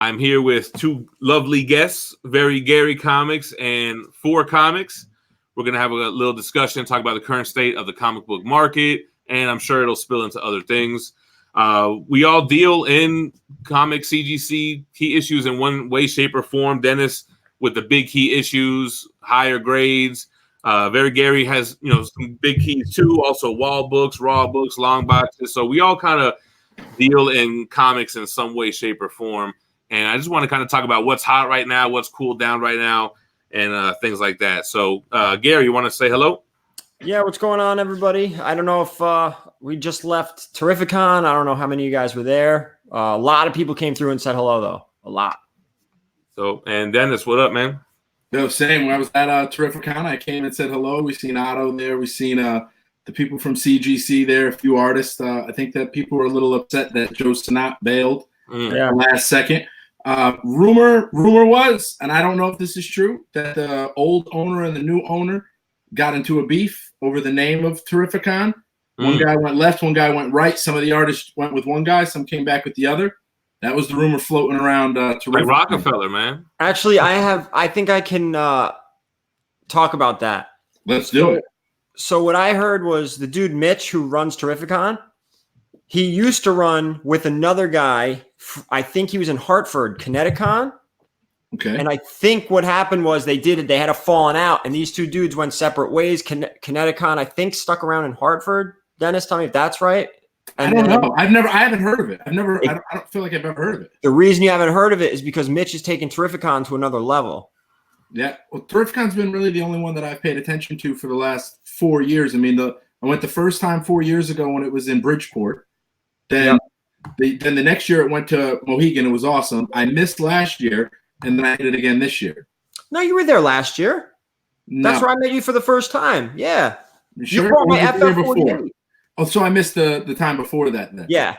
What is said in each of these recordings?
I'm here with two lovely guests, Very Gary Comics and 4COMIX. We're going to have a little discussion, talk about the current state of the comic book market, and I'm sure it'll spill into other things. We all deal in comic CGC key issues in one way, shape, or form. Dennis with the big key issues, higher grades. Very Gary has, some big keys too. Also wall books, raw books, long boxes. So we all kind of deal in comics in some way, shape, or form. And I just want to kind of talk about what's hot right now, what's cooled down right now, and things like that. So, Gary, you want to say hello? Yeah, what's going on, everybody? I don't know if we just left Terrificon. I don't know how many of you guys were there. A lot of people came through and said hello, though. A lot. So, and Dennis, what up, man? No, same. When I was at Terrificon, I came and said hello. We seen Otto there. We seen the people from CGC there, a few artists. I think that people were a little upset that Joe Sinat bailed last second. Rumor was, and I don't know if this is true, that the old owner and the new owner got into a beef over the name of Terrificon. One guy went left, one guy went right. Some of the artists went with one guy, some came back with the other. That was the rumor floating around. Like Rockefeller, man. Actually, I think I can talk about that. Let's do it. So what I heard was the dude Mitch, who runs Terrificon, he used to run with another guy. I think he was in Hartford, Kineticon. Okay. And I think what happened was they had a falling out, and these two dudes went separate ways. Kineticon, I think, stuck around in Hartford. Dennis, tell me if that's right. And I don't know. I haven't heard of it. I don't feel like I've ever heard of it. The reason you haven't heard of it is because Mitch is taking Terrificon to another level. Yeah. Well, Terrificon's been really the only one that I've paid attention to for the last 4 years. I mean, I went the first time 4 years ago when it was in Bridgeport. Then the next year it went to Mohegan. It was awesome. I missed last year, and then I did it again this year. No, you were there last year. No. That's where I met you for the first time. Yeah. Sure? You brought my FF48. Oh, so I missed the time before that then. Yeah.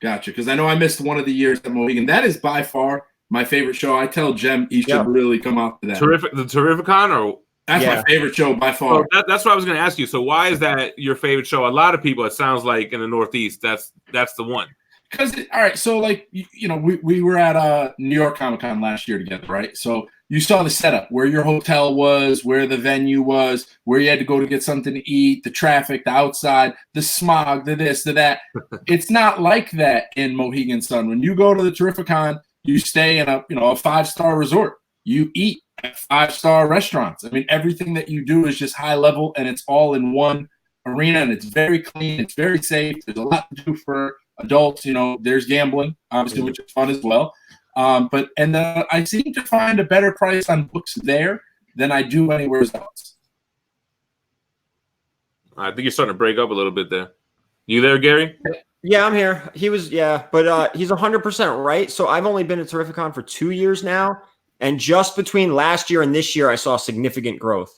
Gotcha. Because I know I missed one of the years at Mohegan. That is by far my favorite show. I tell Gem he should really come out to that. The Terrificon, or that's my favorite show by far. Oh, that's what I was going to ask you. So why is that your favorite show? A lot of people, it sounds like in the Northeast, that's the one. Because all right, so like we were at New York Comic Con last year together, right? So you saw the setup, where your hotel was, where the venue was, where you had to go to get something to eat, the traffic, the outside, the smog, the this, the that. It's not like that in Mohegan Sun. When you go to the Terrificon, you stay in a 5-star resort. You eat at 5-star restaurants. I mean, everything that you do is just high level, and it's all in one arena, and it's very clean. It's very safe. There's a lot to do for adults. There's gambling, obviously, which is fun as well. But I seem to find a better price on books there than I do anywhere else. I think you're starting to break up a little bit there. You there, Gary? Yeah, I'm here. He was, but he's 100% right. So I've only been at Terrificon for 2 years now, and just between last year and this year, I saw significant growth.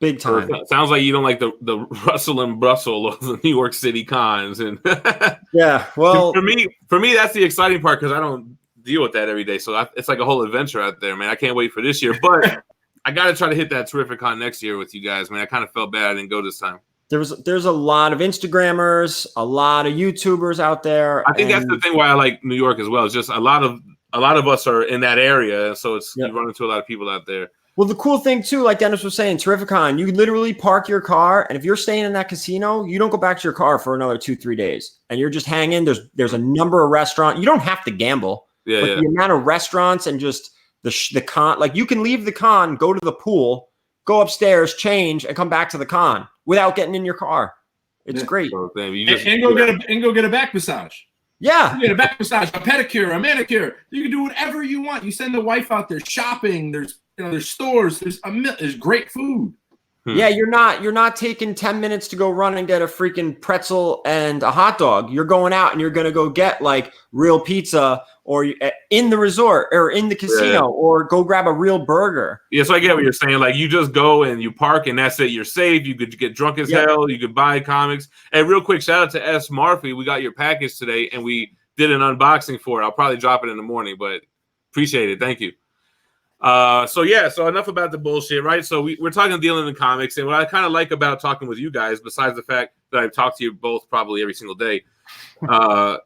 Big time. Sounds like you don't like the rustle and bustle of the New York City cons, and yeah. Well, for me, that's the exciting part because I don't deal with that every day. So it's like a whole adventure out there, man. I can't wait for this year, but I got to try to hit that Terrificon next year with you guys, man. I kind of felt bad I didn't go this time. There's a lot of Instagrammers, a lot of YouTubers out there. I think that's the thing why I like New York as well. It's just a lot of us are in that area, so you run into a lot of people out there. Well, the cool thing too, like Dennis was saying, Terrificon, you can literally park your car, and if you're staying in that casino, you don't go back to your car for another 2-3 days, and you're just hanging. There's a number of restaurants. You don't have to gamble. Yeah, but the amount of restaurants and just the con, like you can leave the con, go to the pool, go upstairs, change, and come back to the con without getting in your car. It's great. So, and go get a back massage. Yeah, you get a back massage, a pedicure, a manicure. You can do whatever you want. You send the wife out there shopping. There's stores. There's great food. Yeah, you're not taking 10 minutes to go run and get a freaking pretzel and a hot dog. You're going out and you're going to go get like real pizza or in the resort or in the casino or go grab a real burger. Yeah, so I get what you're saying. Like you just go and you park and that's it. You're safe. You could get drunk as hell. You could buy comics. And real quick, shout out to S. Murphy. We got your package today and we did an unboxing for it. I'll probably drop it in the morning, but appreciate it. Thank you. So enough about the bullshit, right? So we're talking dealing in comics, and what I kind of like about talking with you guys, besides the fact that I talk to you both probably every single day,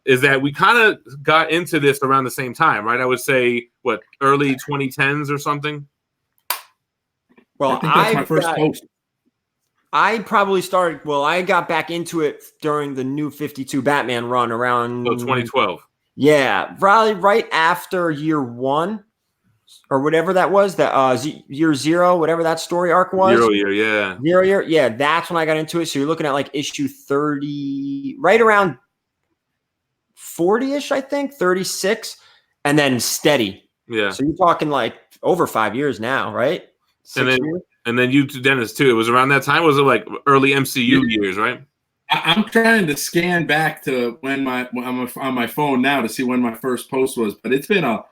is that we kind of got into this around the same time, right? I would say, what, early 2010s or something? Well, I think that's my first post. I probably started, I got back into it during the New 52 Batman run around 2012. Yeah, probably right after year 1 or whatever that was, that year 0, whatever that story arc was. 0 year, yeah. 0 year, yeah, that's when I got into it. So you're looking at like issue 30, right around 40-ish, I think, 36, and then steady. Yeah. So you're talking like over 5 years now, right? 6 years? And then you to Dennis too. It was around that time. Was it like early MCU years, right? I'm trying to scan back to when I'm on my phone now to see when my first post was, but it's been a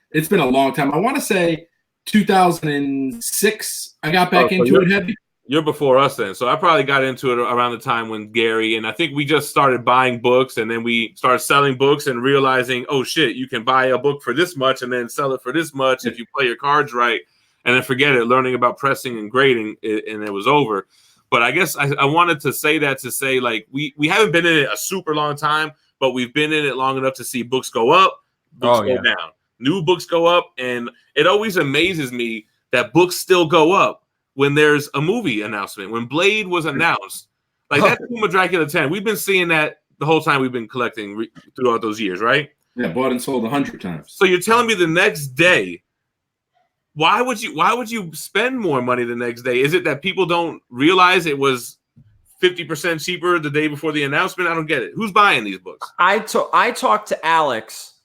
long time. I want to say 2006. I got back into it heavy. You're before us then, so I probably got into it around the time when Gary and I think we just started buying books, and then we started selling books and realizing, oh shit, you can buy a book for this much and then sell it for this much if you play your cards right, and then forget it. Learning about pressing and grading, and it was over. But I guess I wanted to say that to say, like, we haven't been in it a super long time, but we've been in it long enough to see books go up, books go down, new books go up. And it always amazes me that books still go up when there's a movie announcement. When Blade was announced, like that Tomb of Dracula 10, we've been seeing that the whole time we've been collecting throughout those years, right? Yeah, bought and sold 100 times. So you're telling me the next day, why would you spend more money the next day? Is it that people don't realize it was 50% cheaper the day before the announcement? I don't get it. Who's buying these books? I talked to Alex.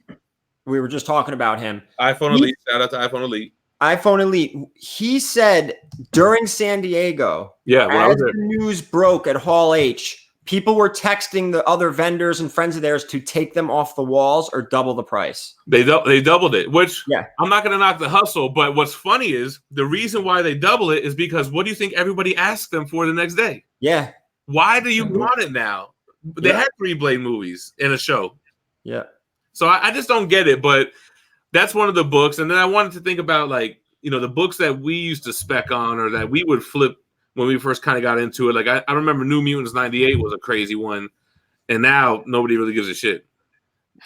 We were just talking about him. iPhone Elite. Shout out to iPhone Elite. iPhone Elite. He said during San Diego, as the news broke at Hall H, people were texting the other vendors and friends of theirs to take them off the walls or double the price. They doubled it, which I'm not going to knock the hustle. But what's funny is the reason why they double it is because what do you think everybody asked them for the next day? Yeah. Why do you want it now? They had 3 Blade movies in a show. Yeah. So I just don't get it. But that's one of the books. And then I wanted to think about, like, the books that we used to spec on or that we would flip when we first kind of got into it. Like I remember New Mutants 98 was a crazy one, and now nobody really gives a shit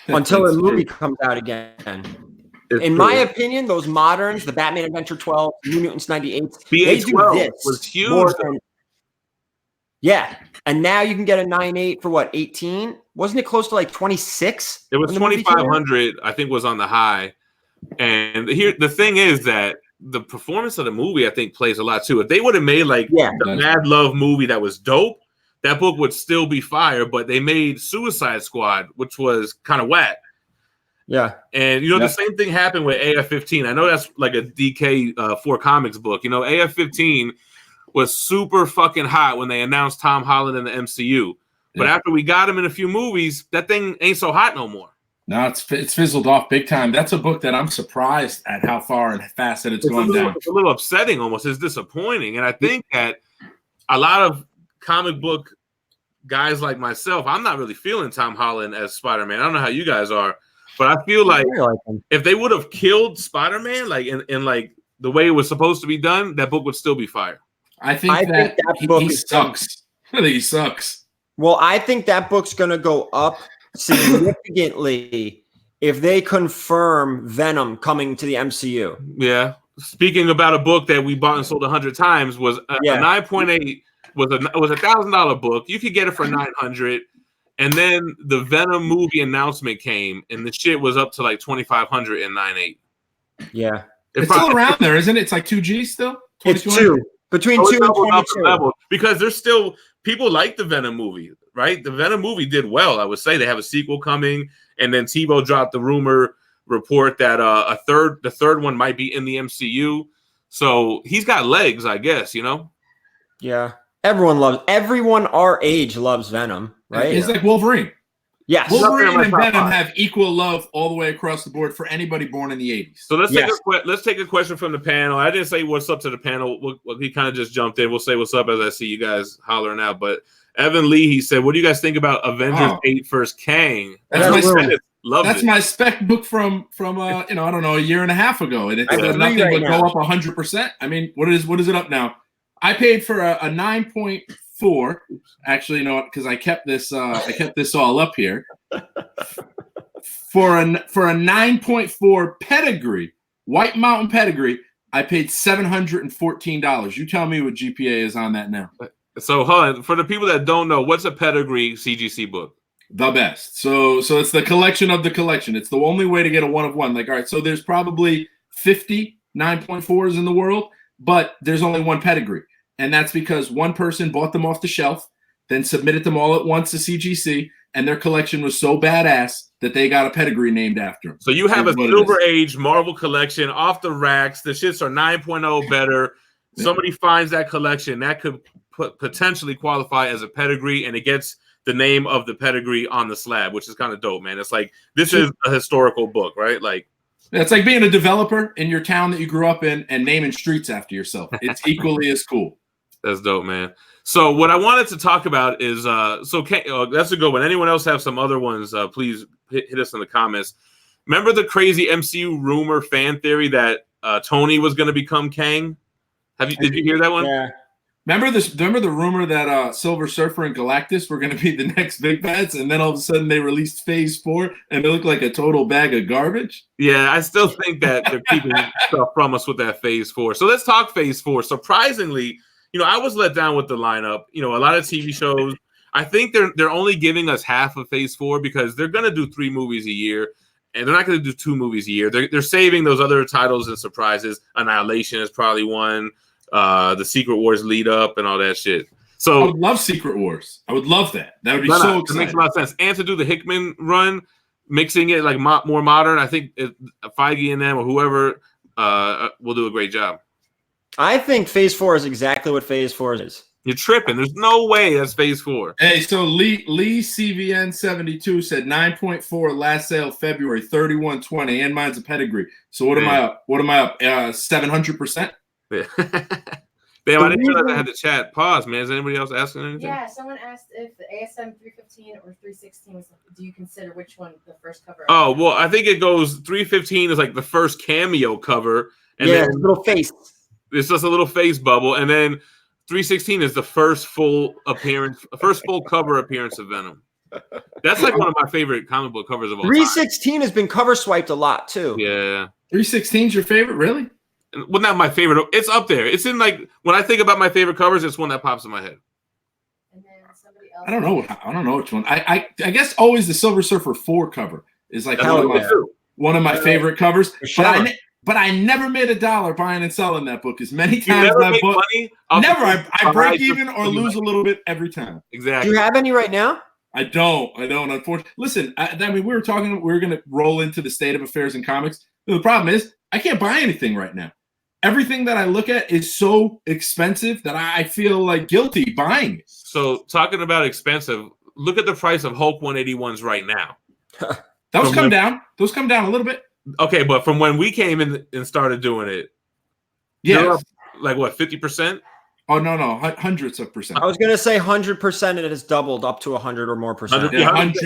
until the movie comes out again. In my opinion, those moderns, the Batman Adventure 12, New Mutants 98, they do this was huge. And now you can get a 9.8 for what, 18? Wasn't it close to like 26? It was 2,500, I think, was on the high. And here the thing is that the performance of the movie, I think, plays a lot too. If they would have made like the Mad Love movie that was dope, that book would still be fire. But they made Suicide Squad, which was kind of whack. Yeah, and the same thing happened with AF-15. I know that's like a DK 4COMIX book. AF-15 was super fucking hot when they announced Tom Holland in the MCU. But after we got him in a few movies, that thing ain't so hot no more. No, it's fizzled off big time. That's a book that I'm surprised at how far and fast that it's gone down. It's a little upsetting almost. It's disappointing. And I think that a lot of comic book guys like myself, I'm not really feeling Tom Holland as Spider-Man. I don't know how you guys are, but I feel like if they would have killed Spider-Man like in like the way it was supposed to be done, that book would still be fire. I think that book sucks. I think he sucks. Well, I think that book's going to go up significantly if they confirm Venom coming to the MCU. Yeah. Speaking about a book that we bought and sold 100 times, was a 9.8 was a $1,000 book. You could get it for $900, and then the Venom movie announcement came, and the shit was up to like $2,500 and 9.8. Yeah, it's still around there, isn't it? It's like 2G still. It's 2 between 2 and 22. Because there's still people like the Venom movie, right? The Venom movie did well. I would say they have a sequel coming, and then TiVo dropped the rumor report that the third one might be in the MCU. So he's got legs, I guess. Yeah, everyone our age loves Venom, right? He's like Wolverine. Yes, Wolverine and Venom have equal love all the way across the board for anybody born in the 80s. So let's take a question from the panel. I didn't say what's up to the panel. He kind of just jumped in. We'll say what's up as I see you guys hollering out. But Evan Lee, he said, "What do you guys think about Avengers 8 First Kang?" That's my spec book from I don't know, a year and a half ago, and it's nothing but go up 100%. I mean, what is it up now? I paid for a 9.5 9.4. Actually, you know what? Because I kept this all up here. For a 9.4 Pedigree, White Mountain Pedigree, I paid $714. You tell me what GPA is on that now. So, hold on. For the people that don't know, what's a Pedigree CGC book? The best. So it's the collection of the collection. It's the only way to get a 1 of 1. Like, all right, so there's probably 50 9.4s in the world, but there's only one Pedigree. And that's because one person bought them off the shelf, then submitted them all at once to CGC, and their collection was so badass that they got a Pedigree named after them. So you have a Silver Age Marvel collection off the racks. The shits are 9.0 better. Somebody finds that collection, that could potentially qualify as a Pedigree, and it gets the name of the Pedigree on the slab, which is kind of dope, man. It's like, this is a historical book, right? Like, it's like being a developer in your town that you grew up in and naming streets after yourself. It's equally as cool. That's dope, man. So what I wanted to talk about is, that's a good one. Anyone else have some other ones? Please hit us in the comments. Remember the crazy MCU rumor fan theory that Tony was going to become Kang? Did you hear that one? Yeah. Remember the rumor that Silver Surfer and Galactus were going to be the next big bads, and then all of a sudden they released Phase 4 and it looked like a total bag of garbage? Yeah, I still think that they're keeping stuff from us with that Phase 4. So let's talk Phase 4. Surprisingly, I was let down with the lineup. A lot of TV shows, I think they're only giving us half of Phase 4 because they're going to do 3 movies a year, and they're not going to do 2 movies a year. They're saving those other titles and surprises. Annihilation is probably one. The Secret Wars lead up and all that shit. So I would love Secret Wars. I would love that. That would be so exciting. It makes a lot of sense. And to do the Hickman run, mixing it like more modern, I think Feige and them or whoever will do a great job. I think Phase 4 is exactly what Phase 4 is. You're tripping. There's no way that's Phase 4. Hey, so Lee CVN 72 said 9.4 last sale February 31.20, and mine's a Pedigree. So what am I up? 700%? Yeah. Damn, I didn't realize I had to chat. Pause, man. Is anybody else asking anything? Yeah, someone asked if the ASM 315 or 316 was. Do you consider which one the first cover? Oh, well, I think it goes 315 is like the first cameo cover, and then a little face. It's just a little face bubble, and then 316 is the first full cover appearance of Venom. That's like one of my favorite comic book covers of all time. 316 has been cover swiped a lot too. Yeah. 316 is your favorite, really? Well, not my favorite. It's up there. It's in like when I think about my favorite covers, it's one that pops in my head. And then somebody else. I don't know which one. I guess always the Silver Surfer 4 cover is like one of my favorite covers. Sure. But I never made $1 buying and selling that book. As many times as that book, money? I break even or lose a little bit every time. Exactly. Do you have any right now? I don't. Unfortunately, listen. We were going to roll into the state of affairs in comics. The problem is I can't buy anything right now. Everything that I look at is so expensive that I feel like guilty buying it. So talking about expensive, look at the price of Hulk 181s right now. Those come down a little bit. Okay, but from when we came in and started doing it, yeah, like what, 50%? Oh no, hundreds of percent. I was gonna say 100%. It has doubled up to 100 or more percent. Yeah, hundreds.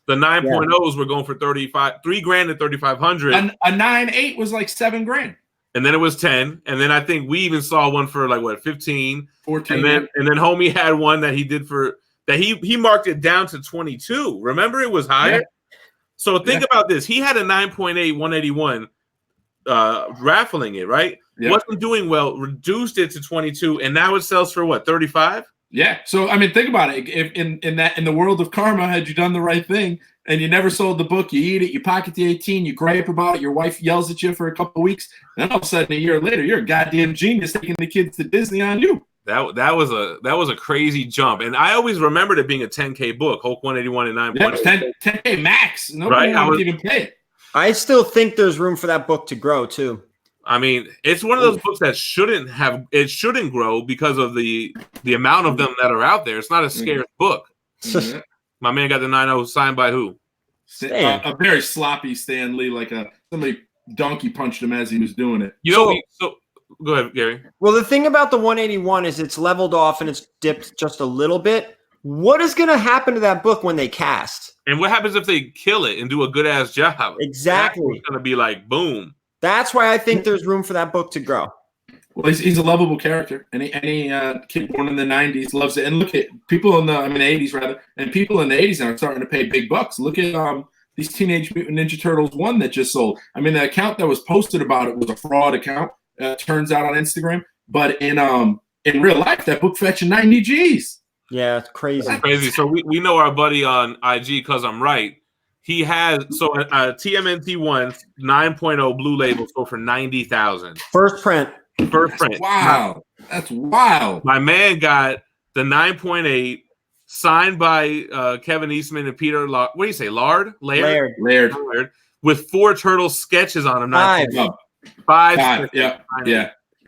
The 9.0s were going for $3,000 to $3,500. A 9.8 was like $7,000. And then it was 10. And then I think we even saw one for like what, 15, 14. And then homie had one that he did he marked it down to 22. Remember, it was higher. Yeah. So think about this. He had a 9.8 181 raffling it, right? Yeah. Wasn't doing well, reduced it to 22, and now it sells for what, 35? Yeah. So I mean, think about it. If in the world of karma, had you done the right thing and you never sold the book, you eat it, you pocket the 18, you gripe about it, your wife yells at you for a couple of weeks, then all of a sudden a year later, you're a goddamn genius taking the kids to Disney on you. That was a crazy jump, and I always remembered it being a 10K book, Hulk 181 and 9. Yeah, 10K max. Nobody would even pay it. I still think there's room for that book to grow too. I mean, it's one of those books that shouldn't grow because of the amount of them that are out there. It's not a scarce book. Mm-hmm. My man got the 9.0 signed by who? A very sloppy Stan Lee, like somebody donkey punched him as he was doing it. So go ahead, Gary. Well, the thing about the 181 is it's leveled off and it's dipped just a little bit. What is going to happen to that book when they cast? And what happens if they kill it and do a good-ass job? Exactly. It's going to be like, boom. That's why I think there's room for that book to grow. Well, he's a lovable character. Any kid born in the 90s loves it. And look at people in the 80s rather, and people in the 80s now are starting to pay big bucks. Look at these Teenage Mutant Ninja Turtles 1 that just sold. I mean, the account that was posted about it was a fraud account. Turns out on Instagram, but in real life, that book fetching 90 G's. Yeah, it's crazy. That's crazy. So we know our buddy on IG because I'm right. He has TMNT 1 9.0 blue label sold for $90,000. First print. Wow, that's wild. My man got the 9.8 signed by Kevin Eastman and Peter. What do you say, Laird, with 4 turtle sketches on him. 5. Yeah.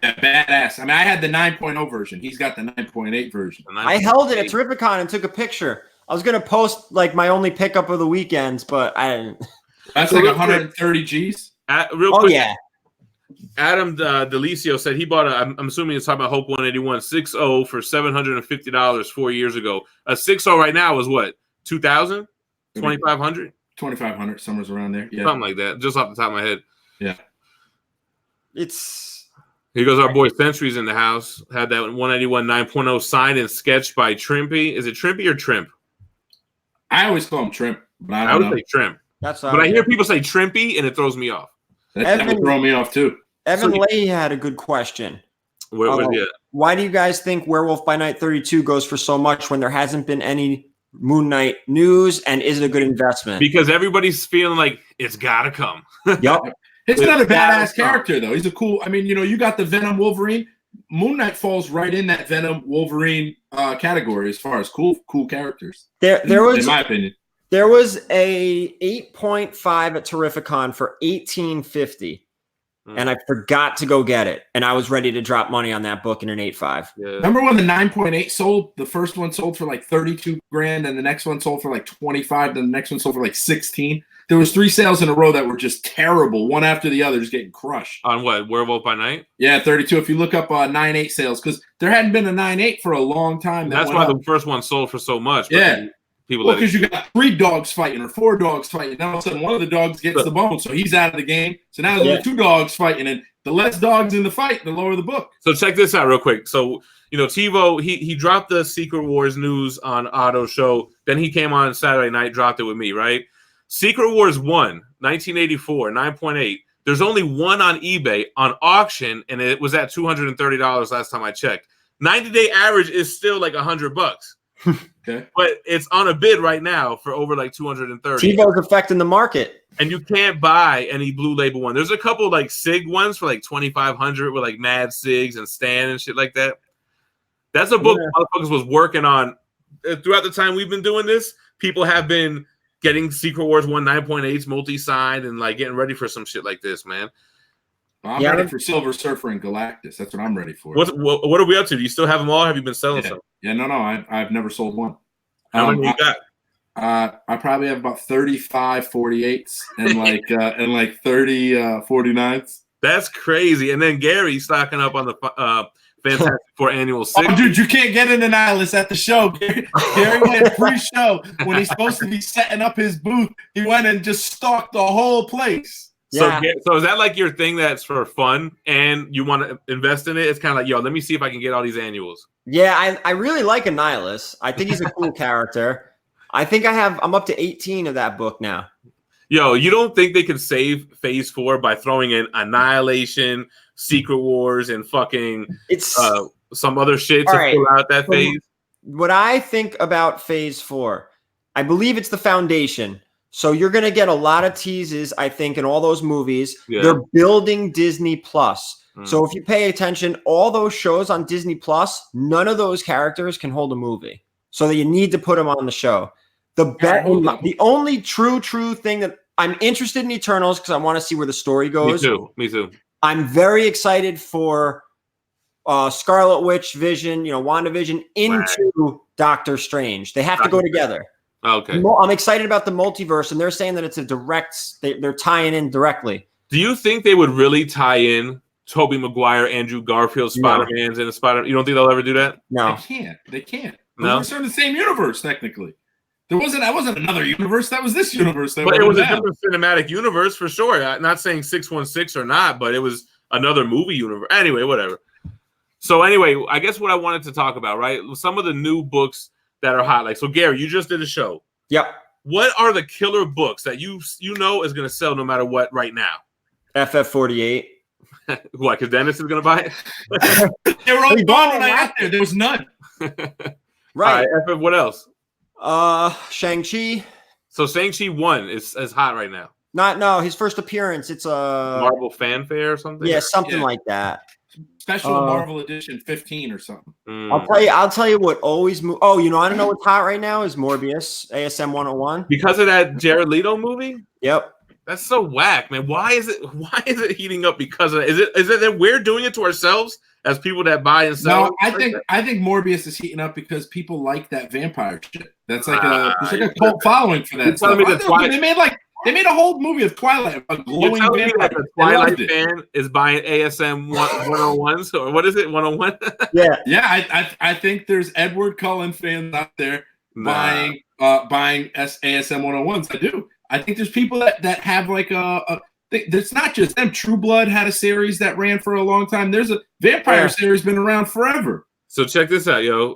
Badass. I mean, I had the 9.0 version. He's got the 9.8 version. I held it at Terrificon and took a picture. I was gonna post like my only pickup of the weekends, but I didn't. That's like 130 G's. Real quick, yeah. Adam Delicio said he bought I'm assuming it's talking about Hope 181 6.0 for $750 4 years ago. A 6.0 right now is what, 2,000, 2,500, 2,500, somewhere around there. Yeah, something like that. Just off the top of my head. Yeah. Here goes our boy Centuries in the house. Had that 181 9.0 signed and sketched by Trimpy. Is it Trimpy or Trimp? I always call him Trimp, but I would say Trimp. But I hear people say Trimpy and it throws me off. That would throw me off too. Evan Leahy had a good question. Why do you guys think Werewolf by Night 32 goes for so much when there hasn't been any Moon Knight news, and is it a good investment? Because everybody's feeling like it's gotta come. Yep. It's not a badass character though. He's a cool. I mean, you got the Venom Wolverine. Moon Knight falls right in that Venom Wolverine category as far as cool characters. There was, in my opinion, there was a 8.5 at Terrificon for $18.50. And I forgot to go get it. And I was ready to drop money on that book in an 8.5. Yeah. Remember when the 9.8 sold? The first one sold for like 32 grand, and the next one sold for like 25, then the next one sold for like 16. There was 3 sales in a row that were just terrible, one after the other, just getting crushed. On what? Werewolf by Night? Yeah, 32. If you look up 9.8 sales, because there hadn't been a 9.8 for a long time. That's why the first one sold for so much. Yeah. Because you got 3 dogs fighting or 4 dogs fighting. Now all of a sudden one of the dogs gets the bone, so he's out of the game. So now there's 2 dogs fighting, and the less dogs in the fight, the lower the book. So check this out real quick. So, TiVo, he dropped the Secret Wars news on Otto's show. Then he came on Saturday night, dropped it with me, right? Secret Wars 1, 1984, 9.8. There's only one on eBay on auction, and it was at $230 last time I checked. 90-day average is still like $100. Okay. But it's on a bid right now for over like 230. TiVo's affecting the market. And you can't buy any blue label one. There's a couple like SIG ones for like 2,500 with like Mad SIGs and Stan and shit like that. That's a book motherfuckers was working on throughout the time we've been doing this. People have been getting Secret Wars 1 9.8s multi-signed and like getting ready for some shit like this, man. I'm ready for Silver Surfer and Galactus. That's what I'm ready for. What are we up to? Do you still have them all? Have you been selling some? Yeah, no. I've never sold one. How many you got? I probably have about 35 48s and like 30 49s. That's crazy. And then Gary stocking up on the Fantastic Four annual 6. Oh, dude, you can't get into Nihilist at the show. Gary went pre-show when he's supposed to be setting up his booth. He went and just stalked the whole place. So is that like your thing that's for fun and you want to invest in it? It's kind of like, let me see if I can get all these annuals. Yeah, I really like Annihilus. I think he's a cool character. I think I'm up to 18 of that book now. You don't think they can save Phase 4 by throwing in Annihilation, Secret Wars, and fucking some other shit to fill out that phase? What I think about Phase 4, I believe it's the Foundation. So you're going to get a lot of teases, I think, in all those movies. Yeah. They're building Disney Plus. So if you pay attention, all those shows on Disney Plus, none of those characters can hold a movie. So that you need to put them on the show. The only true thing that I'm interested in Eternals because I want to see where the story goes. Me too. I'm very excited for Scarlet Witch, Vision, WandaVision into Doctor Strange. They have to go together. Okay. I'm excited about the multiverse, and they're saying that it's a direct. They're tying in directly. Do you think they would really tie in Tobey Maguire, Andrew Garfield, Spider-Man's in a Spider? You don't think they'll ever do that? No, They can't. No, they're in the same universe technically. That wasn't another universe. That was this universe. But it was a different cinematic universe for sure. I'm not saying 616 or not, but it was another movie universe. Anyway, whatever. So anyway, I guess what I wanted to talk about, right? Some of the new books that are hot. Like, so Gary, you just did a show. Yep. What are the killer books that you know is going to sell no matter what right now? FF48. What? Because Dennis is going to buy it. They were all gone when I got there. There was none. Right. FF, what else? Shang-Chi. So Shang-Chi 1 is hot right now. No, his first appearance. It's a Marvel fanfare or something. Yeah, something like that. Special Marvel Edition 15 or something. I'll tell you what always Oh, you know, I don't know what's hot right now is Morbius, ASM 101. Because of that Jared Leto movie? Yep. That's so whack, man. Why is it heating up because of that? Is it that we're doing it to ourselves as people that buy and sell? No, I think Morbius is heating up because people like that vampire shit. That's like a cult following for that stuff. They made a whole movie of Twilight about glowing vampires. The Twilight fan is buying ASM 101s or what is it? 101? Yeah. I think there's Edward Cullen fans out there buying ASM 101s. I do. I think there's people that have like it's not just them. True Blood had a series that ran for a long time. There's a vampire series been around forever. So check this out, yo.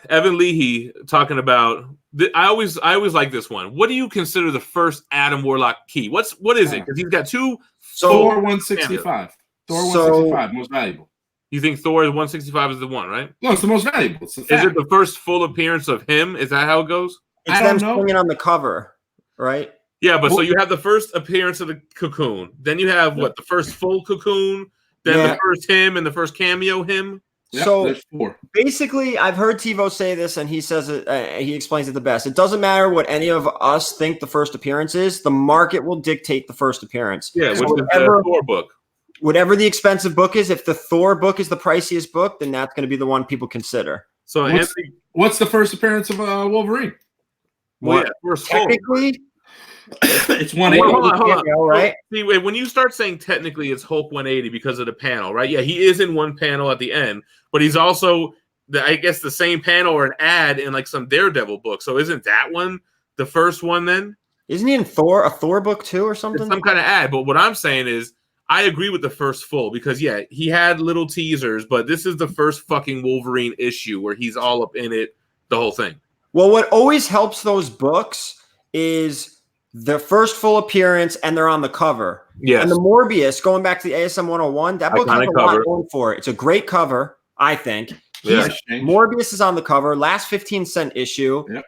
Evan Leahy talking about. I always like this one. What do you consider the first Adam Warlock key? What is it? Because he's got two. Thor 165. Thor 165 most valuable. You think Thor 165 is the one, right? No, it's the most valuable. It's is it the first full appearance of him? Is that how it goes? It's them swinging on the cover, right? Yeah, but so you have the first appearance of the Cocoon. Then you have the first full Cocoon. Then the first him and the first cameo him. Yep, so there's 4. Basically, I've heard TiVo say this, and he says it. He explains it the best. It doesn't matter what any of us think the first appearance is. The market will dictate the first appearance. Yeah, which is the Thor book. Whatever the expensive book is, if the Thor book is the priciest book, then that's going to be the one people consider. So what's the first appearance of Wolverine? Well, first technically. It's 180. Hold on. Right? See, wait, when you start saying technically it's Hulk 180 because of the panel, right? Yeah, he is in one panel at the end, but he's also, I guess, the same panel or an ad in like some Daredevil book. So isn't that one the first one then? Isn't he in a Thor book too or something? It's some kind of ad. But what I'm saying is I agree with the first full because, yeah, he had little teasers, but this is the first fucking Wolverine issue where he's all up in it, the whole thing. Well, what always helps those books is the first full appearance, and they're on the cover. Yes. And the Morbius, going back to the ASM 101, that book has a lot going for it. It's a great cover, I think. Morbius is on the cover, last 15-cent issue. Yep.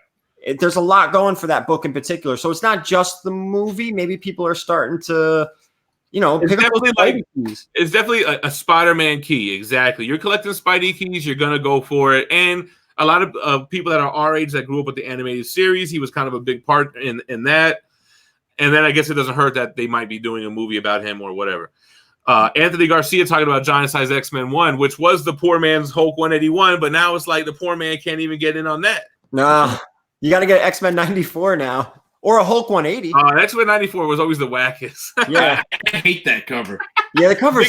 There's a lot going for that book in particular. So it's not just the movie. Maybe people are starting to, pick up those Spidey keys. It's definitely a Spider-Man key. Exactly. You're collecting Spidey keys. You're going to go for it. And a lot of people that are our age that grew up with the animated series, he was kind of a big part in that. And then I guess it doesn't hurt that they might be doing a movie about him or whatever. Anthony Garcia talking about Giant Size X-Men 1, which was the poor man's Hulk 181, but now it's like the poor man can't even get in on that. Nah, you got to get X-Men 94 now. Or a Hulk 180. X-Men 94 was always the wackest. Yeah. I hate that cover. Yeah, the cover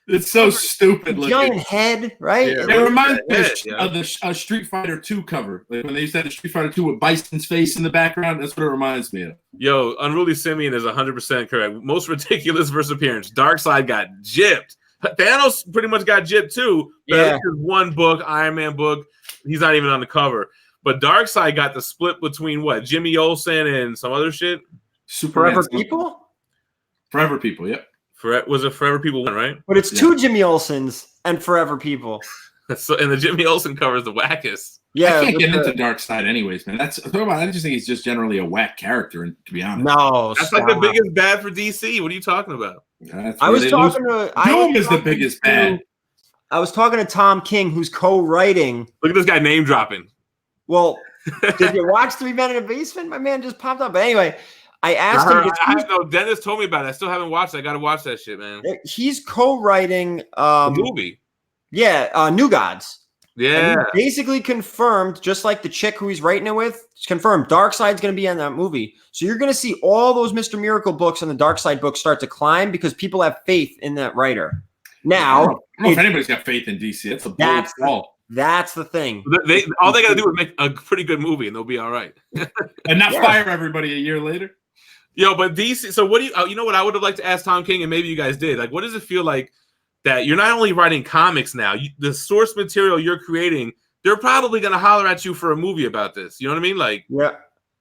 it's so stupid looking. Giant head, right? Yeah, it reminds me of the Street Fighter 2 cover. Like when they used to have the Street Fighter 2 with Bison's face in the background. That's what it reminds me of. Yo, Unruly Simeon is 100% correct. Most ridiculous versus appearance. Darkseid got gypped. Thanos pretty much got gypped too. That's one book, Iron Man book. He's not even on the cover. But Darkseid got the split between what? Jimmy Olsen and some other shit? Forever People? Forever People, yep. Was it Forever People 1, right? But it's 2 Jimmy Olsens and Forever People. So, and the Jimmy Olsen cover is the wackest. Yeah, I can't get into Darkseid anyways, man. I just think he's just generally a whack character, and to be honest. No, that's like the biggest bad for DC. What are you talking about? Doom is the biggest bad. I was talking to Tom King, who's co-writing. Look at this guy name dropping. Well, did you watch 3 Men in a Basement? My man just popped up. But anyway, I asked him. Dennis told me about it. I still haven't watched it. I got to watch that shit, man. He's co-writing a movie. Yeah, New Gods. Yeah. And he basically confirmed, just like the chick who he's writing it with, confirmed Darkseid's going to be in that movie. So you're going to see all those Mr. Miracle books and the Darkseid books start to climb because people have faith in that writer. Now, I don't know if anybody's got faith in DC. It's a bold call. That's the thing. All they got to do is make a pretty good movie, and they'll be all right. And not fire everybody a year later. Yo, but DC. So what do you know? What I would have liked to ask Tom King, and maybe you guys did. Like, what does it feel like that you're not only writing comics now, the source material you're creating, they're probably going to holler at you for a movie about this. You know what I mean? Like, yeah.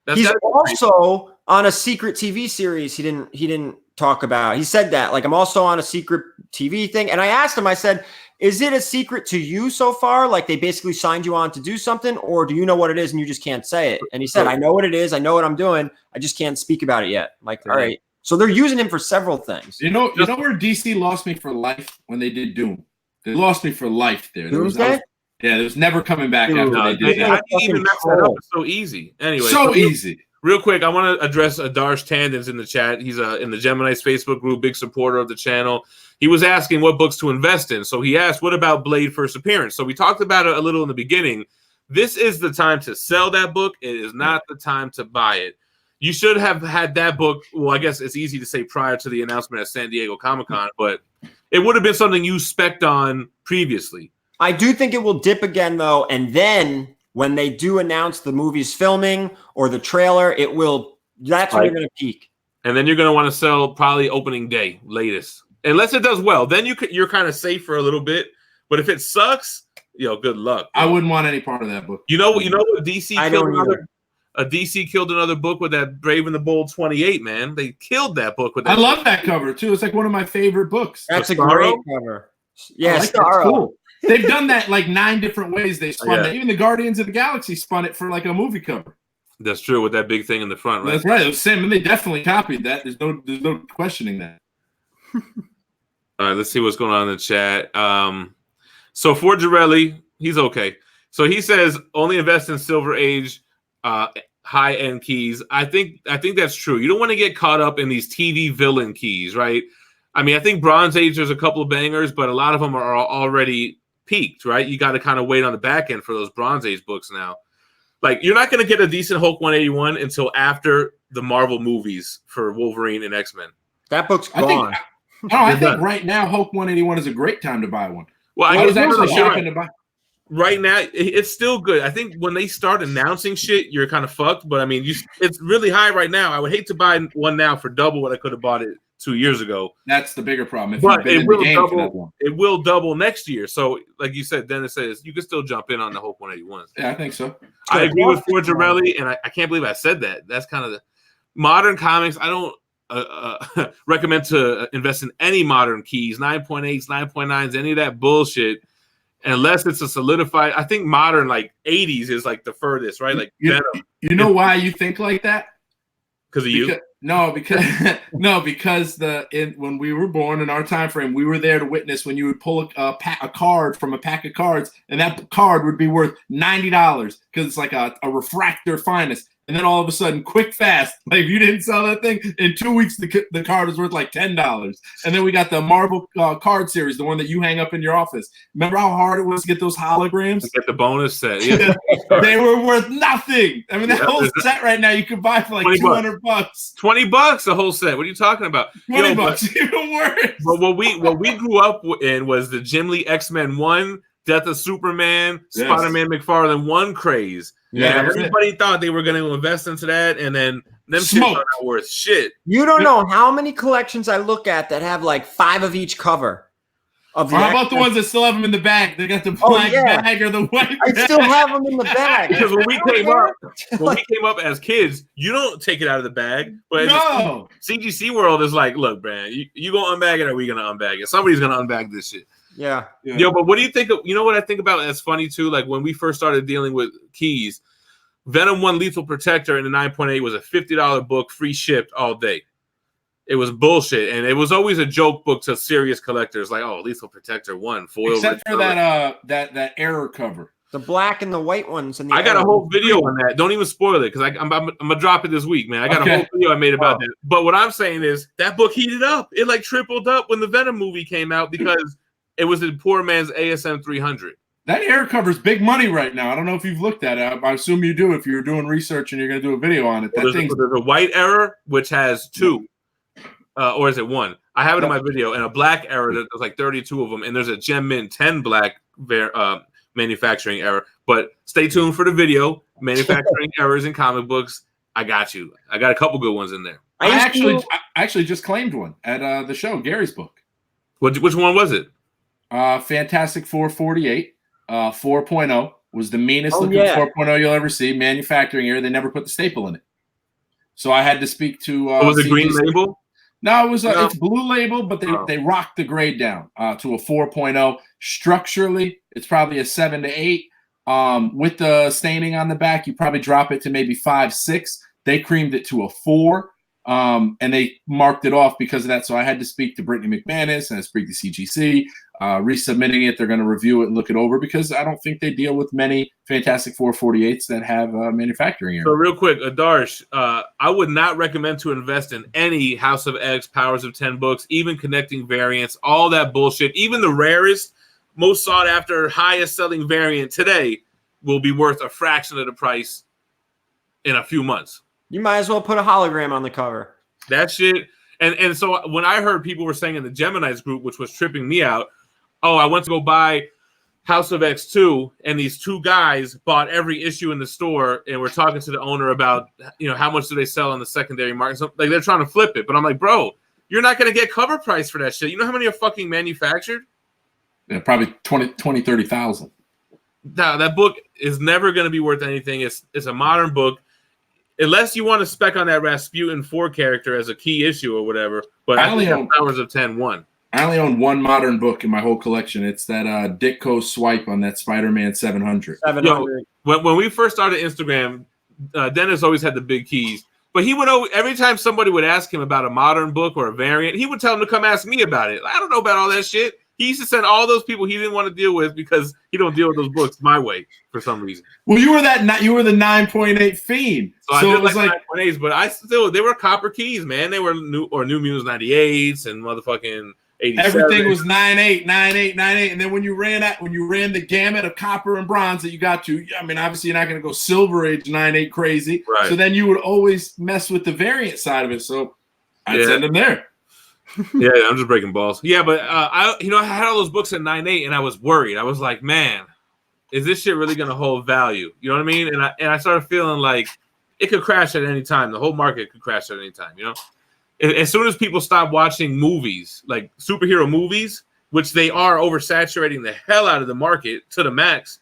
that's He's gotta be also on a secret TV series. He didn't talk about. He said that, like, I'm also on a secret TV thing. And I asked him, I said, is it a secret to you so far? Like, they basically signed you on to do something, or do you know what it is and you just can't say it? And he said, I know what it is. I know what I'm doing. I just can't speak about it yet. I'm like, all right. So they're using him for several things. You know where DC lost me for life when they did Doom? They lost me for life there. There was never coming back after they did that. I didn't even mess that up. It's so easy. Anyway, so easy. Real quick, I want to address Adarsh Tandon's in the chat. He's in the Gemini's Facebook group, big supporter of the channel. He was asking what books to invest in. So he asked, what about Blade First Appearance? So we talked about it a little in the beginning. This is the time to sell that book. It is not the time to buy it. You should have had that book. Well, I guess it's easy to say prior to the announcement at San Diego Comic-Con, but it would have been something you spec'd on previously. I do think it will dip again, though, and then when they do announce the movie's filming or the trailer, it will. That's when you're going to peak. And then you're going to want to sell probably opening day, latest, unless it does well. Then you're kind of safe for a little bit. But if it sucks, good luck. I wouldn't want any part of that book. You know what? DC killed another book with that Brave and the Bold 28. Man, they killed that book with that. I love that cover too. It's like one of my favorite books. That's a great cover. Yeah, that's cool. They've done that like 9 different ways. They spun that. Even the Guardians of the Galaxy spun it for like a movie cover. That's true, with that big thing in the front, right? That's right. It was Sam, and they definitely copied that. There's no questioning that. All right, let's see what's going on in the chat. So for Girelli, he's okay. So he says only invest in Silver Age high-end keys. I think that's true. You don't want to get caught up in these TV villain keys, right? I mean, I think Bronze Age, there's a couple of bangers, but a lot of them are already peaked, right? You got to kind of wait on the back end for those Bronze Age books now. Like, you're not going to get a decent Hulk 181 until after the Marvel movies for Wolverine and X-Men. That book's gone. I think right now Hulk 181 is a great time to buy one. Well, I was actually shopping to buy. Right now, it's still good. I think when they start announcing shit, you're kind of fucked. But I mean, it's really high right now. I would hate to buy one now for double what I could have bought it 2 years ago. That's the bigger problem. But it will double next year. So, like you said, Dennis says you can still jump in on the Hulk 181. Yeah, I think so. I agree with Forgerelli, and I can't believe I said that. That's kind of the modern comics. I don't recommend to invest in any modern keys, 9.8s, 9.9s, any of that bullshit. Unless it's a solidified, I think modern like 80s is like the furthest, right? Like you know why you think like that? Because of you? Because when we were born in our time frame, we were there to witness when you would pull a card from a pack of cards, and that card would be worth $90 because it's like a refractor finest. And then all of a sudden, quick, fast, like if you didn't sell that thing in 2 weeks, the card was worth like $10. And then we got the Marvel card series, the one that you hang up in your office. Remember how hard it was to get those holograms? To get the bonus set. Yeah. They were worth nothing. I mean, that whole set right now you could buy for like $200. $20 the whole set. What are you talking about? $20, even worse. But what we grew up in was the Jim Lee X-Men 1, Death of Superman, Spider-Man McFarlane 1 craze. Yeah, and everybody thought they were going to invest into that, and then them shit are not worth shit. You don't know how many collections I look at that have like 5 of each cover. How about the ones that still have them in the bag? They got the black bag or the white bag. I still have them in the bag. Because when we came up as kids, you don't take it out of the bag. But CGC world is like, look, man, you going to unbag it or we going to unbag it? Somebody's going to unbag this shit. Yeah. Yo, but what do you think of, you know what I think about that's funny too? Like when we first started dealing with keys, Venom 1 Lethal Protector in the 9.8 was a $50 book, free shipped all day. It was bullshit. And it was always a joke book to serious collectors, like, oh, Lethal Protector 1, foil. Except for that error cover. The black and the white ones. And I got a whole video on that. Don't even spoil it, because I'm gonna drop it this week, man. I got a whole video I made about that. But what I'm saying is that book heated up. It like tripled up when the Venom movie came out because it was a poor man's ASM 300. That air cover's big money right now. I don't know if you've looked at it. I assume you do if you're doing research and you're going to do a video on it. There's a white error, which has 2. Or is it 1? I have it in my video. And a black error, there's like 32 of them. And there's a GemMint 10 black manufacturing error. But stay tuned for the video. Manufacturing errors in comic books. I got you. I got a couple good ones in there. I actually just claimed one at the show, Gary's book. Which one was it? Fantastic 448, 4.0 was the meanest looking 4.0 you'll ever see. Manufacturing error. They never put the staple in it. So I had to speak to. Was it green label? No, it was it's blue label, but they rocked the grade down to a 4.0. Structurally, it's probably a 7 to 8. With the staining on the back, you probably drop it to maybe 5, 6. They creamed it to a 4, and they marked it off because of that. So I had to speak to Brittany McManus and speak to CGC, resubmitting it. They're going to review it and look it over because I don't think they deal with many Fantastic 448s that have manufacturing error. So real quick, Adarsh, I would not recommend to invest in any House of X, Powers of 10 books, even connecting variants, all that bullshit. Even the rarest, most sought after, highest selling variant today will be worth a fraction of the price in a few months. You might as well put a hologram on the cover. That shit. And so when I heard people were saying in the Gemini's group, which was tripping me out, oh, I went to go buy House of X2, and these two guys bought every issue in the store, and we're talking to the owner about, how much do they sell on the secondary market. So, like, they're trying to flip it. But I'm like, bro, you're not going to get cover price for that shit. You know how many are fucking manufactured? Yeah, probably 30,000. Now, that book is never going to be worth anything. It's a modern book. Unless you want to spec on that Rasputin 4 character as a key issue or whatever. But I only own Powers of 10 1. I only own one modern book in my whole collection. It's that Ditko swipe on that Spider-Man 700. When we first started Instagram, Dennis always had the big keys. But he would every time somebody would ask him about a modern book or a variant, he would tell them to come ask me about it. I don't know about all that shit. He used to send all those people he didn't want to deal with because he don't deal with those books my way for some reason. Well, you were the 9.8 fiend. So I did like 9.8s, but they were copper keys, man. They were New Mutants 98s and motherfucking 87. Everything was 9.8, 9.8, 9.8, and then when you ran the gamut of copper and bronze that you got to, I mean, obviously you're not going to go Silver Age 9.8 crazy. Right. So then you would always mess with the variant side of it. So I'd send them there. Yeah, I'm just breaking balls. Yeah, but I had all those books at 9.8, and I was worried. I was like, man, is this shit really going to hold value? You know what I mean? And I started feeling like it could crash at any time. The whole market could crash at any time. As soon as people stop watching movies, like superhero movies, which they are oversaturating the hell out of the market to the max,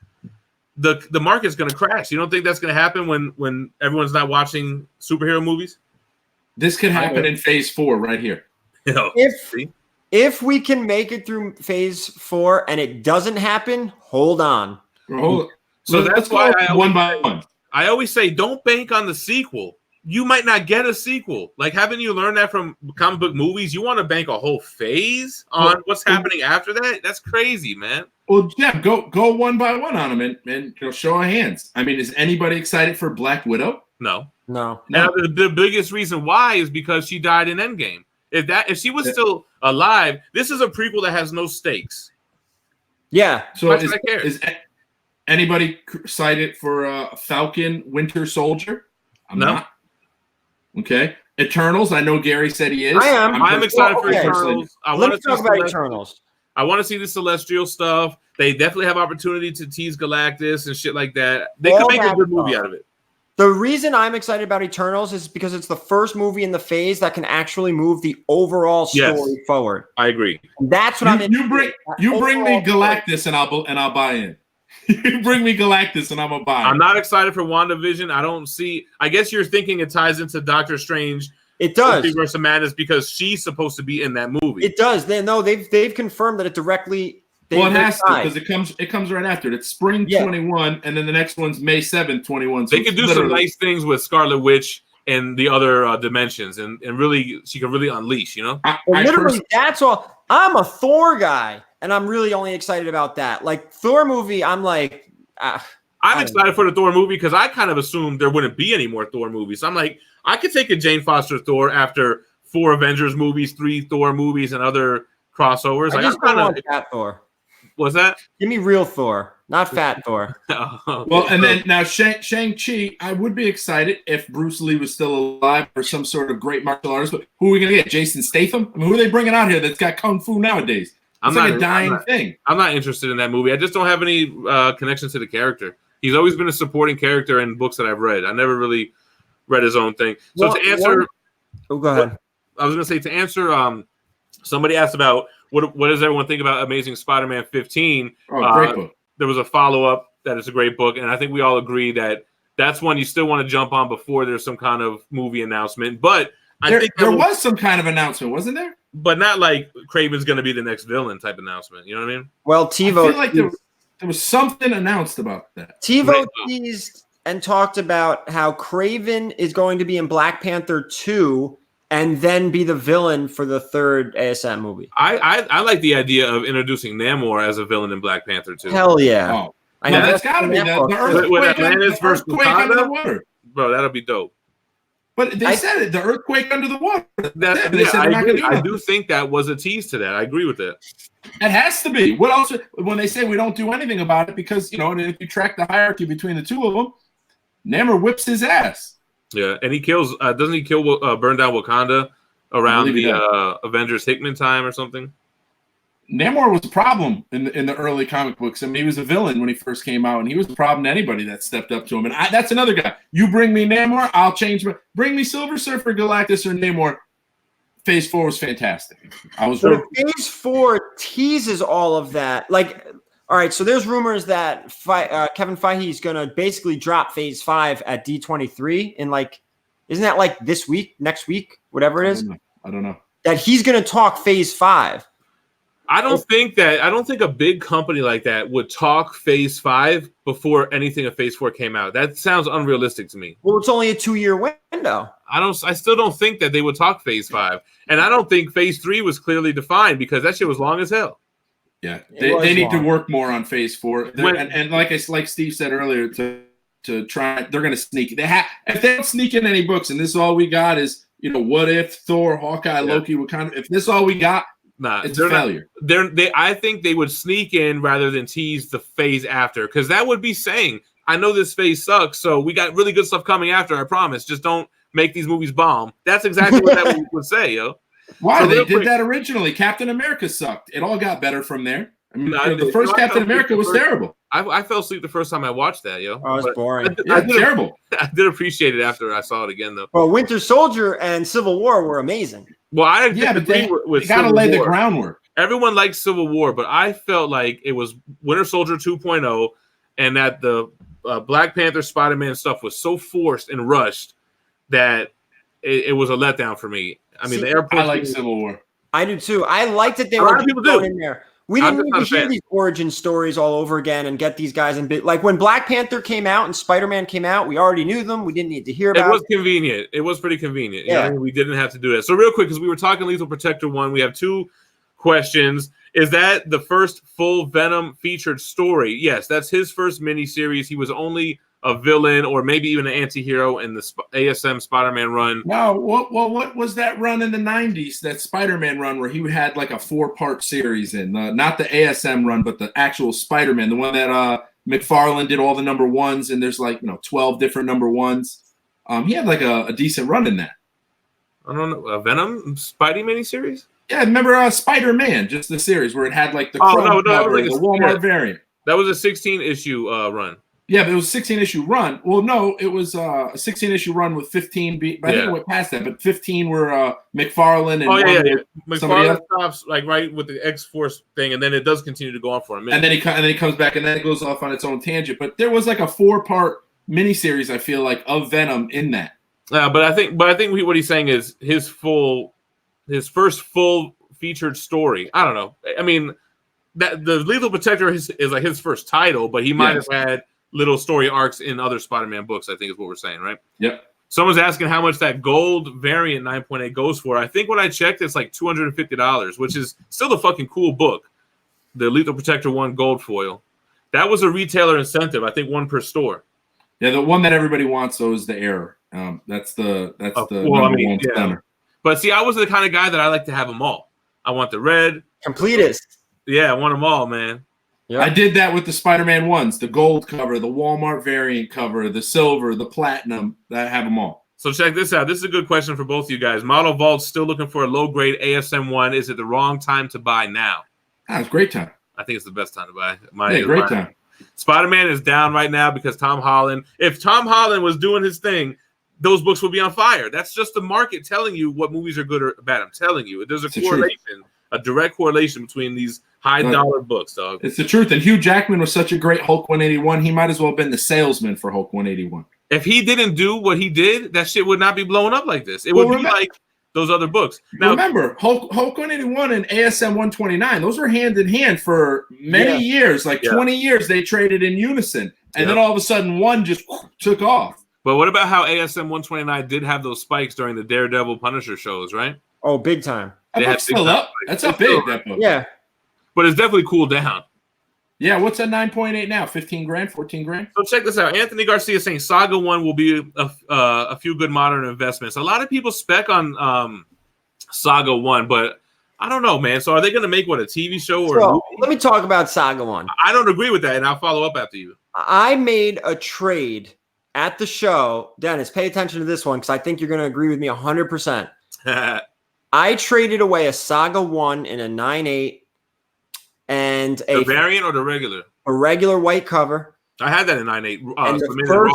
the market's going to crash. You don't think that's going to happen when everyone's not watching superhero movies? This could happen in phase 4 right here. If we can make it through phase 4 and it doesn't happen, hold on. So that's why I always say don't bank on the sequel. You might not get a sequel. Like, haven't you learned that from comic book movies? You want to bank a whole phase on what's happening after that? That's crazy, man. Well, yeah, go one by one on them and show our hands. I mean, is anybody excited for Black Widow? No. Now, the biggest reason why is because she died in Endgame. If she was still alive, this is a prequel that has no stakes. Yeah. So is anybody excited for Falcon Winter Soldier? I'm not. Okay. Eternals. I know Gary said he is. I am. I'm excited for Eternals. Let's talk about Eternals. I want to see the Celestial stuff. They definitely have opportunity to tease Galactus and shit like that. They could make a good movie out of it. The reason I'm excited about Eternals is because it's the first movie in the phase that can actually move the overall story forward. I agree. That's what you bring me Galactus and I'll buy in. You bring me Galactus and I'm gonna buy it. I'm not excited for WandaVision. I guess you're thinking it ties into Doctor Strange. It does. Multiverse of Madness because she's supposed to be in that movie. It does. They've confirmed that it directly. Well, it has to because it comes right after it. It's spring 21, and then the next one's May 7th, 21. So they could do some nice things with Scarlet Witch and the other dimensions, and really she can really unleash. That's all. I'm a Thor guy, and I'm really only excited about that. Like Thor movie, I'm like, I'm excited for the Thor movie because I kind of assumed there wouldn't be any more Thor movies. I'm like, I could take a Jane Foster Thor after 4 Avengers movies, 3 Thor movies, and other crossovers. I just don't want fat Thor. What's that? Give me real Thor, not fat Thor. Well, and then now Shang-Chi, I would be excited if Bruce Lee was still alive or some sort of great martial artist. But who are we going to get? Jason Statham? I mean, who are they bringing out here that's got kung fu nowadays? It's like a dying thing. I'm not interested in that movie. I just don't have any connection to the character. He's always been a supporting character in books that I've read. I never really read his own thing. So to answer... go ahead. I was going to say, to answer... somebody asked about what does everyone think about Amazing Spider-Man 15? Oh, great book. There was a follow-up that is a great book, and I think we all agree that that's one you still want to jump on before there's some kind of movie announcement. But I think there was some kind of announcement, wasn't there? But not like Kraven's going to be the next villain type announcement. You know what I mean? Well, TiVo. I feel like there was something announced about that. TiVo teased and talked about how Kraven is going to be in Black Panther 2 and then be the villain for the third ASM movie. I like the idea of introducing Namor as a villain in Black Panther 2. Hell yeah. Oh. I know that's got to be the earthquake under the water. Bro, that'll be dope. But they said it, the earthquake under the water. I do think that was a tease to that. I agree with that. It has to be. What else? When they say we don't do anything about it, because, if you track the hierarchy between the two of them, Namor whips his ass. Yeah, and he kills. Doesn't he kill? Burn down Wakanda around the Avengers Hickman time or something? Namor was a problem in the early comic books. I mean, he was a villain when he first came out, and he was a problem to anybody that stepped up to him. And that's another guy. You bring me Namor, I'll change. Bring me Silver Surfer, Galactus, or Namor. Phase 4 was fantastic. Phase 4 teases all of that. Like, all right, so there's rumors that Kevin Feige is going to basically drop Phase 5 at D23 in isn't that like this week, next week, whatever it is? I don't know. That he's going to talk Phase 5. I don't think a big company like that would talk Phase 5 before anything of Phase 4 came out. That sounds unrealistic to me. Well, it's only a 2-year window. I still don't think that they would talk Phase 5. And I don't think Phase 3 was clearly defined because that shit was long as hell. Yeah. They need to work more on Phase 4. And like Steve said earlier, to try, they're going to sneak. If they don't sneak in any books and this is all we got is, What If, Thor, Hawkeye, Loki, if this is all we got, it's a failure. I think they would sneak in rather than tease the phase after, because that would be saying, I know this phase sucks, so we got really good stuff coming after, I promise. Just don't make these movies bomb. That's exactly what that would say, yo. Why? So they did that originally. Captain America sucked. It all got better from there. I mean, the first Captain America was terrible. I fell asleep the first time I watched that, yo. Oh, it was boring. Terrible. I did appreciate it after I saw it again, though. Well, Winter Soldier and Civil War were amazing. Well, I didn't agree with got to lay the groundwork. Everyone likes Civil War, but I felt like it was Winter Soldier 2.0 and that the Black Panther Spider-Man stuff was so forced and rushed that it was a letdown for me. I mean, the airport. I like Civil War. I do too. I liked that they were going in there. We didn't need to hear these origin stories all over again and get these guys in bit. Like when Black Panther came out and Spider-Man came out, we already knew them. We didn't need to hear about it. It was convenient. It was pretty convenient. Yeah. We didn't have to do that. So real quick, because we were talking Lethal Protector 1, we have 2 questions. Is that the first full Venom featured story? Yes, that's his first miniseries. He was only a villain or maybe even an anti-hero in the ASM Spider-Man run. No, what was that run in the 90s, that Spider-Man run where he had like a 4-part series in? Not the ASM run, but the actual Spider-Man, the one that McFarlane did all the number 1s, and there's 12 different number 1s. He had like a decent run in that. I don't know, a Venom Spidey miniseries? Yeah, remember Spider-Man, just the series where it had like the the Walmart variant. That was a 16-issue run. Yeah, but it was a 16-issue run. Well, no, it was a 16-issue run with 15. I think it went past that, but 15 were McFarlane and McFarlane stops right with the X-Force thing, and then it does continue to go on for a minute. And then he comes back, and then it goes off on its own tangent. But there was like a 4-part miniseries, I feel like, of Venom in that. But I think what he's saying is his first full featured story. I don't know. I mean, that the Lethal Protector is like his first title, but he might have had little story arcs in other Spider-Man books, I think is what we're saying, right? Yep. Someone's asking how much that gold variant 9.8 goes for. I think when I checked, it's like $250, which is still a fucking cool book. The Lethal Protector 1 gold foil. That was a retailer incentive. I think 1 per store. Yeah, the one that everybody wants, though, is the Error. That's the number 1 stunner. But see, I was the kind of guy that I like to have them all. I want the red. Completist. Yeah, I want them all, man. Yep. I did that with the Spider-Man ones, the gold cover, the Walmart variant cover, the silver, the platinum. I have them all. So check this out. This is a good question for both of you guys. Model Vault's still looking for a low-grade ASM 1. Is it the wrong time to buy now? It's a great time. I think it's the best time to buy. Great time. Spider-Man is down right now because Tom Holland. If Tom Holland was doing his thing, those books would be on fire. That's just the market telling you what movies are good or bad. I'm telling you. There's a correlation. a direct correlation between these high-dollar books, dog. It's the truth. And Hugh Jackman was such a great Hulk 181. He might as well have been the salesman for Hulk 181. If he didn't do what he did, that shit would not be blowing up like this. It would be like those other books. Now, remember, Hulk 181 and ASM 129, those were hand in hand for many years, like 20 years. They traded in unison. And then all of a sudden, one just took off. But what about how ASM 129 did have those spikes during the Daredevil Punisher shows, right? Oh, big time. That book's still up. That's up big, that book. Yeah. But it's definitely cooled down. Yeah, what's a 9.8 now? 15 grand, 14 grand? So check this out. Anthony Garcia saying Saga 1 will be a few good modern investments. A lot of people spec on Saga 1, but I don't know, man. So are they going to make, a TV show or a movie? Let me talk about Saga 1. I don't agree with that, and I'll follow up after you. I made a trade at the show. Dennis, pay attention to this one because I think you're going to agree with me 100%. I traded away a Saga 1 in a 9.8 and the variant or the regular? A regular white cover. I had that in 9.8. And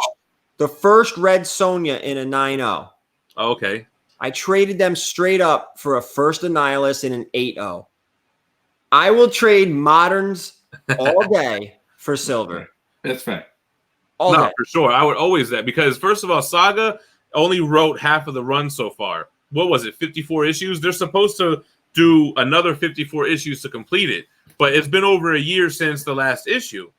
the first Red Sonja in a 9.0. Oh, okay. I traded them straight up for a first Annihilus in an 8.0. I will trade moderns all day for silver. That's fact. All day. For sure. I would always that because, first of all, Saga only wrote half of the run so far. What was it, 54 issues? They're supposed to do another 54 issues to complete it. But it's been over a year since the last issue.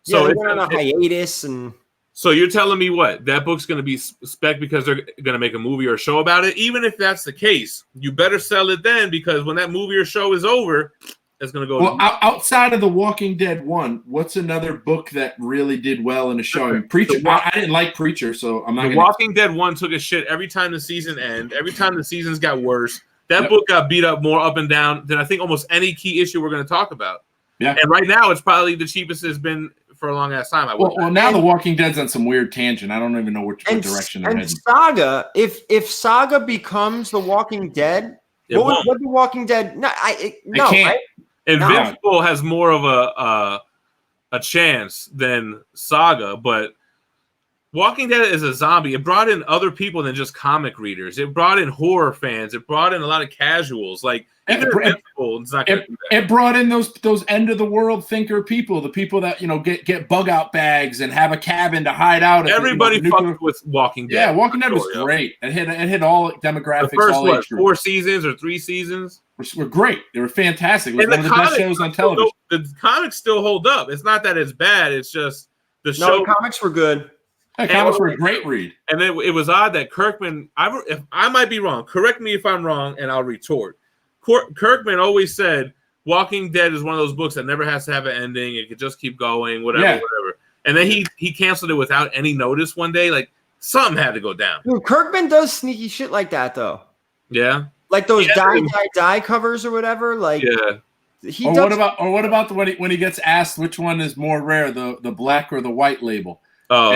So it's on a hiatus. And so you're telling me what? That book's going to be spec because they're going to make a movie or a show about it? Even if that's the case, you better sell it then because when that movie or show is over, it's going to go. Well, outside of The Walking Dead 1, what's another book that really did well in a show? I mean, Preacher. I didn't like Preacher, so I'm not. The Walking Dead 1 took a shit every time the season ended. Every time the seasons got worse. That book got beat up more up and down than I think almost any key issue we're going to talk about. Yeah. And right now, it's probably the cheapest it's been for a long ass time. Well, now The Walking Dead's on some weird tangent. I don't even know which direction they're heading. Saga, if Saga becomes The Walking Dead, what The Walking Dead? No, no. Can't. Right? Invincible has more of a chance than Saga, but Walking Dead is a zombie. It brought in other people than just comic readers. It brought in horror fans. It brought in a lot of casuals. Like it brought in those end of the world thinker people, the people that get bug out bags and have a cabin to hide out. Everybody fucked with Walking Dead. Yeah, Walking Dead was great. It hit all demographics. The first 4 seasons or 3 seasons were great. They were fantastic. It was one of the best shows on television. The comics still hold up. It's not that it's bad. It's just the show. The comics were good. Comics were a great read. And then it was odd that Kirkman, if I might be wrong, correct me if I'm wrong, and I'll retort. Kirkman always said Walking Dead is one of those books that never has to have an ending. It could just keep going, whatever. And then he canceled it without any notice one day. Like, something had to go down. Dude, Kirkman does sneaky shit like that, though. Yeah. Like those die covers or whatever. Like, what about when he gets asked which one is more rare, the black or the white label? Oh.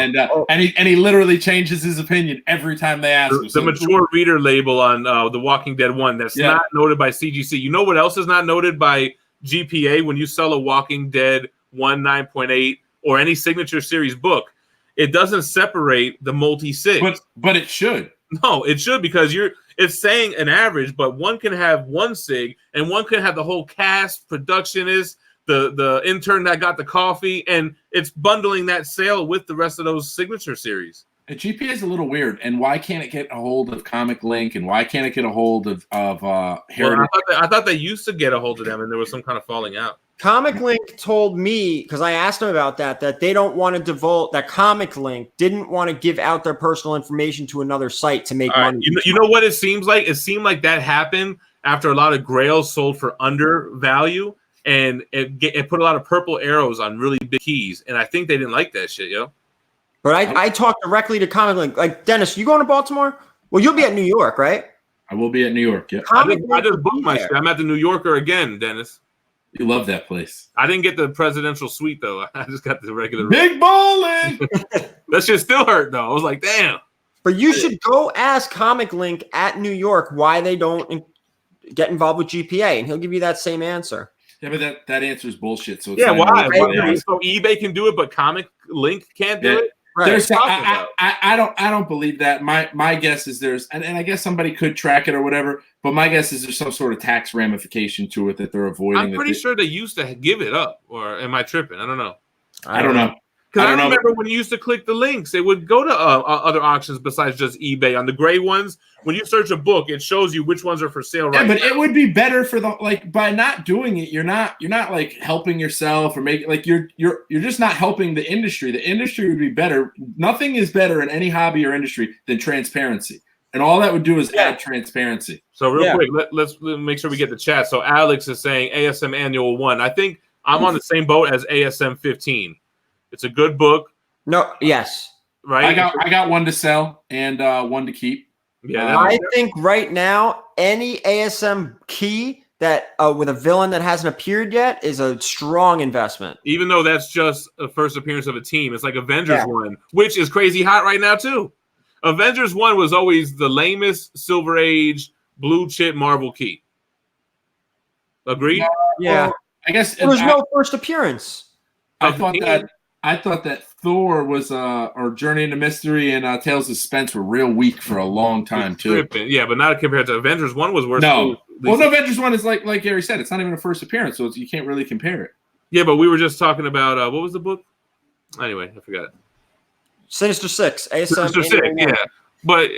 And he literally changes his opinion every time they ask him. The mature reader label on The Walking Dead 1 that's not noted by CGC. You know what else is not noted by GPA when you sell a Walking Dead 1 9.8 or any signature series book? It doesn't separate the multi-sig. But it should. No, it should because it's saying an average, but one can have one sig and one can have the whole cast, productionist, the intern that got the coffee, and it's bundling that sale with the rest of those signature series. The GPA is a little weird, and why can't it get a hold of Comic Link, and why can't it get a hold of Heritage? Well, I thought they used to get a hold of them, and there was some kind of falling out. Comic Link told me, because I asked them about that they don't want to divulge, that Comic Link didn't want to give out their personal information to another site to make money. You know what it seems like? It seemed like that happened after a lot of Grails sold for under value. And it put a lot of purple arrows on really big keys. And I think they didn't like that shit, yo. But I talked directly to Comic Link. Like, Dennis, you going to Baltimore? Well, you'll be at New York, right? I will be at New York, yeah. I just booked my shit. I'm at the New Yorker again, Dennis. You love that place. I didn't get the presidential suite, though. I just got the regular. Big ballin'! That shit still hurt, though. I was like, damn. But you should go ask Comic Link at New York why they don't get involved with GPA, and he'll give you that same answer. Yeah, but that answer is bullshit. So why? So eBay can do it, but Comic Link can't do it? Right. There's Talking about. I don't believe that. My guess is there's and I guess somebody could track it or whatever, but my guess is there's some sort of tax ramification to it that they're avoiding. I'm pretty sure they used to give it up, or am I tripping? I don't know. I don't know. Because I remember when you used to click the links, it would go to other auctions besides just eBay. On the gray ones, when you search a book, it shows you which ones are for sale right Yeah, but now. it would be better for the by not doing it, you're not like helping yourself or making like you're just not helping the industry. The industry would be better. Nothing is better in any hobby or industry than transparency. And all that would do is add transparency. So real quick, let's make sure we get the chat. So Alex is saying ASM Annual 1. I think I'm on the same boat as ASM 15. It's a good book. No, yes. Right? I got one to sell and one to keep. Yeah, I think right now any ASM key that with a villain that hasn't appeared yet is a strong investment. even though that's just a first appearance of a team, it's like Avengers 1, which is crazy hot right now too. Avengers 1 was always the lamest Silver Age blue chip Marvel key. Agreed? Yeah. Well, I guess There's no first appearance. I thought that Thor was or Journey into Mystery and Tales of Suspense were real weak for a long time too. Yeah, but not compared to Avengers 1 was worse. No. Well, no, Avengers 1 is like Gary said, it's not even a first appearance, so you can't really compare it. Yeah, but we were just talking about what was the book? Anyway, I forgot. Sinister Six. ASM Sinister Six, yeah. But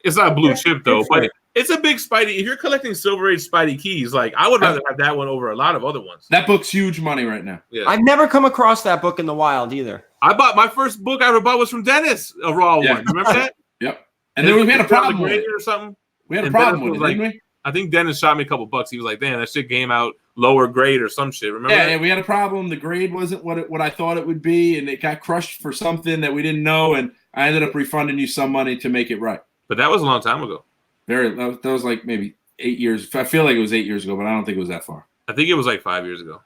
it's not blue chip though. But it's a big Spidey. If you're collecting Silver Age Spidey keys, like I would rather have that one over a lot of other ones. That book's huge money right now. Yeah. I've never come across that book in the wild either. I bought my first book I ever bought was from Dennis, a raw one. Remember that? Yep. And then we had a problem with it. Or something. We had a problem with it, didn't we? I think Dennis shot me a couple bucks. He was like, "Damn, that shit came out lower grade or some shit." Remember? Yeah, we had a problem. The grade wasn't what I thought it would be, and it got crushed for something that we didn't know. And I ended up refunding you some money to make it right. But that was a long time ago. That was like maybe 8 years. I feel like it was 8 years ago, but I don't think it was that far. I think it was like 5 years ago.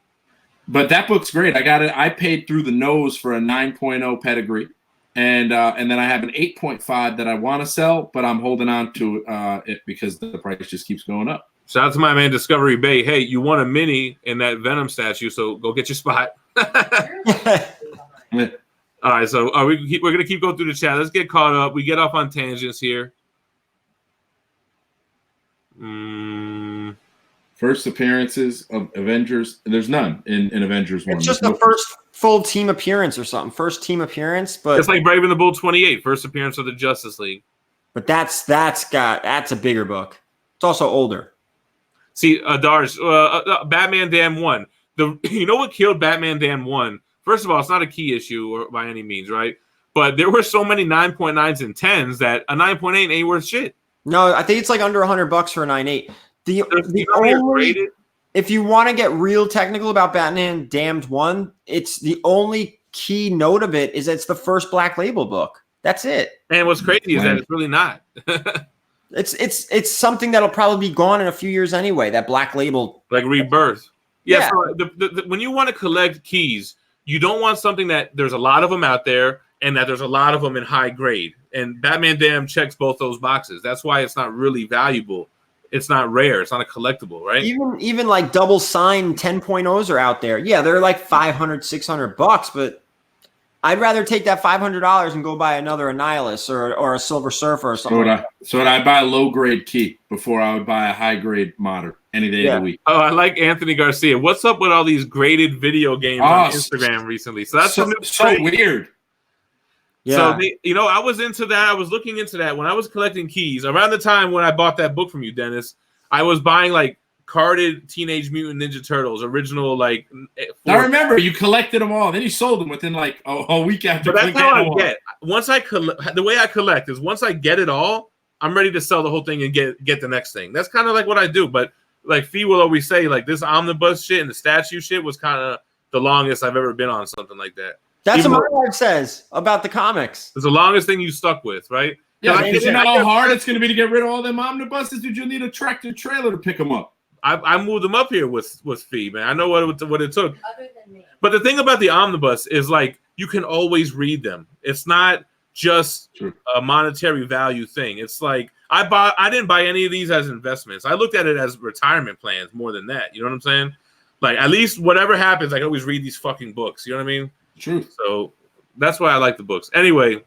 But that book's great. I got it. I paid through the nose for a 9.0 pedigree, and then I have an 8.5 that I want to sell, but I'm holding on to it because the price just keeps going up. Shout out to my man Discovery Bay. Hey, you won a mini in that Venom statue, so go get your spot. All right, so we're gonna keep going through the chat. Let's get caught up. We get off on tangents here. First appearances of Avengers. There's none in Avengers 1. It's just the first full team appearance or something. First team appearance, but it's like Brave and the Bold 28, first appearance of the Justice League. But that's a bigger book. It's also older. See, Darsh, Batman Damn 1. You know what killed Batman Damn 1? First of all, it's not a key issue or by any means, right? But there were so many 9.9s and 10s that a 9.8 ain't worth shit. No, I think it's like under $100 for a 9.8. The only, if you want to get real technical about Batman Damned 1, it's the only key note of it is that it's the first Black Label book. That's it. And what's crazy is that it's really not. It's something that'll probably be gone in a few years anyway. That Black Label, like Rebirth. Yeah. So when you want to collect keys, you don't want something that there's a lot of them out there and that there's a lot of them in high grade. And Batman Damn checks both those boxes. That's why it's not really valuable. It's not rare. It's not a collectible, right? Even like double signed 10.0s are out there. Yeah, they're like $500, $600, but I'd rather take that $500 and go buy another Annihilus or a Silver Surfer or something. So would I buy a low grade key before I would buy a high grade modder any day of the week? Oh, I like Anthony Garcia. What's up with all these graded video games on Instagram recently? So that's so weird. Yeah. So, I was into that. I was looking into that when I was collecting keys. Around the time when I bought that book from you, Dennis, I was buying like carded Teenage Mutant Ninja Turtles, original like. I remember you collected them all. Then you sold them within like a week after. But that's how I get. Once I the way I collect is once I get it all, I'm ready to sell the whole thing and get the next thing. That's kind of like what I do. But like Fee will always say, like this omnibus shit and the statue shit was kind of the longest I've ever been on something like that. That's what my wife says about the comics. It's the longest thing you stuck with, right? Yeah, because you know how hard it's going to be to get rid of all them omnibuses. Dude, you'll need a tractor trailer to pick them up. I moved them up here with Fee, man. I know what it took. Other than me. But the thing about the omnibus is like you can always read them. It's not just a monetary value thing. It's like I didn't buy any of these as investments. I looked at it as retirement plans more than that. You know what I'm saying? Like at least whatever happens, I can always read these fucking books. You know what I mean? True. So that's why I like the books. Anyway.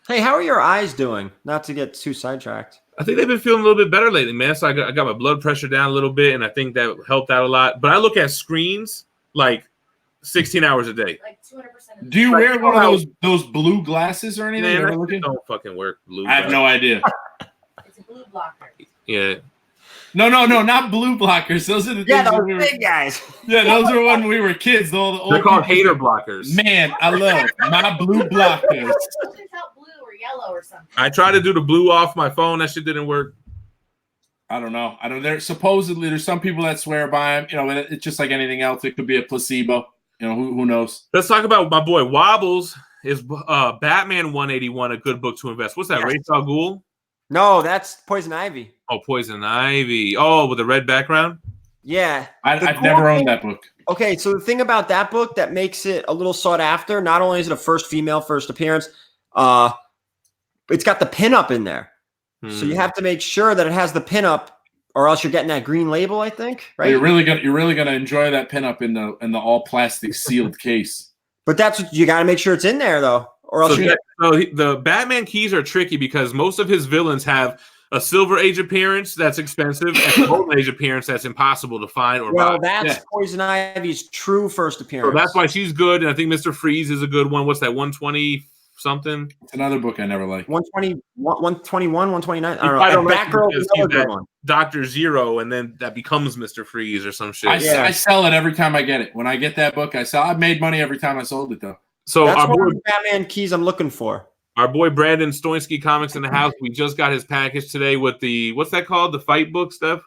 Hey, how are your eyes doing? Not to get too sidetracked. I think they've been feeling a little bit better lately, man. So I got my blood pressure down a little bit, and I think that helped out a lot. But I look at screens like 16 hours a day. Like 200%. Do you wear one of those blue glasses or anything? Man, I don't fucking wear blue. I have no idea. It's a blue blocker. Yeah. No, not blue blockers. Those are the things those big guys. Yeah, those were when we were kids. The old They're called hater blockers. Man, I love my blue blockers. It's out blue or yellow or something. I tried to do the blue off my phone. That shit didn't work. I don't know. There's some people that swear by them. You know, it's just like anything else. It could be a placebo. You know, who knows? Let's talk about my boy Wobbles. Is Batman 181 a good book to invest? What's that? Yes. Ra's al Ghul? No, that's Poison Ivy. Oh, Poison Ivy. Oh, with the red background? Yeah. I've never owned that book. Okay, so the thing about that book that makes it a little sought after, not only is it a female first appearance, it's got the pinup in there. So you have to make sure that it has the pinup, or else you're getting that green label, I think, right? You're really gonna enjoy that pinup in the all plastic sealed case. But that's what you got to make sure it's in there, though, or else the Batman keys are tricky because most of his villains have a Silver Age appearance that's expensive and a Golden Age appearance that's impossible to find or buy. That's Poison Ivy's true first appearance. So that's why she's good, and I think Mr. Freeze is a good one. What's that, 120 something? It's another book I never liked. 120, 121, 129. I don't know. Batgirl is another good one. Dr. Zero, and then that becomes Mr. Freeze or some shit. I sell it every time I get it. When I get that book, I sell. I've made money every time I sold it, though. So that's one of the Batman keys I'm looking for. Our boy Brandon Stoinski Comics in the house. We just got his package today with the, what's that called? The fight book stuff?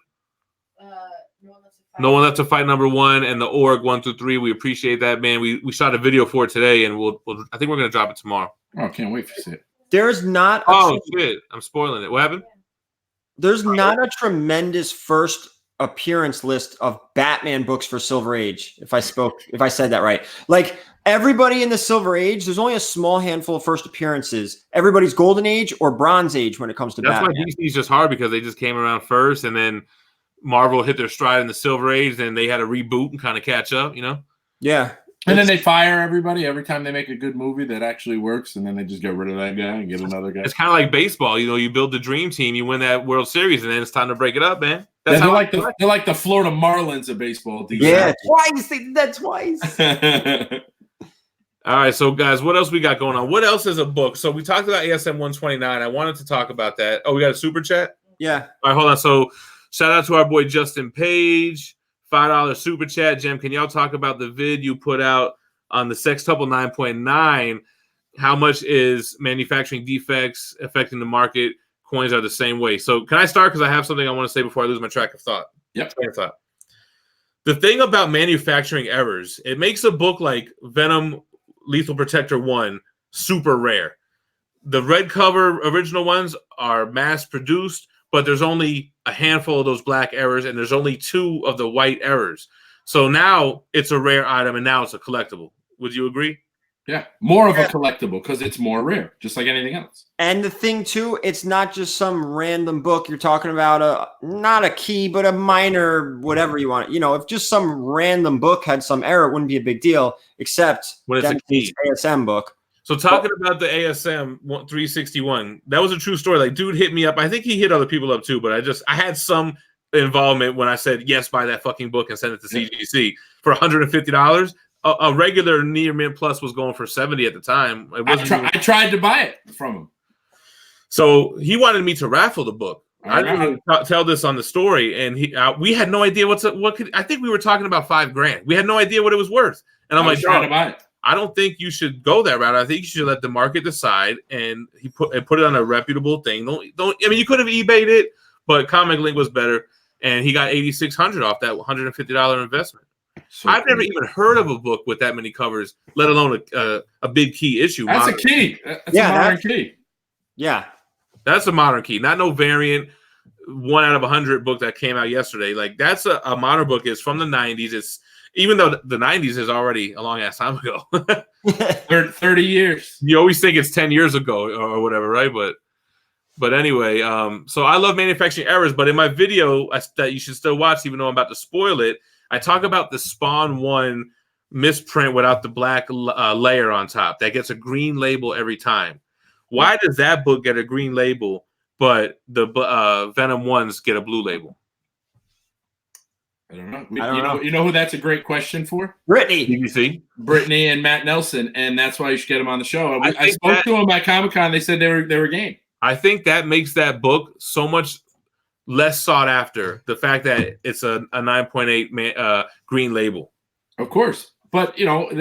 No One Left to Fight #1 and the Org 1 through 3. We appreciate that, man. We shot a video for it today, and I think we're gonna drop it tomorrow. Oh, can't wait for it. There's not. Shit! I'm spoiling it. What happened? There's not a tremendous first appearance list of Batman books for Silver Age. If I said that right, like everybody in the Silver Age, there's only a small handful of first appearances. Everybody's Golden Age or Bronze Age when it comes to Batman. That's why DC's just hard because they just came around first, and then Marvel hit their stride in the Silver Age, and they had to reboot and kind of catch up, you know? Yeah. And then they fire everybody every time they make a good movie that actually works, and then they just get rid of that guy and get another guy. It's kind of like baseball. You know, you build the dream team, you win that World Series, and then it's time to break it up, man. They're like the Florida Marlins of baseball. Yeah, twice. They did that twice. All right, so guys, what else we got going on? What else is a book? So we talked about ASM 129. I wanted to talk about that. Oh, we got a super chat? Yeah. All right, hold on. So shout out to our boy Justin Page, $5 super chat. Jem, can y'all talk about the vid you put out on the Sextuple 9.9? How much is manufacturing defects affecting the market? Coins are the same way. So can I start? Because I have something I want to say before I lose my track of thought. Yep. Train of thought. The thing about manufacturing errors, it makes a book like Venom Lethal Protector 1 super rare. The red cover original ones are mass produced, but there's only a handful of those black errors, and there's only 2 of the white errors. So now it's a rare item, and now it's a collectible. Would you agree? Yeah, more of a collectible because it's more rare, just like anything else. And the thing, too, it's not just some random book. You're talking about not a key, but a minor, whatever you want. You know, if just some random book had some error, it wouldn't be a big deal, except when it's a key ASM book. So talking about the ASM 361, that was a true story. Like, dude hit me up. I think he hit other people up too, but I had some involvement when I said, yes, buy that fucking book and send it to CGC for $150. A regular near mint plus was going for $70 at the time. I tried to buy it from him. So he wanted me to raffle the book. I didn't even tell this on the story, and we had no idea I think we were talking about $5,000. We had no idea what it was worth. And I'm like, trying to buy it. I don't think you should go that route. I think you should let the market decide, and he put it on a reputable thing. Don't. I mean, you could have eBayed it, but Comic Link was better, and he got $8,600 off that $150 investment. So I've never even heard of a book with that many covers, let alone a big key issue. That's modern. A key. That's a modern key. Yeah, that's a modern key, not no variant. 1 out of 100 book that came out yesterday. Like that's a modern book. It's from the 90s. It's even though the 90s is already a long ass time ago. 30 years. You always think it's 10 years ago or whatever, right? But anyway, so I love manufacturing errors. But in my video that you should still watch, even though I'm about to spoil it, I talk about the Spawn 1 misprint without the black layer on top that gets a green label every time. Why does that book get a green label, but the Venom ones get a blue label? I don't know. You know who that's a great question for? Brittany. BBC. Brittany and Matt Nelson, and that's why you should get them on the show. I spoke to them at Comic-Con. They said they were game. I think that makes that book so much less sought after. The fact that it's a 9.8 green label. Of course. But, you know,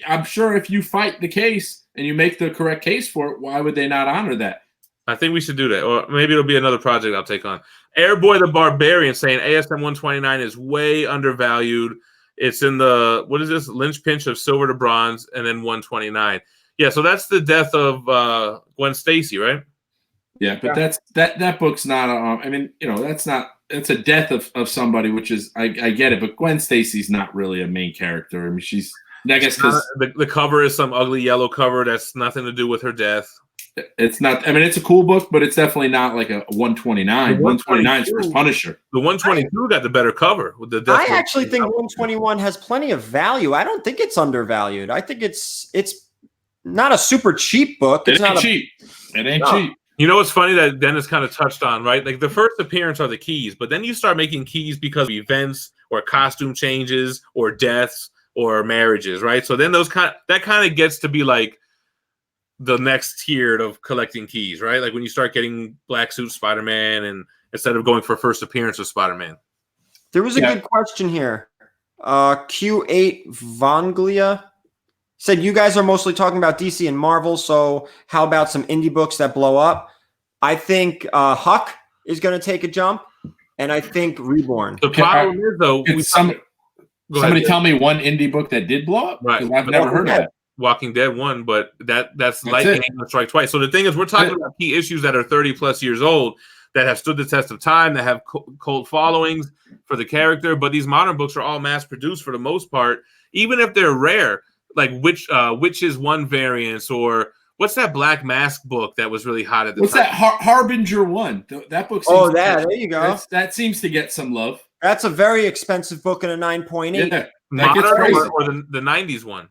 I'm sure if you fight the case and you make the correct case for it, why would they not honor that? I think we should do that. Or maybe it'll be another project I'll take on. Airboy the Barbarian saying ASM 129 is way undervalued. It's in the, what is this, Lynch pinch of silver to bronze, and then 129. Yeah, so that's the death of Gwen Stacy, right? Yeah, but that book's not. I mean, you know, that's a death of somebody, which is I get it, but Gwen Stacy's not really a main character. I mean, she's, I guess, because the cover is some ugly yellow cover that's nothing to do with her death. It's not. I mean, it's a cool book, but it's definitely not like a 129. 129 is for Punisher. The 122 got the better cover with the. I actually think 121 has plenty of value. I don't think it's undervalued. I think it's not a super cheap book. It's not cheap. It ain't cheap. You know what's funny that Dennis kind of touched on, right? Like the first appearance are the keys, but then you start making keys because of events or costume changes or deaths or marriages, right? So then that kind of gets to be like the next tier of collecting keys, right? Like when you start getting Black Suit Spider-Man and instead of going for first appearance of Spider-Man. There was a good question here. Q8 Vonglia said, you guys are mostly talking about DC and Marvel, so how about some indie books that blow up? I think Huck is going to take a jump, and I think Reborn. The problem is, though, somebody tell me one indie book that did blow up? Right. I've never heard of that. Walking Dead one, but that's lightning and strike twice. So the thing is, we're talking about key issues that are 30 plus years old that have stood the test of time, that have cult followings for the character. But these modern books are all mass produced for the most part, even if they're rare. Like Witches One variants, or what's that Black Mask book that was really hot at the time? What's that Harbinger One? That book. There you go. That seems to get some love. That's a very expensive book in a 9.8. Yeah, modern or the 90s one?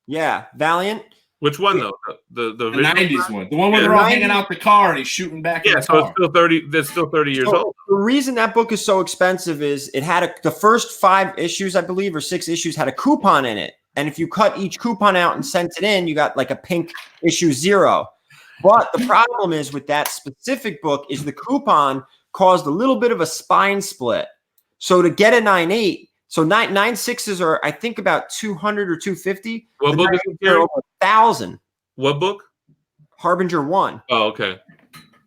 Yeah, Valiant. Which one though? The 90s one, the one where they're all hanging out the car and he's shooting back. Yeah, so it's still 30. That's still 30 years old. The reason that book is so expensive is it had the first 5 issues, I believe, or 6 issues had a coupon in it, and if you cut each coupon out and sent it in, you got like a pink issue 0. But the problem is with that specific book is the coupon caused a little bit of a spine split. So to get a 9.8. So 9.6s are, I think, about 200 or 250. What book is it? Over 1,000. What book? Harbinger 1. Oh, okay.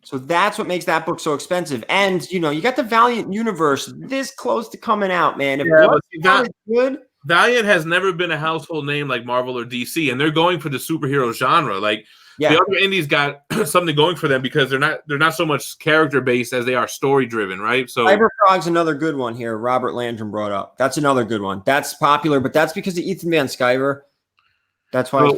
So that's what makes that book so expensive. And you got the Valiant universe this close to coming out, man. If is good, Valiant has never been a household name like Marvel or DC, and they're going for the superhero genre. Like the other indies got something going for them because they're not so much character based as they are story driven, right? So Cyberfrog's another good one here. Robert Landrum brought up. That's another good one. That's popular, but that's because of Ethan Van Sciver. That's why.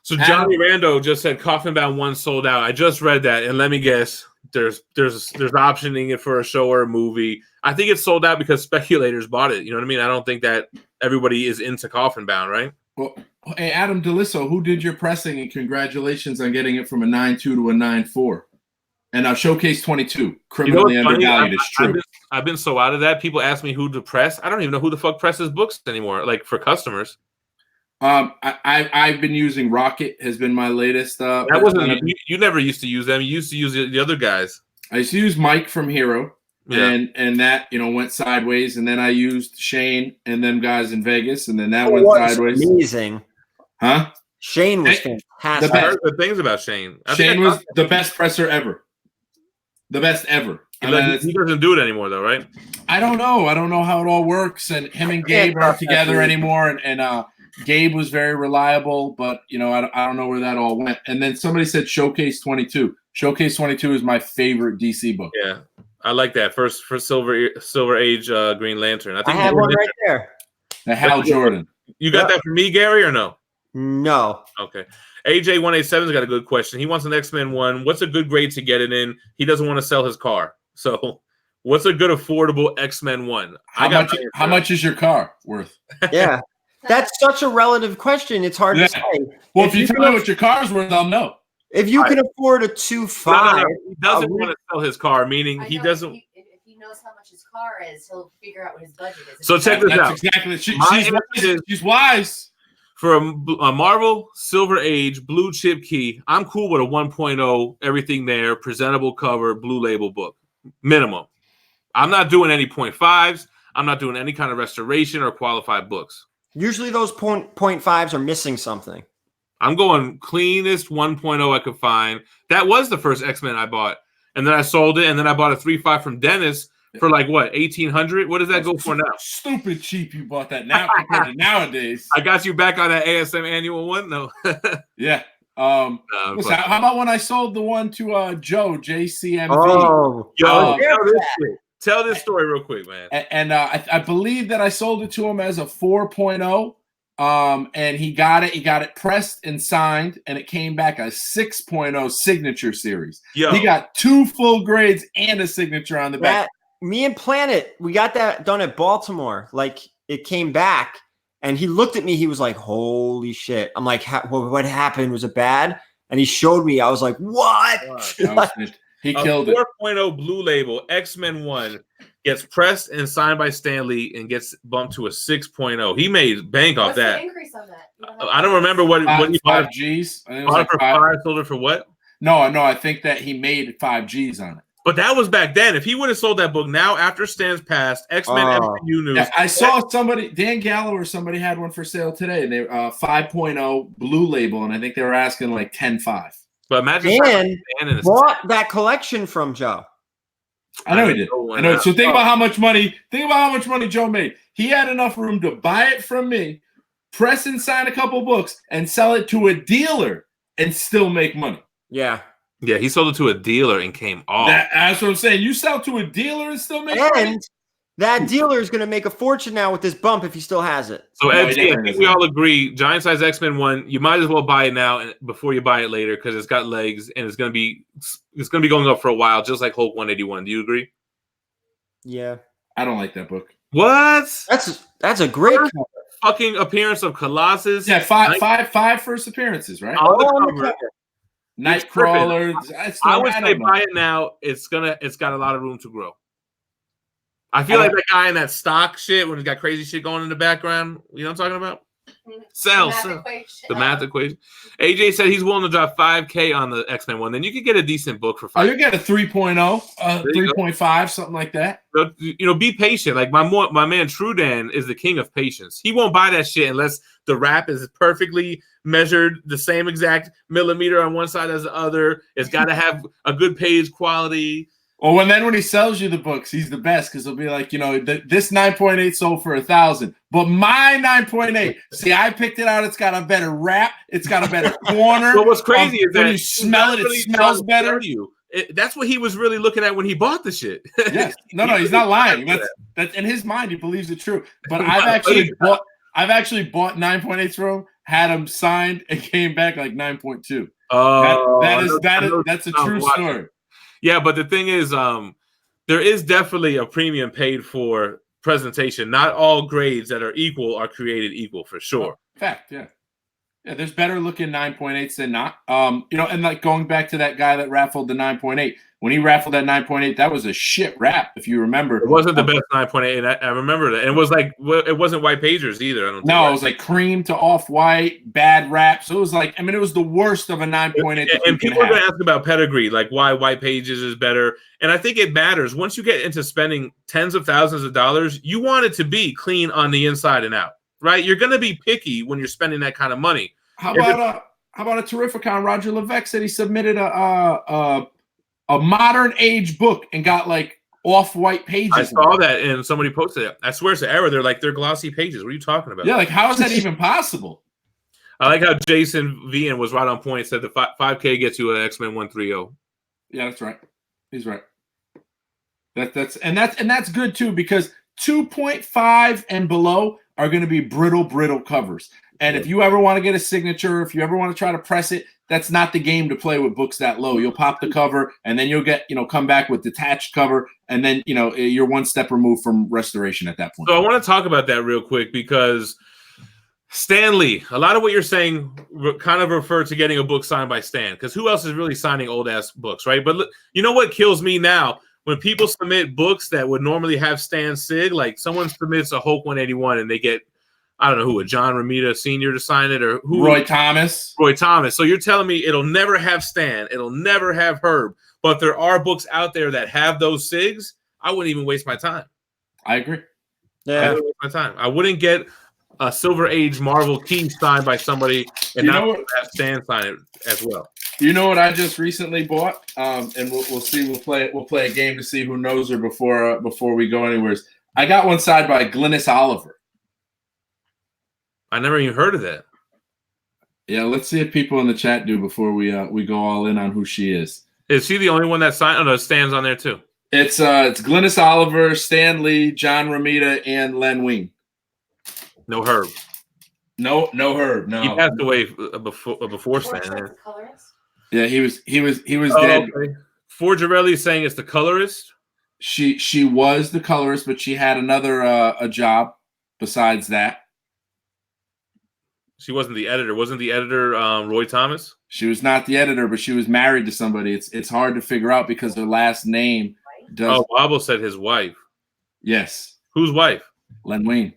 So Johnny Rando just said Coffin Bound 1 sold out. I just read that, and let me guess, there's optioning it for a show or a movie. I think it's sold out because speculators bought it. You know what I mean? I don't think that everybody is into Coffin Bound, right? Well, hey, Adam DeLisso, who did your pressing, and congratulations on getting it from a 9.2 to a 9.4. And Showcase 22, criminally undervalued. It's true. I've been so out of that. People ask me who to press. I don't even know who the fuck presses books anymore, like for customers. I've been using Rocket, has been my latest. That wasn't you never used to use them. You used to use the other guys. I used to use Mike from Hero. Yeah. And that went sideways, and then I used Shane and them guys in Vegas, and then that went sideways. Amazing, huh? Shane was fantastic. I heard good things about Shane. Shane was the best presser ever, the best ever. He doesn't do it anymore, though, right? I don't know. I don't know how it all works, and him and Gabe aren't together anymore, and Gabe was very reliable, but I don't know where that all went. And then somebody said Showcase 22. Showcase 22 is my favorite DC book. Yeah. I like that for Silver Age Green Lantern. I have one right there. The Hal Jordan. You got that for me, Gary, or no? No. Okay. AJ187's got a good question. He wants an X-Men one. What's a good grade to get it in? He doesn't want to sell his car. So what's a good affordable X-Men one? How much is your car worth? Yeah. That's such a relative question. It's hard to say. Well, if you tell me what your car's worth, I'll know. If you can afford a 2.5, no. He doesn't want to sell his car, meaning he doesn't. If he knows how much his car is, he'll figure out what his budget is. So check this out. Exactly. She's wise. For a Marvel Silver Age blue chip key, I'm cool with a 1.0, everything there, presentable cover, blue label book, minimum. I'm not doing any 0.5s. I'm not doing any kind of restoration or qualified books. Usually those 0.5s are missing something. I'm going cleanest 1.0 I could find. That was the first X-Men I bought. And then I sold it, and then I bought a 3.5 from Dennis for like, what, 1,800? What does that go for now? Stupid cheap you bought that now compared to nowadays. I got you back on that ASM annual one? No. Yeah. Listen, how about when I sold the one to Joe, JCMV? Oh, tell this story real quick, man. And I believe that I sold it to him as a 4.0. And he got it pressed and signed, and it came back a 6.0 signature series. Yo. He got 2 full grades and a signature on the back. Me and Planet, we got that done at Baltimore. Like, it came back, and he looked at me. He was like, "Holy shit!" I'm like, "What happened? Was it bad?" And he showed me. I was like, "What?" He killed it. 4.0 blue label X-Men 1 gets pressed and signed by Stan Lee and gets bumped to a 6.0. He made bank off that. What's the increase on that? I don't remember what he bought. 5 Gs. I think it was like for 5, sold it for what? No. I think that he made 5 Gs on it. But that was back then. If he would have sold that book now after Stan's passed, X-Men MCU news. Yeah, I saw somebody, Dan Gallo or somebody had one for sale today. They 5.0 blue label, and I think they were asking like 10.5. But imagine Dan bought that collection from Joe. I know he did. I know. So think about how much money. Think about how much money Joe made. He had enough room to buy it from me, press and sign a couple books, and sell it to a dealer and still make money. Yeah. Yeah, he sold it to a dealer and came off. That's what I'm saying. You sell to a dealer and still make money. And that dealer is going to make a fortune now with this bump if he still has it. So, I think we all agree, Giant Size X-Men 1, you might as well buy it now before you buy it later because it's got legs and it's going to be going up for a while, just like Hulk 181. Do you agree? Yeah. I don't like that book. What? That's a great cover. Fucking appearance of Colossus. Yeah, five first appearances, right? On the cover. Nightcrawler. I would say buy it now. It's got a lot of room to grow. I feel like that guy in that stock shit when he's got crazy shit going in the background. You know what I'm talking about? Sell. The math equation. AJ said he's willing to drop $5,000 on the X-Men 1. Then you could get a decent book for $5,000. Oh, you get a 3.0, 3.5, something like that. So, be patient. Like my man Trudan is the king of patience. He won't buy that shit unless the wrap is perfectly measured, the same exact millimeter on one side as the other. It's got to have a good page quality. Well, when he sells you the books, he's the best because he'll be like, this 9.8 sold for 1,000, but my 9.8. See, I picked it out. It's got a better wrap. It's got a better corner. But what's crazy is when that you smell it, it smells better. That's what he was really looking at when he bought the shit. Yes, no, he's not lying. That's in his mind. He believes it's true. But I've actually bought 9.8s from him, had them signed, and came back like 9.2. Oh, that's a true story. Yeah, but the thing is, there is definitely a premium paid for presentation. Not all grades that are equal are created equal, for sure. Fact, yeah. Yeah, there's better looking 9.8s than not. And like going back to that guy that raffled the 9.8. When he raffled that 9.8, that was a shit wrap, if you remember. It wasn't the best 9.8, and I remember that. And it was like, it wasn't white pagers either. I don't think. No, it was like cream to off-white, bad wrap. So it was like, it was the worst of a 9.8. And people are going to ask about Pedigree, like why white pages is better. And I think it matters. Once you get into spending tens of thousands of dollars, you want it to be clean on the inside and out, right? You're going to be picky when you're spending that kind of money. How about a Terrificon? Roger Levesque said he submitted a modern age book and got like off-white pages. I saw that and somebody posted it. I swear it's an error. They're glossy pages. What are you talking about? Yeah, like how is that even possible? I like how Jason Vian was right on point. Said the $5,000 gets you an X-Men 130. Yeah, that's right. He's right. That's good too because 2.5 and below are going to be brittle covers. And if you ever want to get a signature, if you ever want to try to press it, that's not the game to play with books that low. You'll pop the cover and then you'll get, come back with detached cover. And then, you're one step removed from restoration at that point. So I want to talk about that real quick because Stan Lee. A lot of what you're saying kind of refer to getting a book signed by Stan, because who else is really signing old ass books, right? But you know what kills me now? When people submit books that would normally have Stan Sig, like someone submits a Hulk 181 and they get, I don't know who, a John Romita Sr. to sign it, or who? Roy Thomas. Roy Thomas. So you're telling me it'll never have Stan, it'll never have Herb, but there are books out there that have those Sigs. I wouldn't even waste my time. I agree. Yeah. I wouldn't waste my time. I wouldn't get a Silver Age Marvel key signed by somebody and not have Stan sign it as well. You know what I just recently bought? And we'll see. We'll play a game to see who knows her before we go anywhere. I got one signed by Glynis Oliver. I never even heard of that. Yeah, let's see if people in the chat do before we go all in on who she is. Is she the only one that signed? Oh no, Stan's on there too. It's Glynis Oliver, Stan Lee, John Romita, and Len Wein. No Herb. No Herb. No, he passed away before Stan. Yeah, he was Oh, dead. Okay. Forgerelli is saying it's the colorist. She was the colorist, but she had another a job besides that. She wasn't the editor. Wasn't the editor Roy Thomas? She was not the editor, but she was married to somebody. It's hard to figure out because her last name does. Oh, Wobble said his wife. Yes. Whose wife? Len Wein.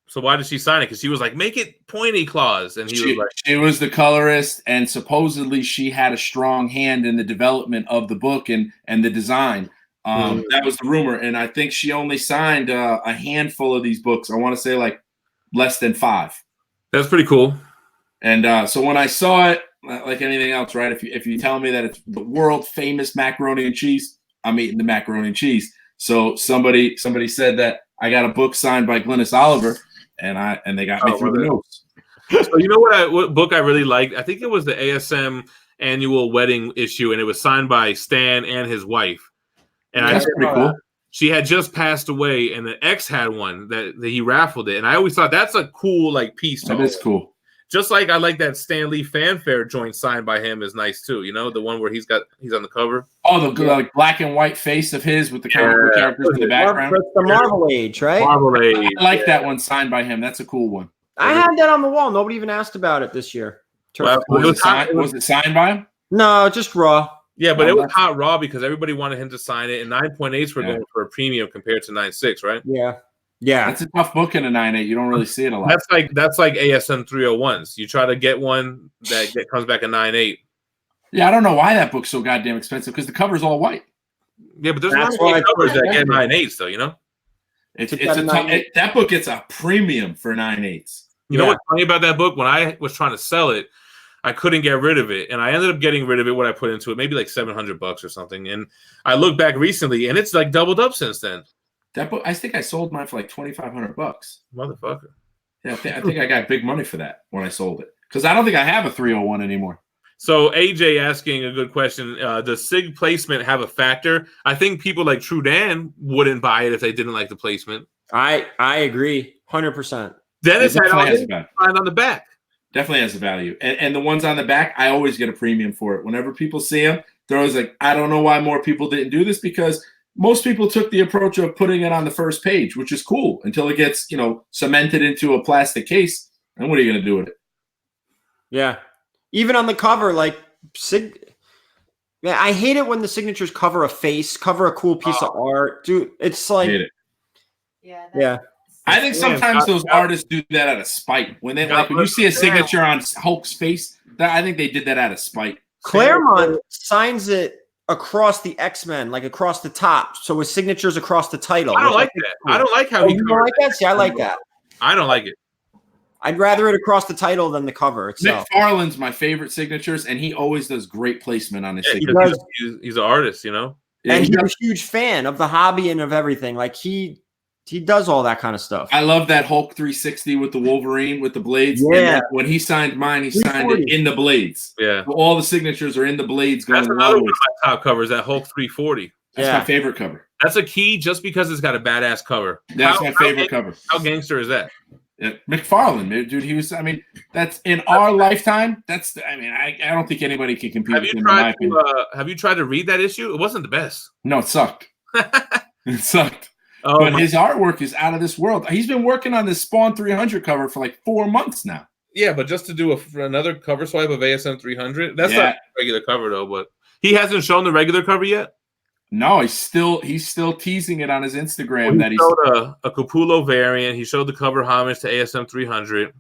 So why did she sign it? Because she was like, make it pointy claws. And he was like, she was the colorist, and supposedly she had a strong hand in the development of the book and the design. That was the rumor. And I think she only signed a handful of these books. I want to say like less than 5. That's pretty cool. And so when I saw it, like anything else, right? If you tell me that it's the world famous macaroni and cheese, I'm eating the macaroni and cheese. So somebody said that I got a book signed by Glynis Oliver, and they got me through the nose. So you know what book I really liked? I think it was the ASM annual wedding issue, and it was signed by Stan and his wife. And that's pretty cool. She had just passed away, and the ex had one that he raffled it. And I always thought that's a cool piece. That is cool. Just like I like that Stan Lee fanfare joint signed by him is nice too. You know, the one where he's on the cover. Oh, the like black and white face of his with the characters in the background. It's the Marvel Age, right? Marvel Age. I like that one signed by him. That's a cool one. I had that on the wall. Nobody even asked about it this year. Well, was it signed by him? No, just raw. Yeah, but it was hot raw because everybody wanted him to sign it, and 9.8s were going for a premium compared to 9.6, right? Yeah. Yeah. That's a tough book in a 9.8. You don't really see it a lot. That's like ASM 301s. You try to get one that comes back a 9.8. Yeah, I don't know why that book's so goddamn expensive because the cover's all white. Yeah, but there's not many covers that get 9.8s though, you know? That book gets a premium for 9.8s. You know what's funny about that book? When I was trying to sell it, I couldn't get rid of it, and I ended up getting rid of it. What I put into it, maybe like $700 or something. And I looked back recently, and it's like doubled up since then. That book, I think I sold mine for like $2,500. Motherfucker. Yeah, I think I got big money for that when I sold it because I don't think I have a 301 anymore. So AJ asking a good question: does SIG placement have a factor? I think people like True Dan wouldn't buy it if they didn't like the placement. I agree, 100%. Dennis had all his sign on the back. Definitely has a value, and the ones on the back, I always get a premium for it. Whenever people see them, they're always like, I don't know why more people didn't do this because most people took the approach of putting it on the first page, which is cool until it gets, cemented into a plastic case. And what are you going to do with it? Yeah. Even on the cover, like I hate it when the signatures cover a face, cover a cool piece of art. Dude, it's like, I hate it. Yeah. I think sometimes those artists do that out of spite. When you see a signature on Hulk's face, I think they did that out of spite. Claremont signs it across the X-Men, like across the top. So his signature's across the title. I don't like that. I don't like how he don't like that? See, I like that. I don't like it. I'd rather it across the title than the cover itself. McFarlane's my favorite signatures, and he always does great placement on his signature. He's an artist, And he's a huge fan of the hobby and of everything. Like he does all that kind of stuff. I love that Hulk 360 with the Wolverine with the blades. Yeah. And when he signed mine, he signed it in the blades. Yeah. So all the signatures are in the blades. That's another one of my top covers, that Hulk 340. That's my favorite cover. That's a key just because it's got a badass cover. That's my favorite cover. How gangster is that? Yeah. McFarlane, dude, he was, that's in our lifetime. I don't think anybody can compete with him. Have you tried to read that issue? It wasn't the best. No, it sucked. It sucked. Oh, but his artwork is out of this world. He's been working on this Spawn 300 cover for like 4 months now. yeah, but just to do another cover swipe of ASM 300, that's not a regular cover though. But he hasn't shown the regular cover yet. No, he's still teasing it on his Instagram. Well, he showed a Capullo variant. He showed the cover homage to ASM 300.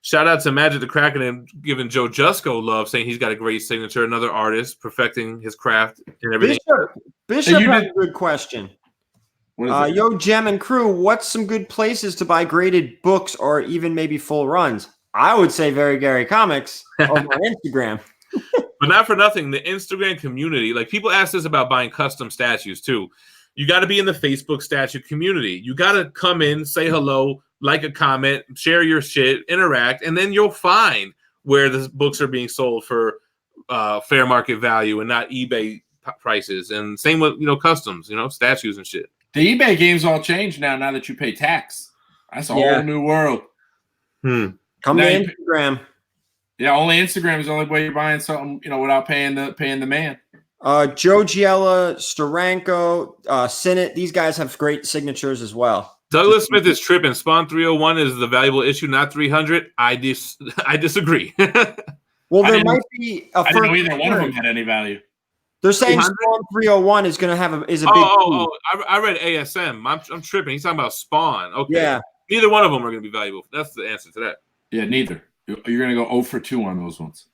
Shout out to Magic the Kraken and giving Joe Jusko love, saying he's got a great signature. Another artist perfecting his craft and everything. Bishop has a good question. Yo, Gem and crew, what's some good places to buy graded books or even maybe full runs? I would say Very Gary Comics over on Instagram. But not for nothing, the Instagram community, like people ask us about buying custom statues too. You got to be in the Facebook statue community. You got to come in, say hello, like a comment, share your shit, interact, and then you'll find where the books are being sold for fair market value and not eBay prices. And same with, customs, statues and shit. The eBay game's all changed now that you pay tax. That's a whole new world. Come to Instagram. Yeah, only Instagram is the only way you're buying something, without paying the man. Joe Giella, Steranko, Sinnott, these guys have great signatures as well. Douglas Smith is tripping. Spawn 301 is the valuable issue, not 300. I disagree. Well, there might be a I didn't know either one of them had any value. They're saying Spawn 301 is going to have a big. I read ASM. I'm tripping. He's talking about Spawn. Okay. Yeah. Neither one of them are going to be valuable. That's the answer to that. Yeah, neither. You're going to go 0 for 2 on those ones.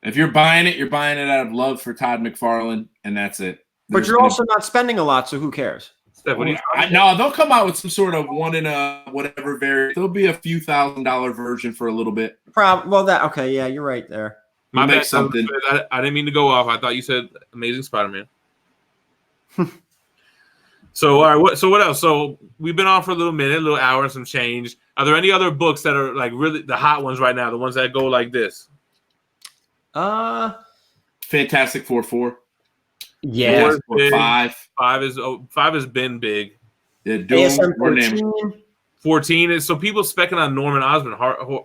If you're buying it out of love for Todd McFarlane, and that's it. But you're also not spending a lot, so who cares? Steph, no, they'll come out with some sort of one in a whatever variant. There'll be a few $1,000 version for a little bit. Okay, yeah, you're right there. My bad. Something. I didn't mean to go off. I thought you said Amazing Spider-Man. So, all right. What else? So we've been on for a little minute, a little hour and some change. Are there any other books that are like really the hot ones right now? The ones that go like this? Fantastic Four 4. Yeah. 5 has been big. Yeah, Doom. 14 is so people specking on Norman Osborn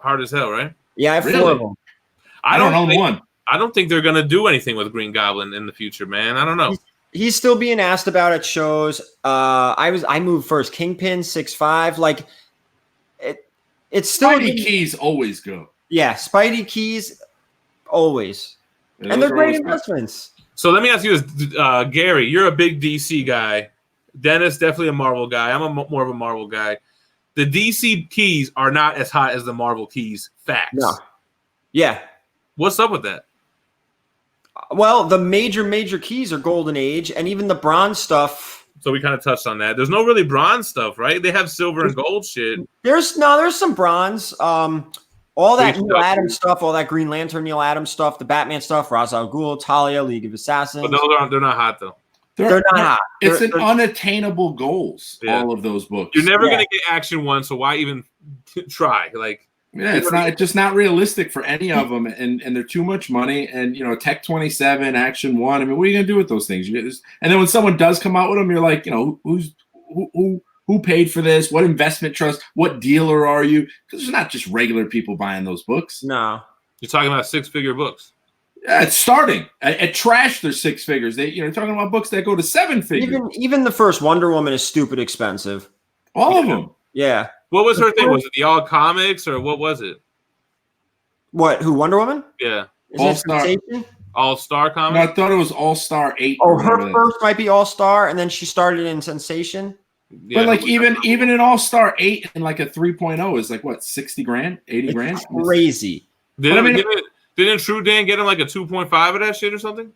hard as hell, right? Yeah, I have 4 of them. I don't own one. I don't think they're gonna do anything with Green Goblin in the future, man. I don't know. He's still being asked about at shows. I moved first. Kingpin 6'5". Like it's still Spidey keys always go. Yeah, Spidey keys always. Yeah, and they're great investments. So let me ask you this, Gary. You're a big DC guy. Dennis, definitely a Marvel guy. I'm more of a Marvel guy. The DC keys are not as hot as the Marvel keys. Facts. No. Yeah. What's up with that? Well, the major keys are Golden Age, and even the bronze stuff. So we kind of touched on that. There's no really bronze stuff, right? They have silver and gold shit. There's some bronze. All that Neil Adams stuff, all that Green Lantern Neil Adams stuff, the Batman stuff, Ra's al Ghul, Talia, League of Assassins. But they're not hot though. They're not hot. It's unattainable goals. Yeah. All of those books. You're never gonna get Action 1, so why even try? Like. Yeah, it's just not realistic for any of them, and they're too much money. And Tech 27, Action 1. I mean, what are you gonna do with those things? And then when someone does come out with them, you're like, who paid for this? What investment trust? What dealer are you? Because there's not just regular people buying those books. No, you're talking about 6-figure books. Yeah, it's starting at Trash. They're 6 figures. You're talking about books that go to 7 figures. Even the first Wonder Woman is stupid expensive. All of them. Yeah. What was her thing? Was it the All Comics or what was it? What? Who? Wonder Woman? Yeah. All Star Comics? No, I thought it was All Star 8. Oh, her first might be All Star, and then she started in Sensation. Yeah, but like even in All Star 8 and like a 3.0 is like what, 60 grand, 80 grand? Crazy. Didn't True Dan get him like a 2.5 of that shit or something?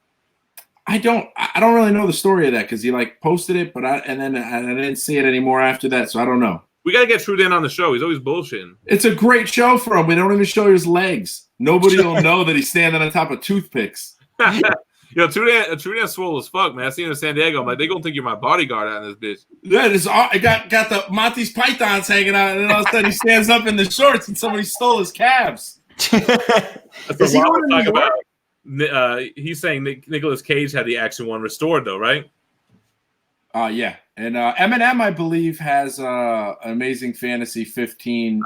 I don't really know the story of that because he like posted it, but I didn't see it anymore after that, so I don't know. We gotta get True Dan on the show. He's always bullshitting. It's a great show for him. We don't even show his legs. Nobody will know that he's standing on top of toothpicks. True Dan swole as fuck, man. I seen him in San Diego. I'm like, they gonna think you're my bodyguard out in this bitch. Yeah, I got the Monty's Pythons hanging out, and then all of a sudden he stands up in the shorts, and somebody stole his calves. That's what we're talking about. He's saying Nicolas Cage had the Action 1 restored, though, right? Yeah. And Eminem, I believe, has Amazing Fantasy 15,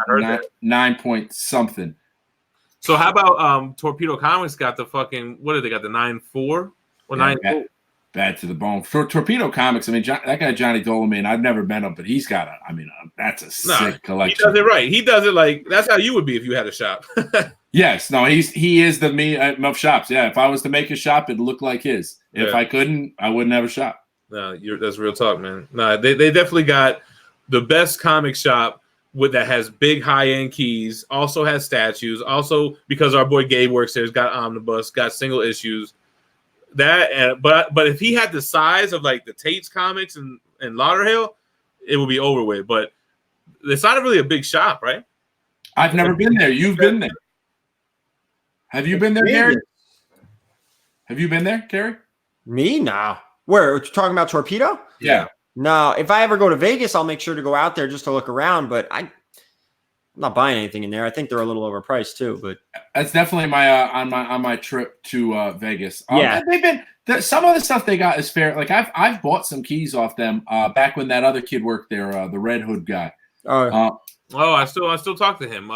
9 point something. So how about Torpedo Comics got the fucking, what did they got, the 9.4? Or 9.4? bad to the bone. For Torpedo Comics, I mean, that guy Johnny Dolomane, I've never met him, but he's got that's a sick collection. He does it right. He does it like that's how you would be if you had a shop. Yes, no, he is the me of shops. Yeah, if I was to make a shop, it'd look like his. If I couldn't, I wouldn't have a shop. No, that's real talk, man. No, they definitely got the best comic shop that has big high-end keys, also has statues, also because our boy Gabe works there, has got omnibus, got single issues. But if he had the size of like the Tate's comics and Lauderhill, it would be over with. But it's not really a big shop, right? I've never been there. You've been there. Have you been there, Gary? Have you been there, Gary? Me? No. Where? Are you talking about Torpedo? Yeah. No. If I ever go to Vegas, I'll make sure to go out there just to look around. But I'm not buying anything in there. I think they're a little overpriced too. But that's definitely my on my trip to Vegas. Yeah, they've been some of the stuff they got is fair. Like I've bought some keys off them back when that other kid worked there, the Red Hood guy. I still talk to him.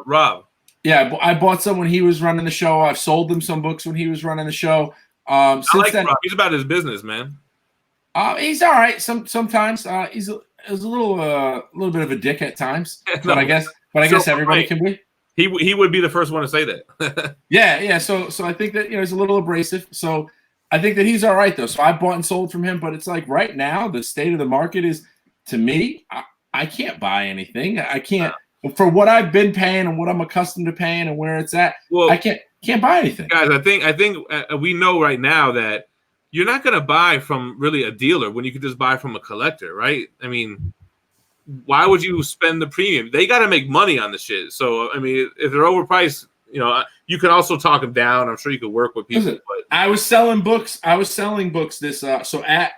Rob. Yeah, I bought some when he was running the show. I've sold him some books when he was running the show. I like Rob. He's about his business, man. He's all right. Sometimes he's a little bit of a dick at times, but I guess everybody can be. He would be the first one to say that. Yeah. So I think that he's a little abrasive. So I think that he's all right though. So I bought and sold from him, but it's like right now the state of the market is, to me, I can't buy anything. I can't. For what I've been paying and what I'm accustomed to paying and where it's at, I can't buy anything. Guys, I think we know right now that you're not going to buy from really a dealer when you could just buy from a collector, right? I mean, why would you spend the premium? They got to make money on the shit. So, I mean, if they're overpriced, you can also talk them down. I'm sure you could work with people. Listen, but I was selling books this so at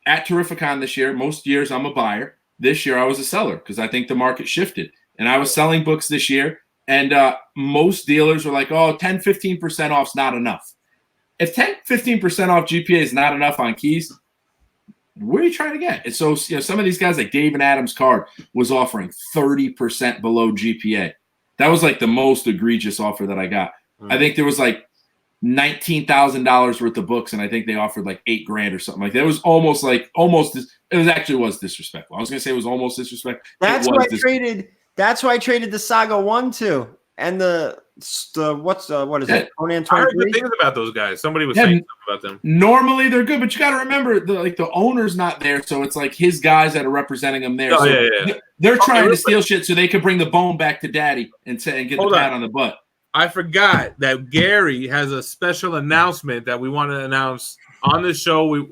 Terrificon this year. Most years I'm a buyer. This year I was a seller because I think the market shifted. And I was selling books this year, and most dealers were like, 10-15% off is not enough. If 10-15% off GPA is not enough on keys, what are you trying to get? And so some of these guys like Dave and Adam's card was offering 30% below GPA. That was like the most egregious offer that I got. I think there was like $19,000 worth of books, and I think they offered like $8,000 or something like that. It was almost was disrespectful. I was gonna say it was almost disrespectful. That's why I traded the Saga 1-2 and the what is it? Conan 23. I heard good things about those guys. Somebody was saying something about them. Normally they're good, but you got to remember the owner's not there, so it's like his guys that are representing him there. They're trying to steal shit so they can bring the bone back to Daddy and get the pat on the butt. I forgot that Gary has a special announcement that we want to announce on this show. We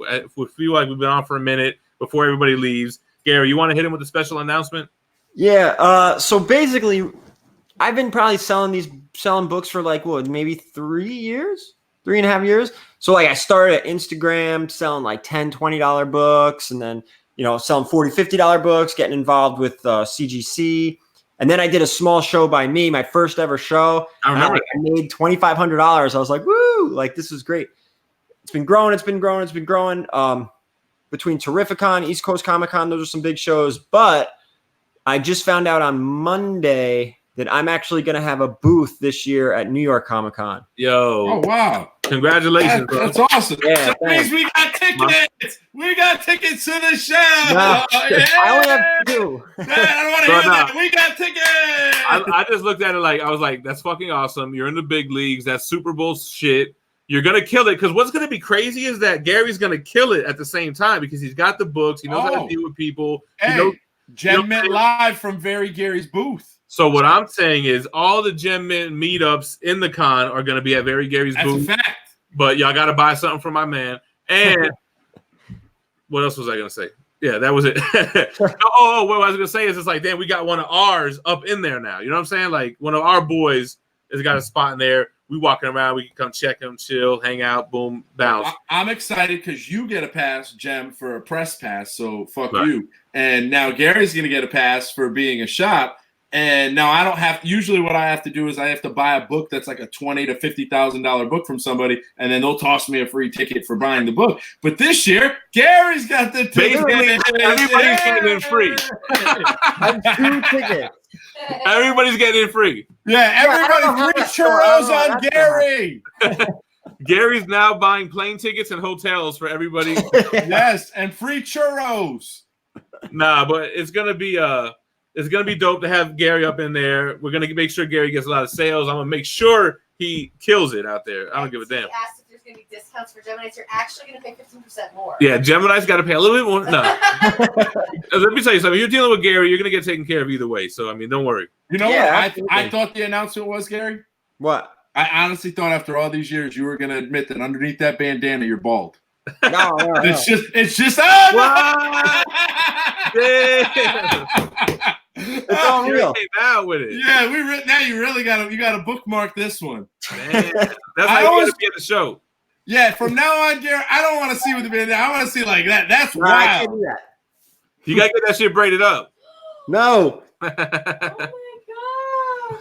feel like we've been on for a minute before everybody leaves. Gary, you want to hit him with a special announcement? Yeah. So basically, I've been probably selling books for like maybe 3.5 years. So like I started at Instagram selling like $10, $20 books, and then selling $40, $50 books, getting involved with CGC. And then I did a small show by me, my first ever show. I remember. I made $2,500. I was like, woo, like this is great. It's been growing. Between Terrificon, East Coast Comic Con, those are some big shows. But I just found out on Monday that I'm actually going to have a booth this year at New York Comic Con. Yo. Oh, wow. Congratulations, bro. That's awesome. Yeah, that means we got tickets. We got tickets to the show. No, I only have 2. I don't want to hear that. We got tickets. I just looked at it like, I was like, that's fucking awesome. You're in the big leagues. That's Super Bowl shit. You're going to kill it. Because what's going to be crazy is that Gary's going to kill it at the same time because he's got the books. He knows how to deal with people. Hey, GemMint live from Very Gary's booth. So what I'm saying is all the GemMint meetups in the con are going to be at Very Gary's booth. That's a fact. But y'all got to buy something for my man. And what else was I going to say? Yeah, that was it. What I was going to say is it's like, damn, we got one of ours up in there now. You know what I'm saying? Like one of our boys has got a spot in there. We walking around. We can come check him, chill, hang out, boom, bounce. I'm excited because you get a pass, Gem, for a press pass. So fuck you. And now Gary's going to get a pass for being a shop. And now I don't have. Usually, what I have to do is I have to buy a book that's like a $20,000 to $50,000 book from somebody, and then they'll toss me a free ticket for buying the book. But this year, Gary's got the ticket. Basically, everybody's getting in free. I have 2 tickets. Everybody's getting in free. Yeah, everybody free churros on Gary. Gary's now buying plane tickets and hotels for everybody. Yes, and free churros. Nah, but it's gonna be dope to have Gary up in there. We're gonna make sure Gary gets a lot of sales. I'm gonna make sure he kills it out there. I don't give a damn. He asked if there's going to be discounts for Gemini's. You're actually going to pay 15% more. Yeah, Gemini's got to pay a little bit more. No, let me tell you something. You're dealing with Gary. You're gonna get taken care of either way. So I mean, don't worry. You know Yeah, what I thought the announcement was, Gary? What? I honestly thought after all these years you were going to admit that underneath that bandana you're bald. No. It's just What? Damn. It's all real. Came out with it. Yeah, now you really got to bookmark this one. Man, that's how you got to be at the show. Yeah, from now on, Gary, I don't want to see with the bandana. I want to see like that. That's No, I can't wild. do that. You got to get that shit braided up. No. Oh my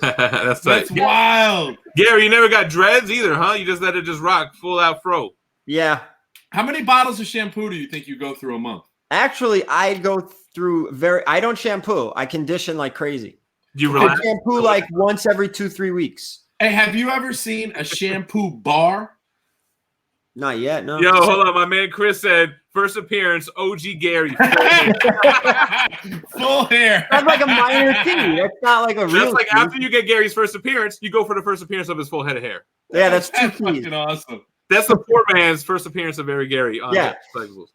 gosh. That's tight. That's wild. Gary, you never got dreads either, huh? You just let it just rock full out fro. Yeah. How many bottles of shampoo do you think you go through a month? Actually, I go through I don't shampoo. I condition like crazy. You I relax. shampoo like once every 2-3 weeks. Hey, have you ever seen a shampoo bar? Not yet, no. Yo, hold on. My man Chris said first appearance, OG Gary. Full hair. That's like a minor key. That's not like a real That's like key. after you get Gary's first appearance, you go for the first appearance of his full head of hair. Yeah, that's 2 That's keys. fucking awesome. That's the poor man's first appearance of Very Gary on Yeah. Collectibles.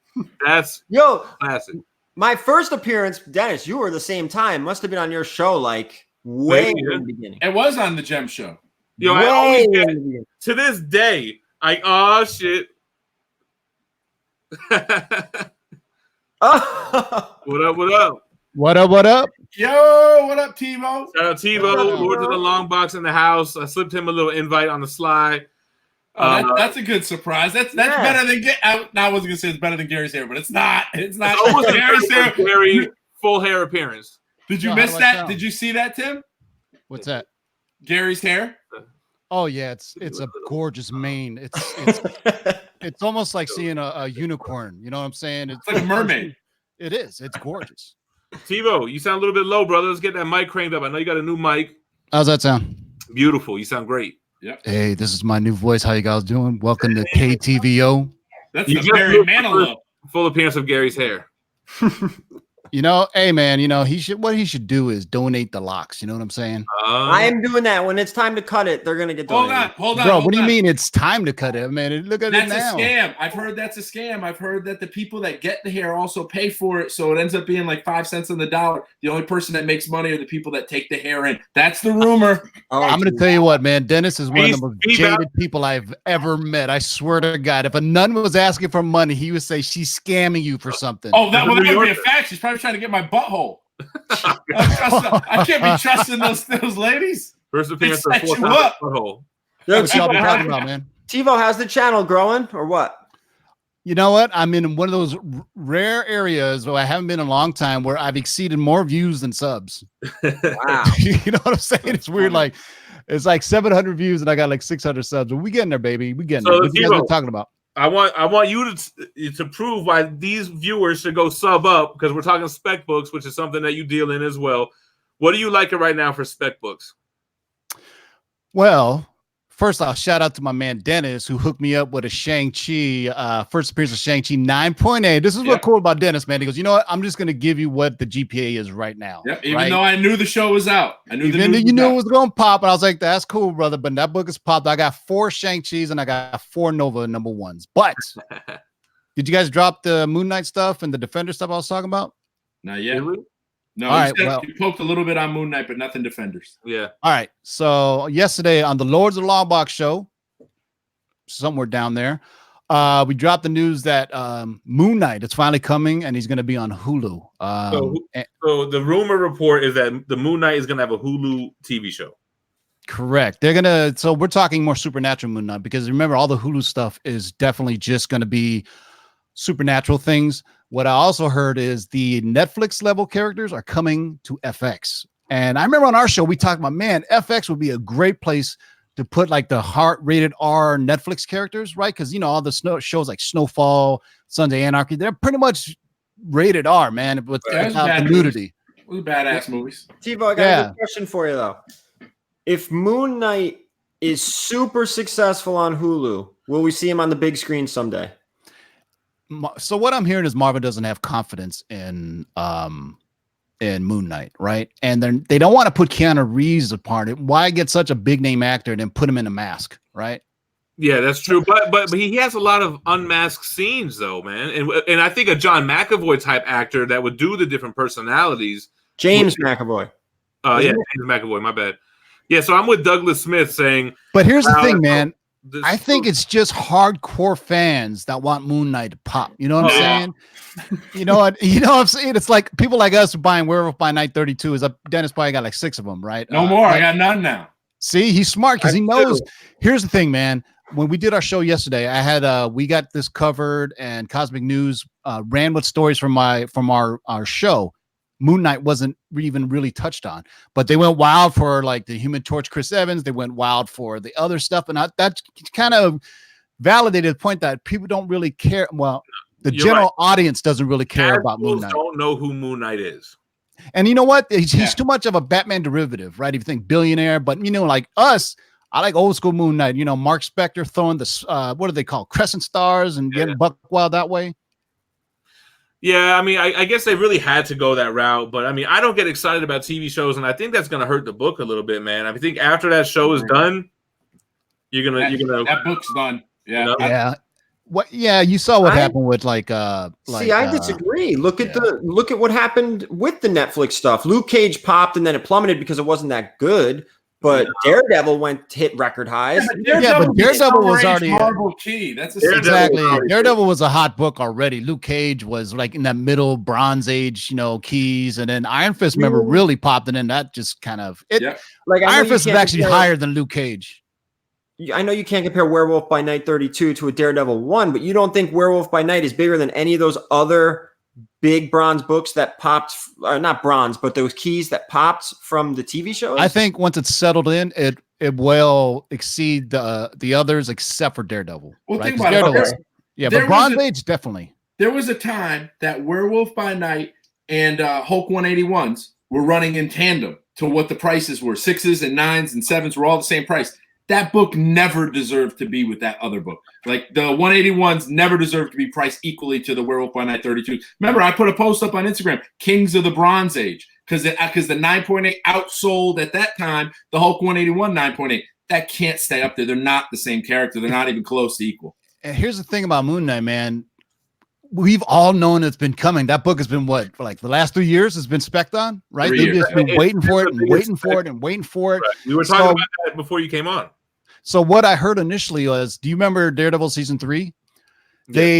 That's Yo, classic. my first appearance, Dennis, you were the same time. Must have been on your show like way Maybe, yeah. in the beginning. It was on the Gem Show. Yo, I Way always in get, the beginning. to this day, oh shit. Oh. What up, what up? What up? What up? Yo, what up, Timo? Shout out TiVo, Lord to the Long Box in the house. I slipped him a little invite on the sly. That's a good surprise. That's Yeah. better than I wasn't gonna say it's better than Gary's hair, but it's not. It's not. It's almost Gary's hair. a very full hair appearance. Did you Yo, miss how do I that? sound? Did you see that, Tim? What's that? Gary's hair. Oh yeah, it's a gorgeous mane. It's almost like seeing a unicorn. You know what I'm saying? It's like a mermaid. It is. It's gorgeous. TiVo, you sound a little bit low, brother. Let's get that mic cranked up. I know you got a new mic. How's that sound? Beautiful. You sound great. Hey, this is my new voice. How you guys doing? Welcome to KTVO. That's You the just Barry look Manilow. Full appearance of Gary's hair. You know, hey man, you know, what he should do is donate the locks. You know what I'm saying? I am doing that. When it's time to cut it, they're gonna get Hold donated. on, hold on. Bro, hold what do you on. mean it's time to cut it? Man, look at That's it now. a scam. I've heard that's a scam. I've heard that the people that get the hair also pay for it, so it ends up being like 5 cents on the dollar. The only person that makes money are the people that take the hair in. That's the rumor. Oh, I'm gonna tell you what, man. Dennis is one of He's- the most he's jaded people I've ever met. I swear to God, if a nun was asking for money, he would say she's scamming you for something. Oh, that New would be a Yorker. fact. She's probably trying to get my butthole. I can't be trusting those ladies. First appearance They of set you 4 times up. butthole. Yo, What y'all be talking TiVo, about, man? how's the channel growing or what? You know what? I'm in one of those rare areas where I haven't been in a long time where I've exceeded more views than subs. Wow. You know what I'm saying? It's weird. Like it's like 700 views and I got like 600 subs. But we getting there, baby. We getting So, there. What you guys Timo, been talking about? I want you to prove why these viewers should go sub up, because we're talking spec books, which is something that you deal in as well. What are you liking right now for spec books? Well, first off, shout out to my man Dennis who hooked me up with a Shang-Chi, first appearance of Shang-Chi 9.8. This is Yeah. what's cool about Dennis, man. He goes, you know what? I'm just gonna give you what the GPA is right now. Yep. Even right? though I knew the show was out, I knew the Even though news you knew was it was going to pop, and I was like, that's cool, brother. But that book is popped. I got 4 Shang-Chi's and I got 4 Nova number 1s. But did you guys drop the Moon Knight stuff and the Defender stuff I was talking about? Not yet. Really? No, All you, right, said well- you poked a little bit on Moon Knight, but nothing Defenders. Yeah. All right. So yesterday on the Lords of the Long Box show, somewhere down there, we dropped the news that Moon Knight is finally coming and he's going to be on Hulu. So the rumor report is that the Moon Knight is going to have a Hulu TV show. Correct. They're gonna. So we're talking more supernatural Moon Knight because remember all the Hulu stuff is definitely just going to be supernatural things. What I also heard is the Netflix level characters are coming to FX. And I remember on our show we talked about, man, FX would be a great place to put like the rated R Netflix characters, right? Because you know all the shows like Snowfall, Sons of Anarchy, they're pretty much rated R, man, with Yeah, without bad the nudity. Those are badass movies. TiVo, I got a good question for you though. If Moon Knight is super successful on Hulu, Will we see him on the big screen someday? So what I'm hearing is Marvel doesn't have confidence in Moon Knight, right? And they don't want to put Keanu Reeves apart. Why get such a big name actor and then put him in a mask, right? Yeah, that's true. But he has a lot of unmasked scenes, though, man. And I think a John McAvoy type actor that would do the different personalities. James McAvoy. Yeah, James McAvoy. My bad. Yeah, so I'm with Douglas Smith saying. But here's the thing, man. I think it's just hardcore fans that want Moon Knight to pop. You know what I'm saying? You know what I'm saying? It's like people like us buying Werewolf by Night 32 is up. Dennis probably got like 6 of them, right? No more. I got none now. See, he's smart because he knows. Here's the thing, man. When we did our show yesterday, I had we got this covered, and Cosmic News ran with stories from our show. Moon Knight wasn't even really touched on, but they went wild for like the Human Torch, Chris Evans. They went wild for the other stuff, and that kind of validated the point that people don't really care. Well, the general audience doesn't really care about Moon Knight. Don't know who Moon Knight is. And you know what? He's too much of a Batman derivative, right? If you think billionaire, but like us, I like old school Moon Knight. Mark Spector throwing the what do they call crescent stars and getting buck wild that way. Yeah, I mean, I guess they really had to go that route, but I mean, I don't get excited about TV shows, and I think that's going to hurt the book a little bit, man. I think after that show is done, you're gonna that book's done. Yeah, yeah. What? Yeah, you saw what happened with I disagree. Look at what happened with the Netflix stuff. Luke Cage popped and then it plummeted because it wasn't that good. But Daredevil hit record highs. Yeah, but Daredevil was already Marvel key. That's exactly. Daredevil was a hot book already. Luke Cage was like in that middle Bronze Age, keys, and then Iron Fist, remember, really popped, and then that just kind of Like Iron Fist is actually higher than Luke Cage. I know you can't compare Werewolf by Night 32 to a Daredevil 1, but you don't think Werewolf by Night is bigger than any of those other big bronze books that popped, not bronze, but those keys that popped from the TV shows? I think once it's settled in, it will exceed the others except for Daredevil. Well, right? Think about it. Yeah, but Bronze Age, definitely. There was a time that Werewolf by Night and Hulk 181s were running in tandem to what the prices were. 6s and 9s and 7s were all the same price. That book never deserved to be with that other book. Like the 181s never deserved to be priced equally to the Werewolf by Night 32. Remember, I put a post up on Instagram, Kings of the Bronze Age, because the 9.8 outsold at that time the Hulk 181 9.8. That can't stay up there. They're not the same character. They're not even close to equal. And here's the thing about Moon Knight, man. We've all known it's been coming. That book has been what, for like the last 3 years has been spec'd on, right? They've just been waiting for it and waiting for it and waiting for it. Right. We were talking about that before you came on. So what I heard initially was, do you remember Daredevil season 3?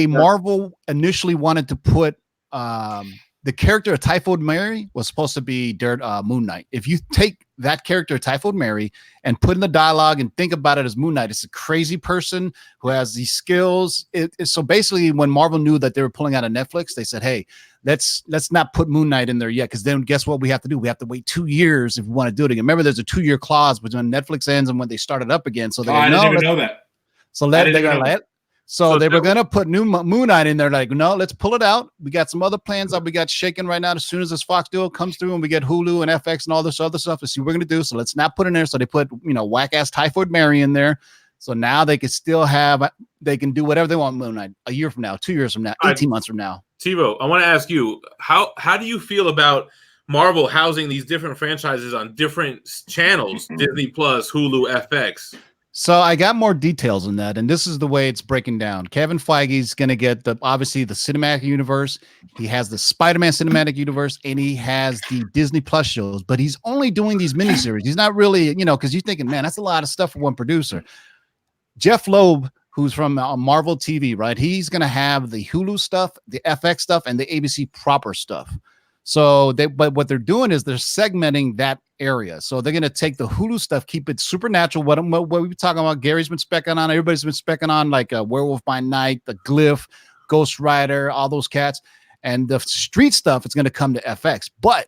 Marvel initially wanted to put the character of Typhoid Mary was supposed to be Moon Knight. If you take that character, Typhoid Mary, and put in the dialogue and think about it as Moon Knight, it's a crazy person who has these skills. So basically, when Marvel knew that they were pulling out of Netflix, they said, "Hey, let's not put Moon Knight in there yet, because then guess what we have to do? We have to wait 2 years if we want to do it again." Remember, there's a 2-year clause between Netflix ends and when they started up again. So I didn't even know that. So they were going to put new Moon Knight in there. Like, no, let's pull it out. We got some other plans that we got shaking right now. As soon as this Fox deal comes through and we get Hulu and FX and all this other stuff, let's see what we're going to do. So let's not put in there. So they put, whack ass Typhoid Mary in there. So now they can still they can do whatever they want Moon Knight a year from now, 2 years from now, 18 months from now. Tivo, I want to ask you, how do you feel about Marvel housing these different franchises on different channels, Disney Plus, Hulu, FX? So I got more details on that, and this is the way it's breaking down. Kevin Feige's going to get obviously the cinematic universe. He has the Spider-Man cinematic universe, and he has the Disney Plus shows, but he's only doing these miniseries. He's not really, because you're thinking, man, that's a lot of stuff for one producer. Jeff Loeb, who's from Marvel TV, right? He's going to have the Hulu stuff, the FX stuff, and the ABC proper stuff. So but what they're doing is they're segmenting that area. So they're going to take the Hulu stuff, keep it supernatural. What we've been talking about, Gary's been specking on, everybody's been specking on, like Werewolf by Night, the Glyph, Ghost Rider, all those cats. And the street stuff is going to come to FX. But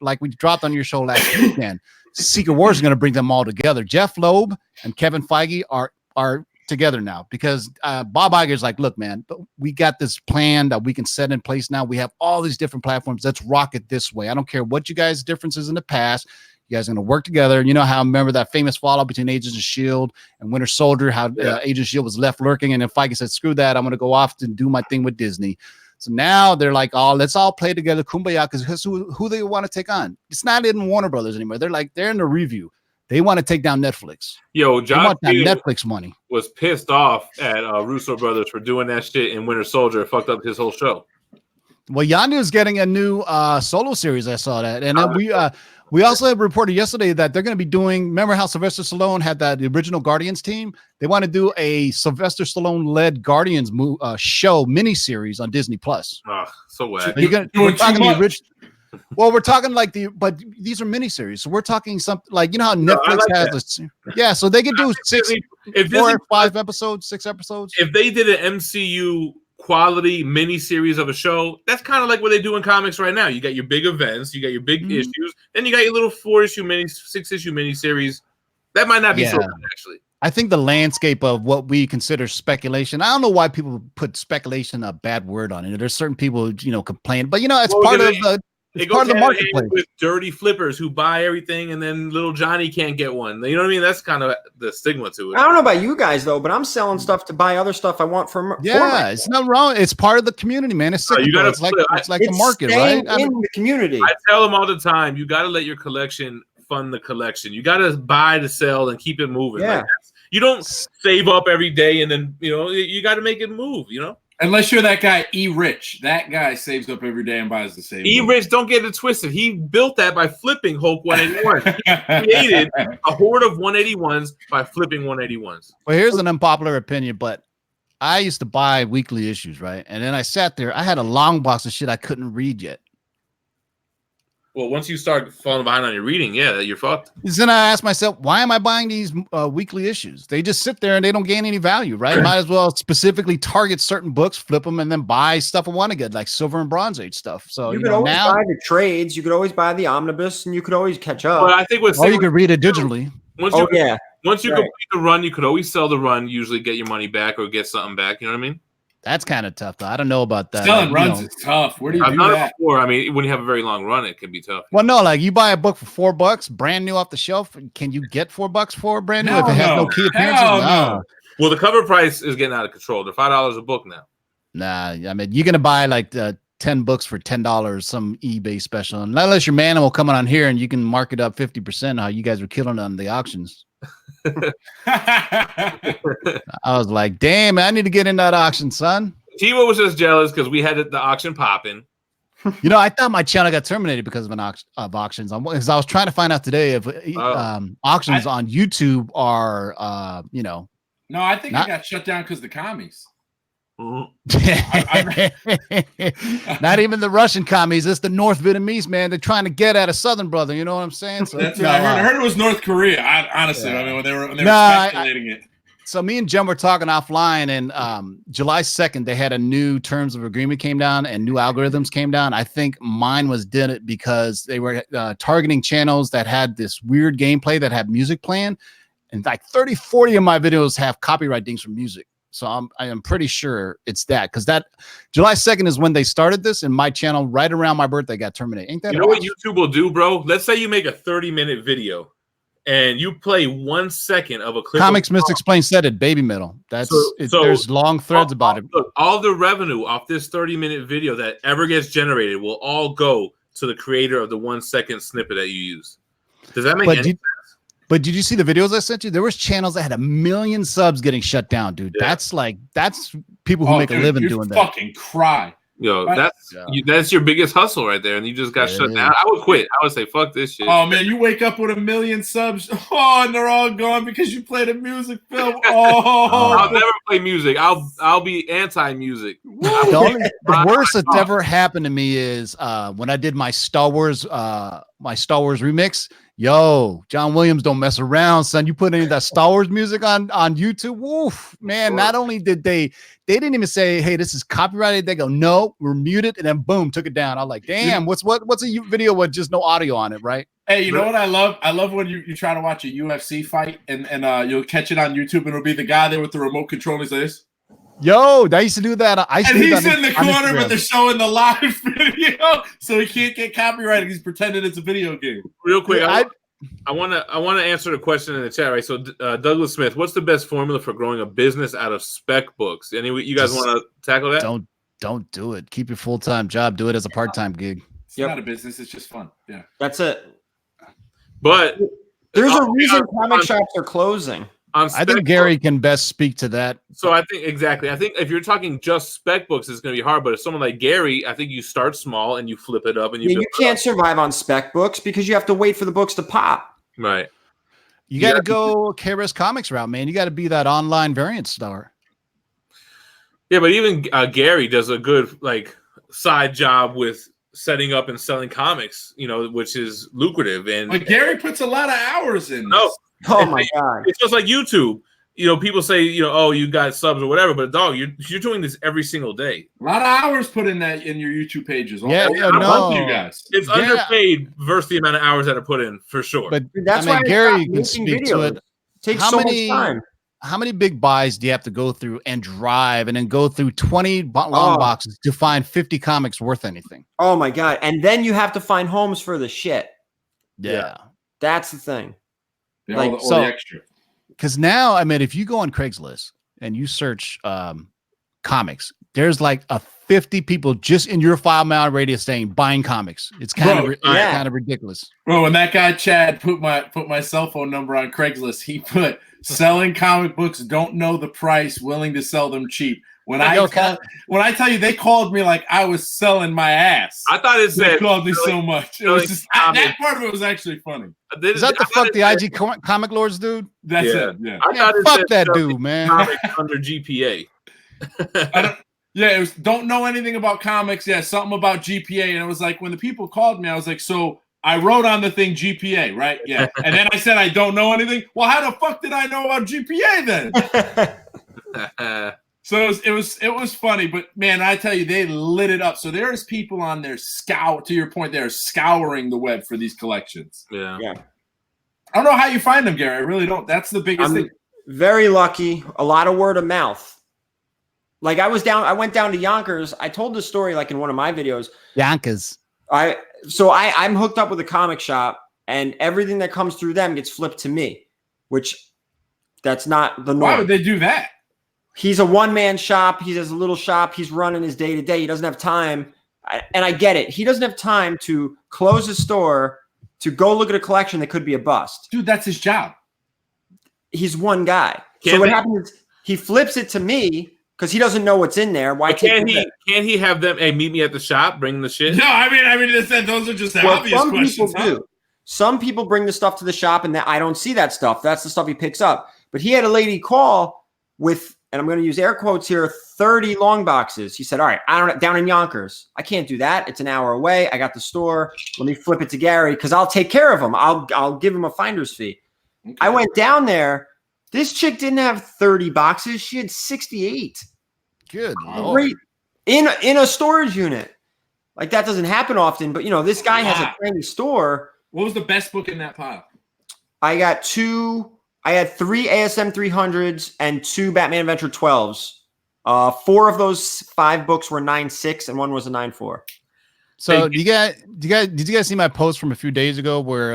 like we dropped on your show last weekend, Secret Wars is going to bring them all together. Jeff Loeb and Kevin Feige are together now, because Bob Iger's like, look, man, we got this plan that we can set in place now. We have all these different platforms. Let's rock it this way. I don't care what you guys' differences in the past. You guys are going to work together. You know how, remember that famous fallout between Agents of S.H.I.E.L.D. and Winter Soldier, how Agent of S.H.I.E.L.D. was left lurking, and then Feige said, screw that, I'm going to go off and do my thing with Disney. So now they're like, oh, let's all play together, kumbaya, because who they want to take on? It's not in Warner Brothers anymore. They're in the review. They want to take down Netflix. Yo, John Netflix money. Was pissed off at Russo brothers for doing that shit in Winter Soldier. It fucked up his whole show. Well, Yondu is getting a new solo series. I saw that, and then we also have reported yesterday that they're going to be doing. Remember how Sylvester Stallone had that original Guardians team? They want to do a Sylvester Stallone led Guardians show miniseries on Disney Plus. So whack. We're talking like but these are miniseries, so we're talking something like, you know how Netflix has so they could do 4 or 5 episodes, 6 episodes. If they did an MCU quality miniseries of a show, that's kind of like what they do in comics right now. You got your big events, you got your big issues, then you got your little 6-issue miniseries. That might not be so bad, actually. I think the landscape of what we consider speculation, I don't know why people put speculation a bad word on it. There's certain people, complain, but it's part of the part of the marketplace. With dirty flippers who buy everything, and then little Johnny can't get one. You know what I mean? That's kind of the stigma to it. I don't know about you guys though, but I'm selling stuff to buy other stuff I want from. It's not wrong. It's part of the community, man. It's like the market, right? In the community. I tell them all the time, you got to let your collection fund the collection. You got to buy to sell and keep it moving. Yeah. You don't save up every day and then you got to make it move. Unless you're that guy, E-Rich. That guy saves up every day and buys the same. E-Rich, don't get it twisted. He built that by flipping Hulk 181. He created a horde of 181s by flipping 181s. Well, here's an unpopular opinion, but I used to buy weekly issues, right? And then I sat there. I had a long box of shit I couldn't read yet. Well, once you start falling behind on your reading, you're fucked. Then I asked myself, why am I buying these weekly issues? They just sit there and they don't gain any value, right? Might as well specifically target certain books, flip them, and then buy stuff I want to get, like Silver and Bronze Age stuff. So you could always buy the trades, you could always buy the omnibus, and you could always catch up. Well, I think you could read it digitally. Once you complete the run, you could always sell the run, usually get your money back or get something back. You know what I mean? That's kind of tough, though. I don't know about that. Selling runs is tough. Where do you do that? Before. I mean, when you have a very long run, it can be tough. Well, no, like you buy a book for $4, brand new off the shelf. Can you get $4 for brand new if it has no key appearances? No. Well, the cover price is getting out of control. They're $5 a book now. Nah, I mean, you're gonna buy like 10 books for $10, some eBay special, unless your man will come on here and you can mark it up 50%. How you guys were killing on the auctions. I was like, damn, I need to get in that auction, son. Tivo was just jealous because we had the auction popping. I thought my channel got terminated because of auctions. Because I was trying to find out today if auctions on YouTube are, No, I think it got shut down because of the commies. Not even the Russian commies. It's the North Vietnamese, man. They're trying to get at a Southern brother. You know what I'm saying? So that's what I heard. I heard it was North Korea. Honestly, I mean, when they were speculating it. So me and Jem were talking offline, and July 2nd, they had a new terms of agreement came down and new algorithms came down. I think mine did it because they were targeting channels that had this weird gameplay that had music playing. And like 30, 40 of my videos have copyright dings from music. So I am pretty sure it's that, because that July 2nd is when they started this, and my channel right around my birthday got terminated. Ain't that what YouTube will do, bro? Let's say you make a 30-minute video and you play 1 second of a clip. Comics Misexplained said it, baby metal. There's long threads about it. Look, all the revenue off this 30-minute video that ever gets generated will all go to the creator of the 1 second snippet that you use. Does that make any sense? But did you see the videos I sent you? There was channels that had 1 million subs getting shut down, dude. Yeah. That's people who make a living doing that. Fucking cry. Yo, that's your biggest hustle right there, and you just got shut down. I would quit. I would say, fuck this shit. Oh man, you wake up with 1 million subs, and they're all gone because you played a music film. I'll never play music. I'll be anti-music. The worst that's ever happened to me is when I did my Star Wars remix. Yo, John Williams don't mess around, son. You put any of that Star Wars music on YouTube, woof, man. Not only did they didn't even say, hey, this is copyrighted. They go, no, we're muted, and then boom, took it down. I'm like, damn, what's a video with just no audio on it, right? Hey, you know what I love? I love when you try to watch a UFC fight and you'll catch it on YouTube, and it'll be the guy there with the remote control. He's like this. Yo, I used to do that. He's in the corner, but they're showing the live video, so he can't get copyrighted. He's pretending it's a video game. Real quick, I want to answer the question in the chat, right? So, Douglas Smith, what's the best formula for growing a business out of spec books? You guys want to tackle that? Don't do it. Keep your full-time job. Do it as a part-time gig. It's not a business. It's just fun. Yeah, that's it. But there's a reason comic shops are closing. I think Gary can best speak to that. So I think if you're talking just spec books, it's going to be hard. But if someone like Gary, I think you start small and you flip it up and you can't survive on spec books because you have to wait for the books to pop. Right. You got to go KRS Comics route, man. You got to be that online variant star. Yeah, but even Gary does a good side job with setting up and selling comics, which is lucrative. But Gary puts a lot of hours in. No. Oh my God. It's just like YouTube. People say, oh, you got subs or whatever, but dog, you're doing this every single day. A lot of hours put in that in your YouTube pages. Yeah, no. You guys. It's underpaid versus the amount of hours that are put in for sure. But that's why Gary can speak to it. Takes so much time. How many big buys do you have to go through and drive and then go through 20 long boxes to find 50 comics worth anything? Oh my God. And then you have to find homes for the shit. Yeah. That's the thing. Yeah, all the extra. Because now, if you go on Craigslist and you search comics, there's like 50 people just in your 5 mile radius saying buying comics. It's kind of ridiculous. Bro, when that guy Chad put my cell phone number on Craigslist, he put selling comic books, don't know the price, willing to sell them cheap. When I tell you they called me like I was selling my ass. I thought it said they called me so much. It was just that part of it was actually funny. Is that the fuck the IG comic lords dude? That's it. Yeah. I thought it fuck said that dude, man. Comics under GPA. It was don't know anything about comics. Yeah, something about GPA, and it was like when the people called me, I was like, so I wrote on the thing GPA, right? Yeah, and then I said I don't know anything. Well, how the fuck did I know about GPA then? So it was funny, but man, I tell you, they lit it up. So there's people on there to your point, they're scouring the web for these collections. Yeah. I don't know how you find them, Gary. I really don't. That's the biggest thing. Very lucky. A lot of word of mouth. Like I went down to Yonkers. I told this story in one of my videos. Yonkers. I'm hooked up with a comic shop, and everything that comes through them gets flipped to me, which that's not the norm. Why would they do that? He's a one-man shop. He has a little shop. He's running his day-to-day. He doesn't have time. And I get it. He doesn't have time to close his store to go look at a collection that could be a bust. Dude, that's his job. He's one guy. So what happens is he flips it to me because he doesn't know what's in there. Why can't he have them, hey, meet me at the shop, bring the shit? No, I mean, those are just obvious some questions. People do. Some people bring the stuff to the shop, and I don't see that stuff. That's the stuff he picks up. But he had a lady call with, and I'm going to use air quotes here, 30 long boxes. He said, all right, down in Yonkers. I can't do that. It's an hour away. I got the store. Let me flip it to Gary because I'll take care of him. I'll give him a finder's fee. Okay. I went down there. This chick didn't have 30 boxes. She had 68. Good. Great. In a storage unit. Like that doesn't happen often, but this guy has a tiny store. What was the best book in that pile? I had 3 ASM 300s and 2 Batman Adventure 12s. 4 of those 5 books were 9.6 and 1 was a 9.4. So did you guys see my post from a few days ago where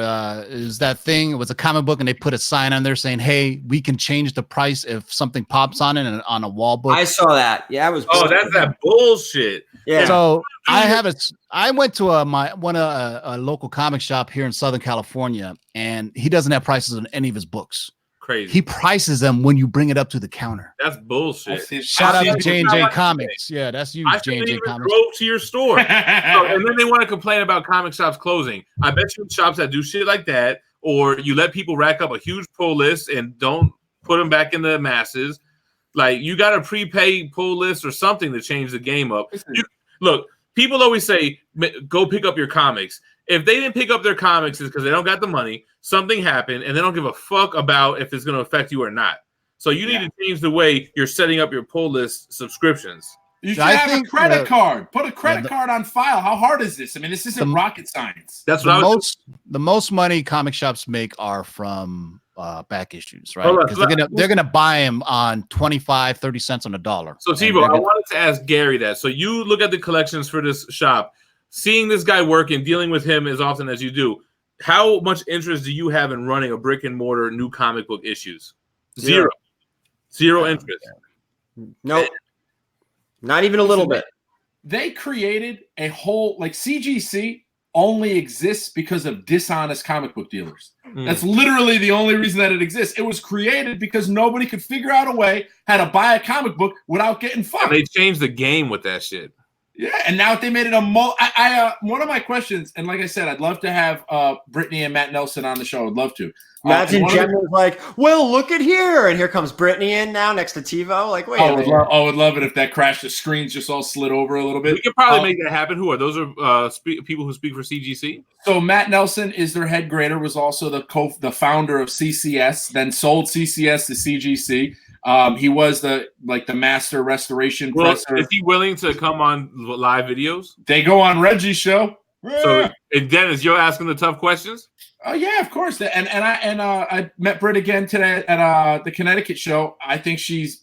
is that thing? It was a comic book and they put a sign on there saying, "Hey, we can change the price if something pops on it on a wall book." I saw that. Yeah, it was. Oh, that's that bullshit. Yeah. So I went to a local comic shop here in Southern California, and he doesn't have prices on any of his books. Crazy. He prices them when you bring it up to the counter. That's bullshit. Shout out to J&J Comics. Yeah, that's you, J&J Comics. Drove to your store. And then they want to complain about comic shops closing. I bet you shops that do shit like that, or you let people rack up a huge pull list and don't put them back in the masses. Like, you got to prepay pull list or something to change the game up. Look, people always say, go pick up your comics. If they didn't pick up their comics, it's because they don't got the money. Something happened, and they don't give a fuck about if it's going to affect you or not. So you need to change the way you're setting up your pull list subscriptions. You should have a credit card. Put a credit card on file. How hard is this? I mean, this isn't rocket science. That's what the most money comic shops make are from back issues, right? Because they're gonna buy them on 25-30 cents on the dollar. So Tivo, I wanted to ask Gary that. So you look at the collections for this shop, seeing this guy work and dealing with him as often as you do. how much interest do you have in running a brick and mortar new comic book issues? Zero interest. Nope. Not even a little bit. They created a whole, like, CGC only exists because of dishonest comic book dealers. That's literally the only reason that it exists. It was created because nobody could figure out a way how to buy a comic book without getting fucked. And they changed the game with that shit. Yeah, and now they made it one of my questions, and like I said, I'd love to have Brittany and Matt Nelson on the show. I'd love to. Imagine Jen was like, well, look at here. And here comes Brittany in now next to TiVo. Like, wait. I would love it if that crashed. The screens just all slid over a little bit. We could probably make that happen. Who are those? Are people who speak for CGC? So Matt Nelson is their head grader, was also the founder of CCS, then sold CCS to CGC. He was the master restoration presser. Is he willing to come on live videos? They go on Reggie's show. So, and Dennis, you're asking the tough questions? Oh yeah, of course. And I met Britt again today at the Connecticut show. I think she's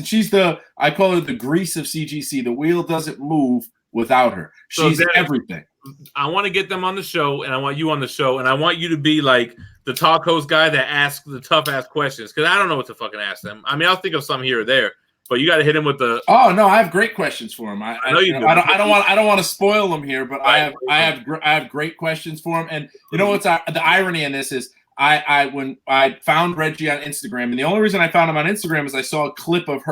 she's I call her the grease of CGC. The wheel doesn't move without her. She's Dennis, everything. I want to get them on the show, and I want you on the show, and I want you to be like the talk host guy that asks the tough ass questions, because I don't know what to fucking ask them. I mean, I'll think of some here or there, but you got to hit him with the. Oh no, I have great questions for him. I know you do. I don't want to spoil them here, but I have great questions for him. And you know what's the irony in this is when I found Reggie on Instagram, and the only reason I found him on Instagram is I saw a clip of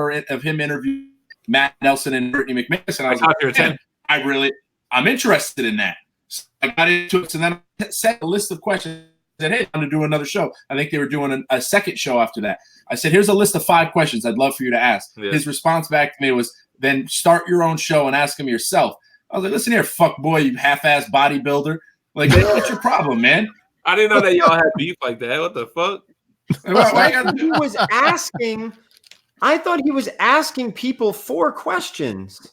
him interviewing Matt Nelson and Brittany McManus, and I was like, I'm interested in that. So I got into it, and then I set a list of questions. Said, hey, I'm going to do another show. I think they were doing a second show after that. I said, here's a list of 5 questions I'd love for you to ask. Yeah. His response back to me was, then start your own show and ask them yourself. I was like, listen here, fuck boy, you half-ass bodybuilder. Like, what's your problem, man? I didn't know that y'all had beef like that. What the fuck? He was asking. I thought he was asking people 4 questions.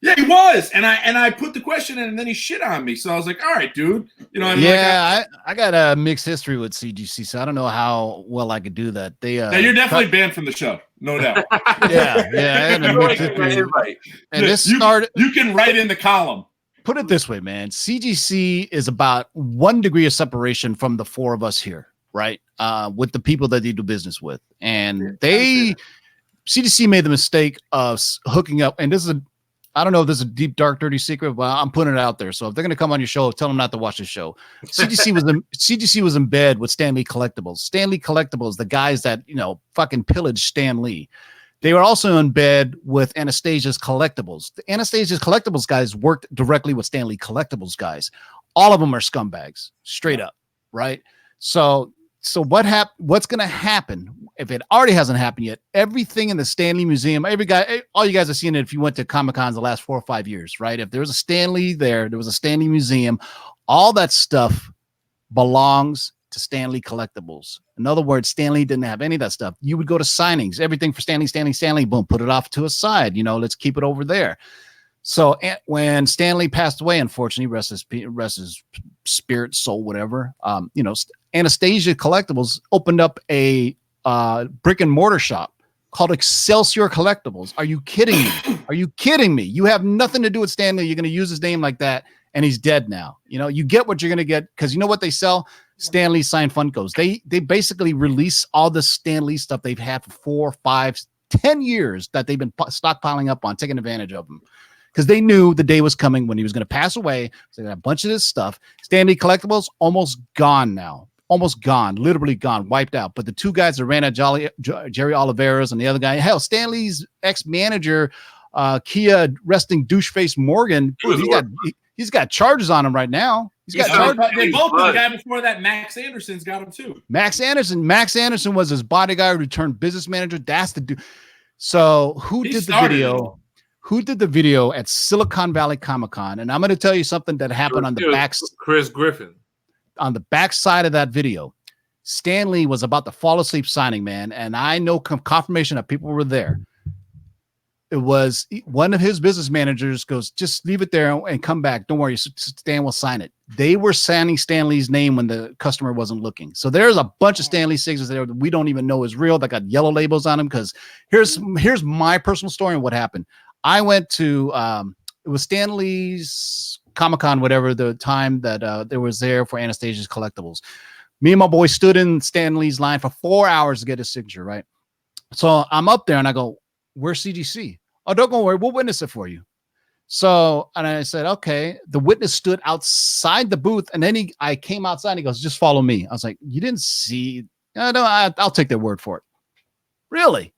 Yeah, he was, and I put the question in, and then he shit on me. So I was like, "All right, dude." You know, I got a mixed history with CGC, so I don't know how well I could do that. Now you're definitely banned from the show, no doubt. yeah. I had a mixed history. And this started. You can write in the column. Put it this way, man. CGC is about 1 degree of separation from the 4 of us here, right? With the people that they do business with, and CGC made the mistake of hooking up, and this is I don't know if this is a deep, dark, dirty secret, but I'm putting it out there. So if they're going to come on your show, tell them not to watch the show. CGC was in bed with Stanley Collectibles. Stanley Collectibles, the guys that, fucking pillaged Stan Lee. They were also in bed with Anastasia's Collectibles. The Anastasia's Collectibles guys worked directly with Stanley Collectibles guys. All of them are scumbags, straight up, right? So what's going to happen if it already hasn't happened yet? Everything in the Stanley Museum, all you guys have seen it if you went to Comic-Cons the last 4 or 5 years, right? If there was a Stanley there was a Stanley Museum, all that stuff belongs to Stanley Collectibles. In other words, Stanley didn't have any of that stuff. You would go to signings, everything for Stanley, boom, put it off to a side, let's keep it over there. So when Stanley passed away, unfortunately, rest his spirit, soul, whatever, Anastasia Collectibles opened up a brick and mortar shop called Excelsior Collectibles. Are you kidding me? Are you kidding me? You have nothing to do with Stanley. You're going to use his name like that, and he's dead now. You get what you're going to get, because you know what they sell? Stanley signed Funkos. They basically release all the Stanley stuff they've had for 4, 5, 10 years that they've been stockpiling up on, taking advantage of them. Because they knew the day was coming when he was going to pass away. So they got a bunch of this stuff. Stanley Collectibles, almost gone now. Almost gone. Literally gone. Wiped out. But the 2 guys that ran at Jerry Oliveras and the other guy, hell, Stanley's ex-manager, Kia resting douche-face Morgan, he's got charges on him right now. He's got charges. They both, the guy before that, Max Anderson's got him too. Max Anderson was his bodyguard who turned business manager. That's the dude. So who did the video? Who did the video at Silicon Valley Comic-Con? And I'm going to tell you something that happened on the back. Chris Griffin. On the back side of that video, Stanley was about to fall asleep signing, man. And I know confirmation that people were there. It was one of his business managers goes, just leave it there and come back. Don't worry, Stan will sign it. They were signing Stanley's name when the customer wasn't looking. So there's a bunch of Stanley signatures there that we don't even know is real, that got yellow labels on them. Because here's my personal story and what happened. I went to it was Stanley's Comic-Con, whatever the time that there was there for Anastasia's Collectibles. Me and my boy stood in Stan Lee's line for 4 hours to get his signature, right? So I'm up there and I go, where's CGC? Oh, don't worry, we'll witness it for you. So, and I said, okay. The witness stood outside the booth, and then I came outside and he goes, just follow me. I was like, you didn't see? No, I'll take their word for it. Really?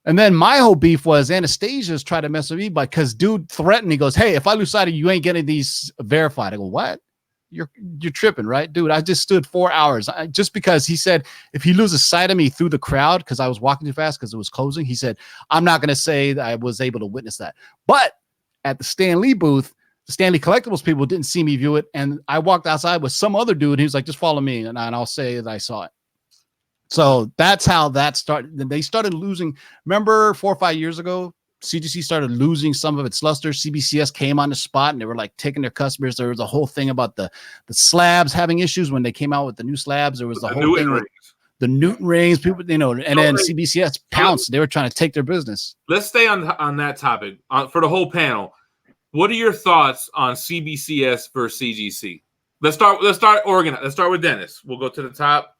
And then my whole beef was Anastasia's tried to mess with me because dude threatened. He goes, hey, if I lose sight of you, ain't getting these verified. I go, what? You're tripping, right? Dude, I just stood 4 hours just because he said if he loses sight of me through the crowd because I was walking too fast because it was closing, he said, I'm not going to say that I was able to witness that. But at the Stan Lee booth, the Stan Lee Collectibles people didn't see me view it. And I walked outside with some other dude. He was like, just follow me. And I'll say that I saw it. So that's how that started. Then they started losing. Remember 4 or 5 years ago, CGC started losing some of its luster. CBCS came on the spot and they were like taking their customers. There was a whole thing about the slabs having issues when they came out with the new slabs. There was the whole thing with the Newton rings, people, and then CBCS pounced. They were trying to take their business. Let's stay on that topic for the whole panel. What are your thoughts on CBCS versus CGC? Let's start organized. Let's start with Dennis. We'll go to the top.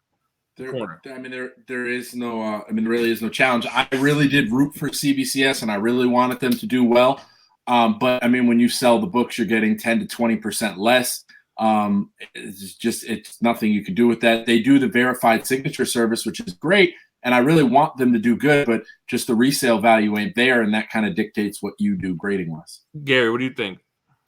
Corner. I mean, there is no. There really is no challenge. I really did root for CBCS, and I really wanted them to do well. But I mean, when you sell the books, you're getting 10 to 20% less. It's nothing you can do with that. They do the verified signature service, which is great, and I really want them to do good. But just the resale value ain't there, and that kind of dictates what you do grading wise. Gary, what do you think?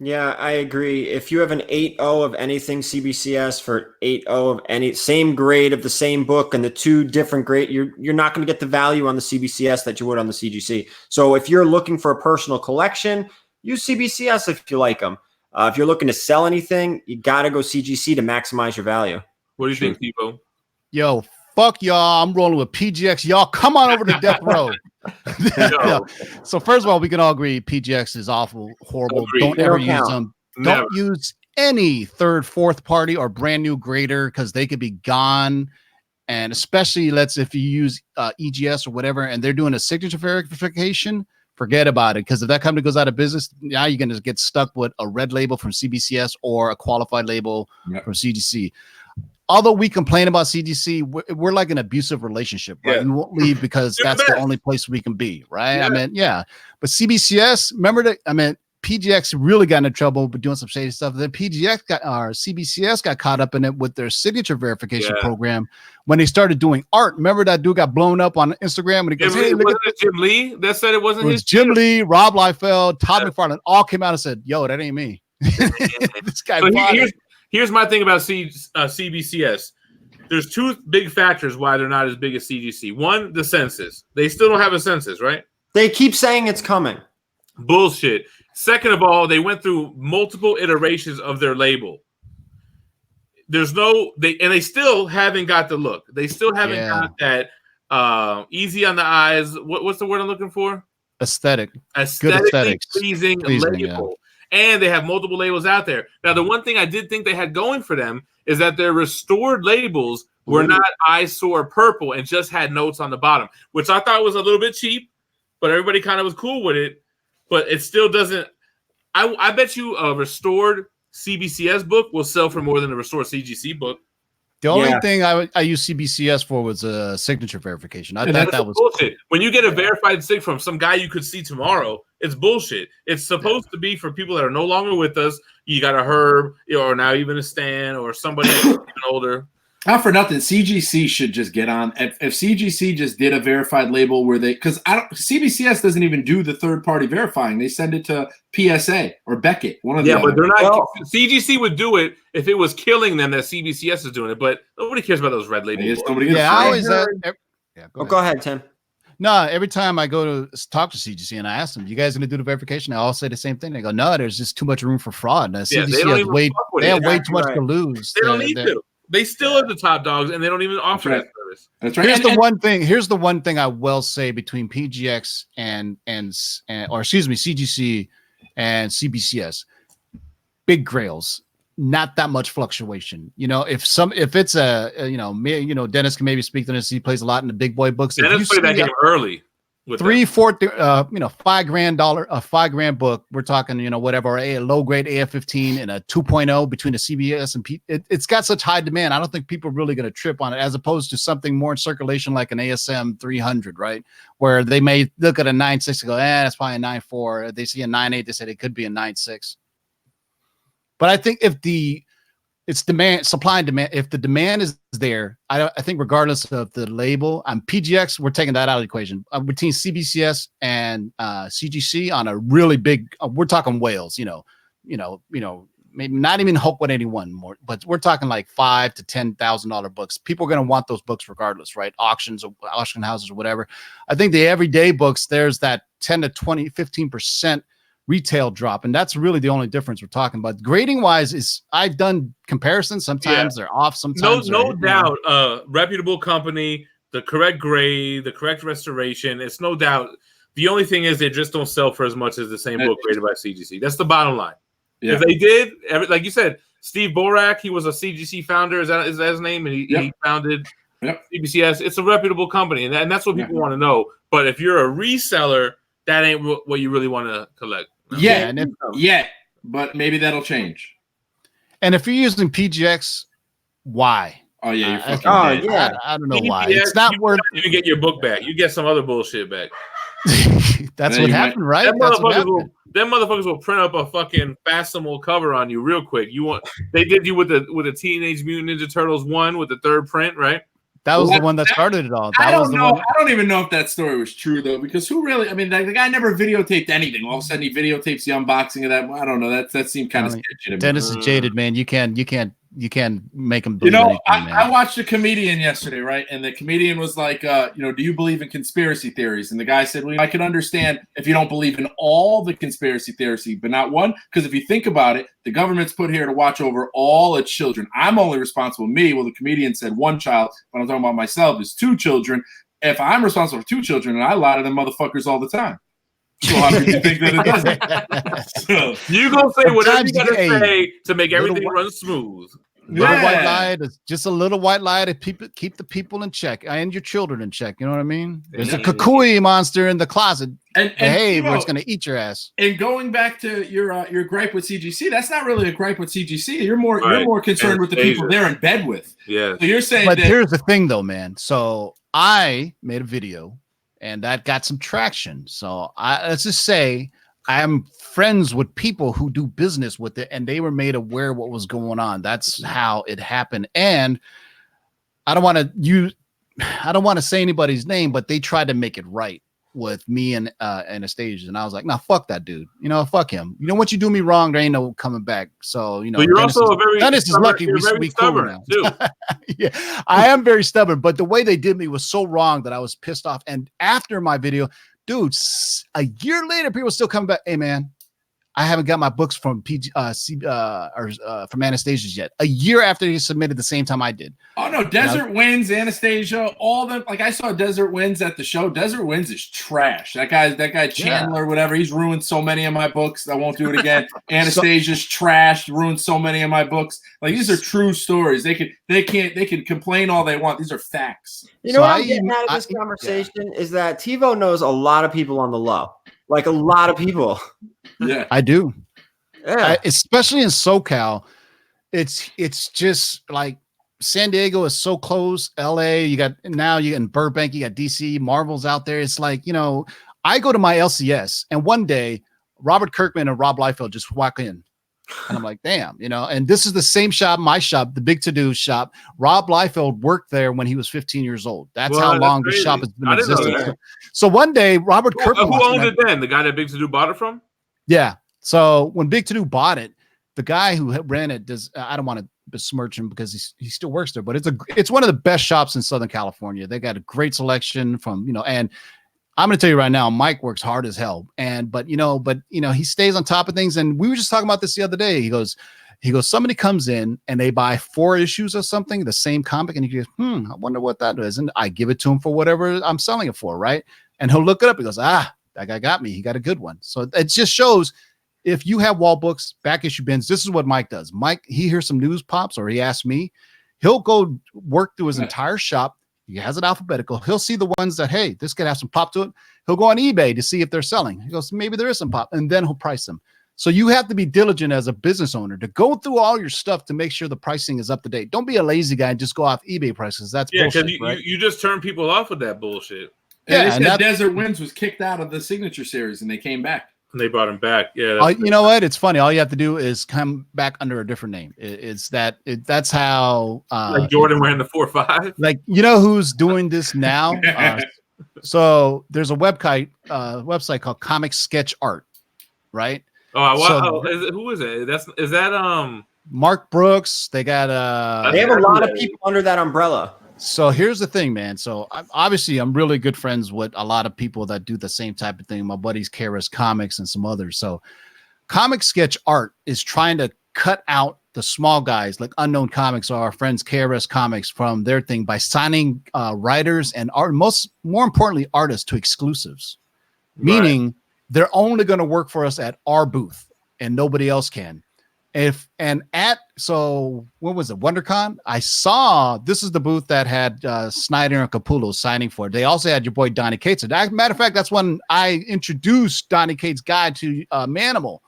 Yeah, I agree. If you have an 8.0 of anything CBCS for 8.0 of any same grade of the same book and the two different grade, you're not going to get the value on the CBCS that you would on the CGC. So if you're looking for a personal collection, use CBCS if you like them. If you're looking to sell anything, you got to go CGC to maximize your value. What do you think, Tipo? Yo, fuck y'all. I'm rolling with PGX. Y'all come on over to Death Row. So first of all, we can all agree PGX is awful, horrible. Agreed. Don't ever use them. Never. Don't use any third, fourth party or brand new grader because they could be gone. And especially if you use EGS or whatever, and they're doing a signature verification, forget about it. Because if that company goes out of business, now you're going to get stuck with a red label from CBCS or a qualified label from CGC. Although we complain about CGC, we're like an abusive relationship, right? Yeah. We won't leave because that's the only place we can be, right? Yeah. But CBCS, remember that? PGX really got into trouble with doing some shady stuff. Then CBCS got caught up in it with their signature verification program when they started doing art. Remember that dude got blown up on Instagram and he goes, "Hey, look at this." Jim Lee that said it wasn't his. Jim Lee, Rob Liefeld, Todd McFarlane all came out and said, "Yo, that ain't me." This guy. So here's my thing about CBCS. There's two big factors why they're not as big as CGC. One, the census. They still don't have a census, right? They keep saying it's coming. Bullshit. Second of all, they went through multiple iterations of their label. They still haven't got the look. They still haven't got that easy on the eyes. What's the word I'm looking for? Aesthetically pleasing label. And they have multiple labels out there. Now, the one thing I did think they had going for them is that their restored labels were not eyesore purple and just had notes on the bottom, which I thought was a little bit cheap, but everybody kind of was cool with it. But it still doesn't. I bet you a restored CBCS book will sell for more than a restored CGC book. The only thing I use CBCS for was a signature verification. I thought that was bullshit. When you get a verified sig from some guy you could see tomorrow, it's bullshit. It's supposed to be for people that are no longer with us. You got a Herb, or now even a Stan, or somebody even older. Not for nothing, CGC should just get on. If CGC just did a verified label where CBCS doesn't even do the third party verifying. They send it to PSA or Beckett. One of the but they're not. CGC would do it if it was killing them that CBCS is doing it, but nobody cares about those red labels. Go ahead, Tim. No, every time I go to talk to CGC and I ask them, "You guys going to do the verification?" I all say the same thing. They go, "No, there's just too much room for fraud." Now, CGC they have way too much to lose. They don't need to. They still are the top dogs, and they don't even offer that service. That's right. Here's the one thing I will say between PGX and CGC and CBCS, big grails, not that much fluctuation. If it's Dennis can maybe speak to this. He plays a lot in the big boy books. Dennis played that game early. with $3, that. $4, $5,000, a $5,000 book. We're talking, whatever, a low grade AF-15 and a 2.0 between the CBS and it's got such high demand. I don't think people are really going to trip on it, as opposed to something more in circulation like an ASM 300, right? Where they may look at a 9.6 and go, that's probably a 9.4. They see a 9.8, they said it could be a 9.6. But I think if it's demand, supply and demand. If the demand is there, I think regardless of the label, PGX, we're taking that out of the equation. Between CBCS and CGC on a really big, we're talking whales. Maybe not even Hope with anyone more, but we're talking like $5,000 to $10,000 books. People are going to want those books regardless, right? Auction houses or whatever. I think the everyday books, there's that 10 to 20, 15% retail drop, and that's really the only difference we're talking about. Grading wise, I've done comparisons. Sometimes they're off, sometimes no doubt. Reputable company, the correct grade, the correct restoration. It's no doubt. The only thing is they just don't sell for as much as the same book graded by CGC. That's the bottom line. Yeah. If they did, like you said, Steve Borak, he was a CGC founder. Is that his name? And he founded CBCS. It's a reputable company, and that's what people want to know. But if you're a reseller, that ain't what you really want to collect. But maybe that'll change. And if you're using PGX, why? Oh yeah, you're fucking dead. I don't know why. It's not worth. You can get your book back. You get some other bullshit back. That's what happened, right? Them motherfuckers will print up a fucking Fasimil cover on you real quick. They did you with the Teenage Mutant Ninja Turtles 1 with the third print, right? That was the one that started it all. I don't know. I don't even know if that story was true though, because who really? I mean, the guy never videotaped anything. All of a sudden, he videotapes the unboxing of that. I don't know. That seemed kind of sketchy to me. Dennis is jaded, man. You can't make him believe anything, man. I watched a comedian yesterday, right? And the comedian was like, do you believe in conspiracy theories? And the guy said, well, I can understand if you don't believe in all the conspiracy theories, but not one. Because if you think about it, the government's put here to watch over all its children. I'm only responsible, me. Well, the comedian said one child, but I'm talking about myself, is 2 children. If I'm responsible for 2 children, and I lie to them motherfuckers all the time. So how could you think that it doesn't? So, you gonna say whatever you gotta say to make everything run smooth. White lie, just a little white lie to keep the people in check and your children in check. You know what I mean? There's a kukui monster in the closet. And behave, or it's gonna eat your ass. And going back to your gripe with CGC, that's not really a gripe with CGC. You're more concerned with the people they're in bed with. Yeah. So you're saying, but here's the thing, though, man. So I made a video, and that got some traction. So let's just say I am friends with people who do business with it, and they were made aware of what was going on. That's how it happened. And I don't want to say anybody's name, but they tried to make it right with me and Anastasia. And I was like, nah, fuck that dude. Fuck him. What you do me wrong, there ain't no coming back. So, but you're Dennis is lucky we cool now. Too. Yeah, I am very stubborn, but the way they did me was so wrong that I was pissed off. And after my video, dude, a year later, people still coming back. Hey, man, I haven't got my books from from Anastasia's yet. A year after he submitted the same time I did. Oh no, Desert Winds, Anastasia, all them. Like I saw Desert Winds at the show. Desert Winds is trash. That guy Chandler, whatever. He's ruined so many of my books. I won't do it again. Anastasia's trash. Ruined so many of my books. Like these are true stories. They can complain all they want. These are facts. What I'm getting out of this conversation is that TiVo knows a lot of people on the low. Like a lot of people. Yeah, I do. Yeah, especially in SoCal, it's just like San Diego is so close. LA, you got in Burbank, you got DC, Marvel's out there. It's like, I go to my LCS, and one day Robert Kirkman and Rob Liefeld just walk in, and I'm like, damn, and this is the same shop, my shop, the Big To Do shop. Rob Liefeld worked there when he was 15 years old. That's how long the shop has been existing. So one day, Robert Kirkman. Who owned it then? The guy that Big To Do bought it from? Yeah. So when Big To Do bought it, the guy who ran it I don't want to besmirch him because he still works there, but it's one of the best shops in Southern California. They got a great selection from, and I'm going to tell you right now, Mike works hard as hell. But he stays on top of things. And we were just talking about this the other day. He goes, somebody comes in and they buy 4 issues of something, the same comic. And he goes, I wonder what that is. And I give it to him for whatever I'm selling it for. Right. And he'll look it up. He goes, that guy got me. He got a good one. So it just shows if you have wall books, back issue bins, this is what Mike does. Mike, he hears some news pops or he asks me, he'll go work through his entire shop. He has it alphabetical. He'll see the ones that, hey, this could have some pop to it. He'll go on eBay to see if they're selling. He goes, maybe there is some pop, and then he'll price them. So you have to be diligent as a business owner to go through all your stuff to make sure the pricing is up to date. Don't be a lazy guy and just go off eBay prices. That's bullshit, because right? you just turn people off with that bullshit. Yeah, they said Desert Winds was kicked out of the Signature Series, and they came back. And they brought him back. Yeah, you know what? It's funny. All you have to do is come back under a different name. That's how like Jordan wearing the 4-5. Like, you know who's doing this now? So there's a website called Comic Sketch Art, right? Who is it? Is that Mark Brooks? They got they have a lot of people under that umbrella. So here's the thing, man. So I'm really good friends with a lot of people that do the same type of thing. My buddies KRS Comics and some others. So Comic Sketch Art is trying to cut out the small guys like Unknown Comics or our friends KRS Comics from their thing by signing writers and more importantly artists to exclusives, meaning they're only going to work for us at our booth and nobody else can. So what was it? WonderCon? I saw this is the booth that had Snyder and Capullo signing for it. They also had your boy Donnie Cates. Matter of fact, that's when I introduced Donnie Cates' guide to Manimal.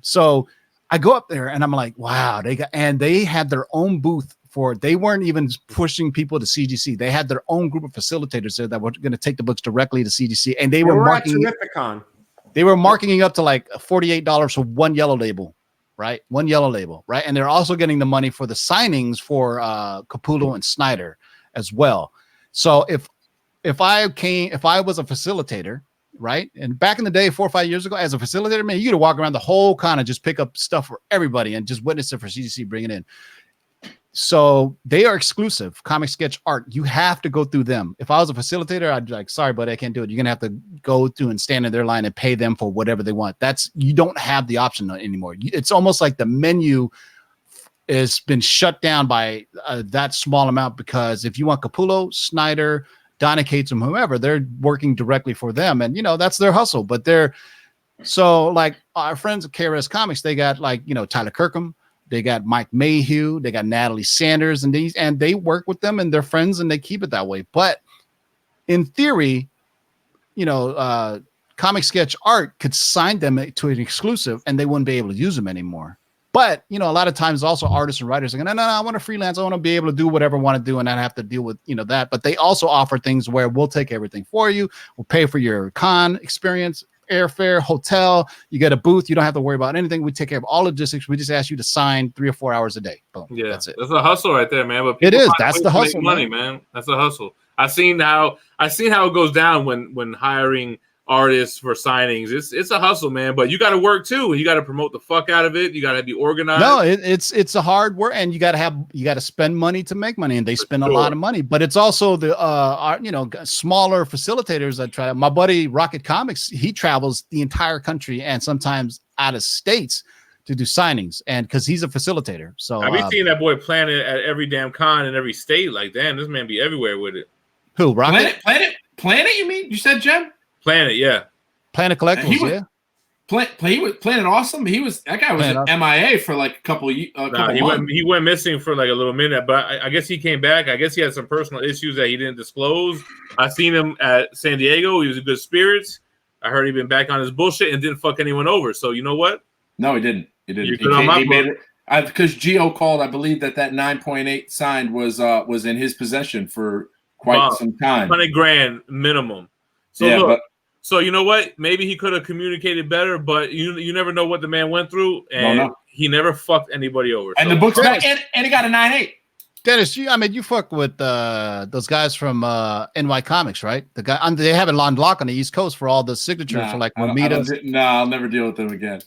So I go up there and I'm like, wow, they had their own booth for it. They weren't even pushing people to CGC. They had their own group of facilitators there that were going to take the books directly to CGC, and they were marking Terrificon. They were marking up to like $48 for one yellow label. Right, one yellow label, right, and they're also getting the money for the signings for Capullo and Snyder as well. So if I was a facilitator, right, and back in the day, 4 or 5 years ago, as a facilitator, man, you could walk around the whole con and just pick up stuff for everybody and just witness it for CGC, bring it in. So they are exclusive. Comic Sketch Art, you have to go through them. If I was a facilitator, I'd be like, sorry, buddy, I can't do it. You're gonna have to go through and stand in their line and pay them for whatever they want. You don't have the option anymore. It's almost like the menu has been shut down by that small amount, because if you want Capullo, Snyder, Donnie Cates, and whoever, they're working directly for them, and that's their hustle. But so like our friends at KRS Comics, they got like Tyler Kirkham. They got Mike Mayhew, they got Natalie Sanders, and they work with them and they're friends and they keep it that way. But in theory, Comic Sketch Art could sign them to an exclusive and they wouldn't be able to use them anymore. But, a lot of times also artists and writers are going, no, I want to freelance. I want to be able to do whatever I want to do and not have to deal with, that. But they also offer things where we'll take everything for you. We'll pay for your con experience, airfare, hotel, you get a booth, you don't have to worry about anything. We take care of all logistics. We just ask you to sign 3 or 4 hours a day. Boom. Yeah, that's it. That's a hustle right there, man. But it is. That's the hustle, money, man. That's a hustle. I've seen how it goes down when hiring artists for signings. It's a hustle, man. But you got to work too. You got to promote the fuck out of it. You got to be organized. No, it's a hard work, and you got to spend money to make money, and they spend a lot of money. But it's also the smaller facilitators that try. My buddy Rocket Comics, he travels the entire country and sometimes out of states to do signings, and because he's a facilitator. So I've been seeing that boy plan it at every damn con in every state. Like, damn, this man be everywhere with it. Who, Rocket? Planet? You mean? You said Gem? Planet, yeah. Planet Collectibles, he was Planet Awesome. That guy was MIA for like a couple months. He went missing for like a little minute, but I guess he came back. I guess he had some personal issues that he didn't disclose. I seen him at San Diego. He was in good spirits. I heard he'd been back on his bullshit and didn't fuck anyone over. So you know what? No, he didn't. You're good on my book. Because Gio called, I believe that 9.8 signed was in his possession for quite some time. $100,000 minimum. So yeah, look, so you know what? Maybe he could have communicated better, but you never know what the man went through, and he never fucked anybody over. And the book's back, and he got a 9.8. Dennis, you fuck with those guys from NY Comics, right? The guy they have it on lock on the East Coast for all the signatures for like Romita. No, I'll never deal with them again.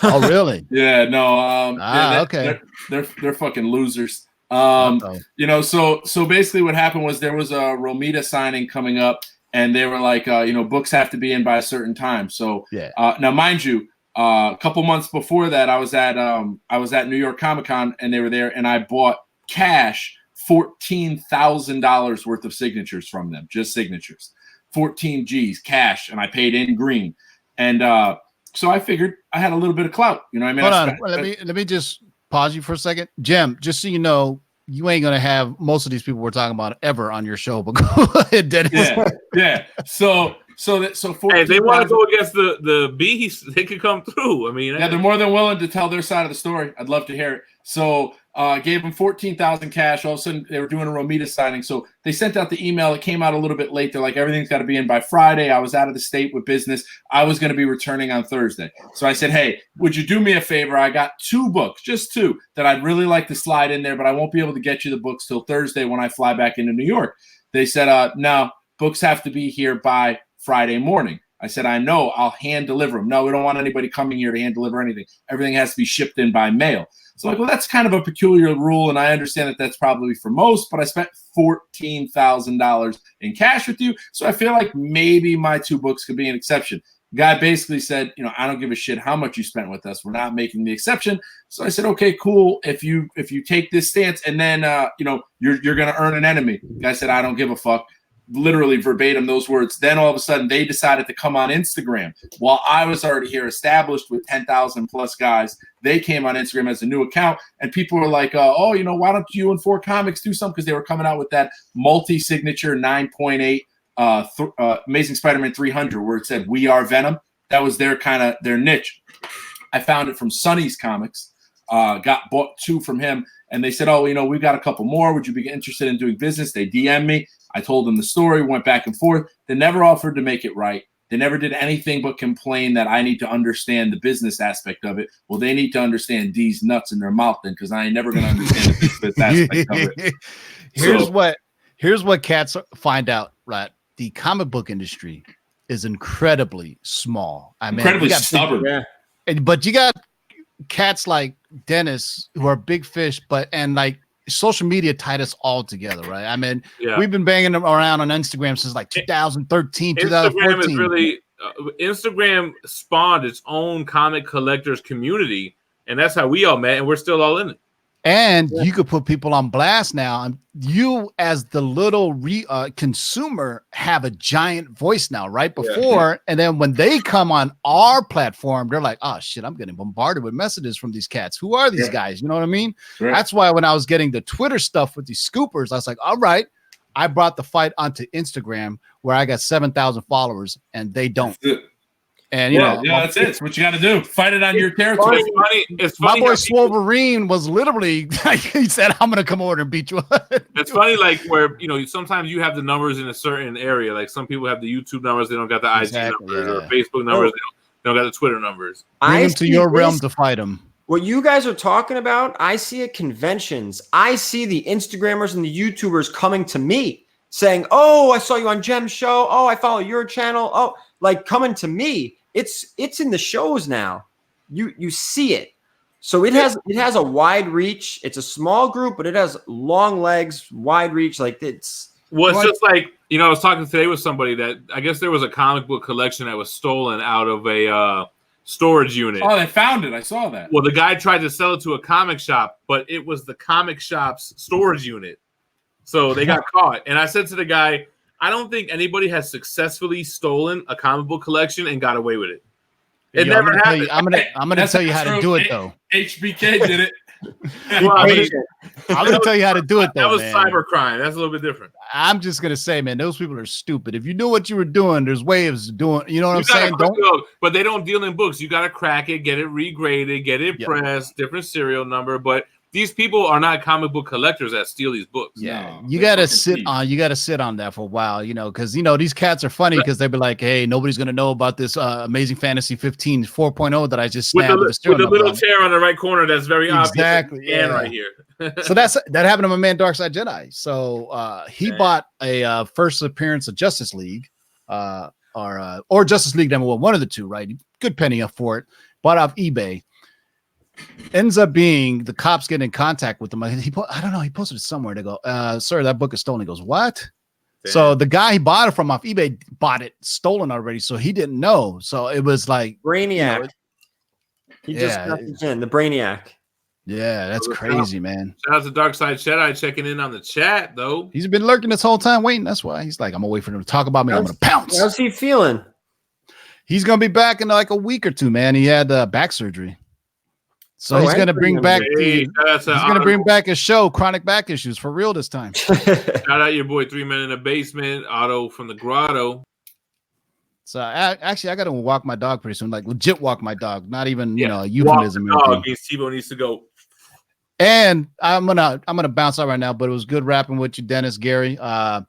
Oh, really? Yeah, no. Okay. They're fucking losers. So basically, what happened was there was a Romita signing coming up. And they were like, books have to be in by a certain time. So now, mind you, a couple months before that, I was at New York Comic Con, and they were there, and I bought cash $14,000 worth of signatures from them, just signatures, 14 G's cash, and I paid in green, and so I figured I had a little bit of clout. You know what I mean? Hold on, let me just pause you for a second, Gem. Just so you know, you ain't gonna have most of these people we're talking about ever on your show. But go ahead, Dennis. Yeah. So Hey, they want to go against the beast, they could come through. I mean, yeah, they're more than willing to tell their side of the story. I'd love to hear it. So gave them 14,000 cash. All of a sudden, they were doing a Romita signing. So they sent out the email. It came out a little bit late. They're like, everything's got to be in by Friday. I was out of the state with business. I was going to be returning on Thursday. So I said, hey, would you do me a favor? I got 2 books, just 2, that I'd really like to slide in there, but I won't be able to get you the books till Thursday when I fly back into New York. They said, no, books have to be here by Friday morning. I said, I know, I'll hand deliver them. No, we don't want anybody coming here to hand deliver anything. Everything has to be shipped in by mail. So like, well, that's kind of a peculiar rule, and I understand that that's probably for most, but I spent $14,000 in cash with you, so I feel like maybe my 2 books could be an exception. The guy basically said, I don't give a shit how much you spent with us. We're not making the exception. So I said, okay, cool. If you take this stance, and then you're going to earn an enemy. The guy said, I don't give a fuck. Literally verbatim those words. Then all of a sudden they decided to come on Instagram while I was already here established with 10,000 plus guys. They came on Instagram as a new account, and people were like, why don't you and 4COMIX do something? Because they were coming out with that multi-signature 9.8 Amazing Spider-Man 300 where it said "We Are Venom." That was their niche. I found it from Sonny's Comics. Got bought 2 from him, and they said, we've got a couple more. Would you be interested in doing business? They DM'd me. I told them the story, went back and forth. They never offered to make it right. They never did anything but complain that I need to understand the business aspect of it. Well, they need to understand these nuts in their mouth then, because I ain't never going to understand the business aspect of it. Here's what cats find out, right? The comic book industry is incredibly small. I mean, incredibly stubborn. But you got cats like Dennis who are big fish, and social media tied us all together, right? I mean, we've been banging them around on Instagram since like 2013, 2014. Instagram spawned its own comic collectors community, and that's how we all met, and we're still all in it. And you could put people on blast now. And you, as the little consumer, have a giant voice now, right? Before, and then when they come on our platform, they're like, oh, shit, I'm getting bombarded with messages from these cats. Who are these guys? You know what I mean? Right. That's why when I was getting the Twitter stuff with these scoopers, I was like, all right, I brought the fight onto Instagram where I got 7,000 followers and they don't. And that's it. It's what you got to do. Fight it on your territory. It's funny. My boy Wolverine was literally he said, "I'm gonna come over and beat you up." It's funny, like where sometimes you have the numbers in a certain area. Like some people have the YouTube numbers, they don't got the IG numbers, or Facebook numbers, they don't got the Twitter numbers. Bring them to your realm to fight them. What you guys are talking about, I see at conventions. I see the Instagrammers and the YouTubers coming to me saying, "Oh, I saw you on Gem's show. Oh, I follow your channel. Oh," like coming to me. It's in the shows now. You see it. So it has a wide reach. It's a small group, but it has long legs, wide reach. Like it's just like, I was talking today with somebody that I guess there was a comic book collection that was stolen out of a storage unit. Oh, they found it. I saw that. Well, the guy tried to sell it to a comic shop, but it was the comic shop's storage unit. So they got caught. And I said to the guy, I don't think anybody has successfully stolen a comic book collection and got away with it. It never happened. I'm gonna tell you how to do it though. HBK did it. I'm gonna tell you how to do it though. That was cybercrime. That's a little bit different. I'm just gonna say, man, those people are stupid. If you knew what you were doing, there's ways of doing. You know what I'm saying? But they don't deal in books. You got to crack it, get it regraded, get it pressed, different serial number. But these people are not comic book collectors that steal these books. Yeah, you gotta sit on that for a while, because these cats are funny because they'll be like, hey, nobody's gonna know about this Amazing Fantasy 15 4.0 that I just snapped with the little chair on the right corner. That's very exactly right here. So that happened to my man Dark Side Jedi. So he bought a first appearance of Justice League, or Justice League #1, one of the two, right? Good penny up for it. Bought off eBay. Ends up being the cops get in contact with him. He posted it somewhere. They go, sir, that book is stolen. He goes, what? Damn. So the guy he bought it from off eBay bought it stolen already. So he didn't know. So it was like Brainiac. He just messaged in the Brainiac. Yeah, that's crazy, man. Shout out to Dark Side Jedi checking in on the chat, though. He's been lurking this whole time waiting. That's why he's like, I'm gonna wait for him to talk about me. I'm gonna pounce. How's he feeling? He's gonna be back in like a week or two, man. He had back surgery. So he's gonna bring back Hey, he's gonna bring back a show, Chronic Back Issues, for real this time. shout out your boy 3 Men in the Basement, Otto from the Grotto. So actually, I gotta walk my dog pretty soon, like legit walk my dog, not even you know a Walk euphemism. the or dog anything. means Tebow needs to go. And I'm gonna bounce out right now, but it was good rapping with you, Dennis, Gary. I'm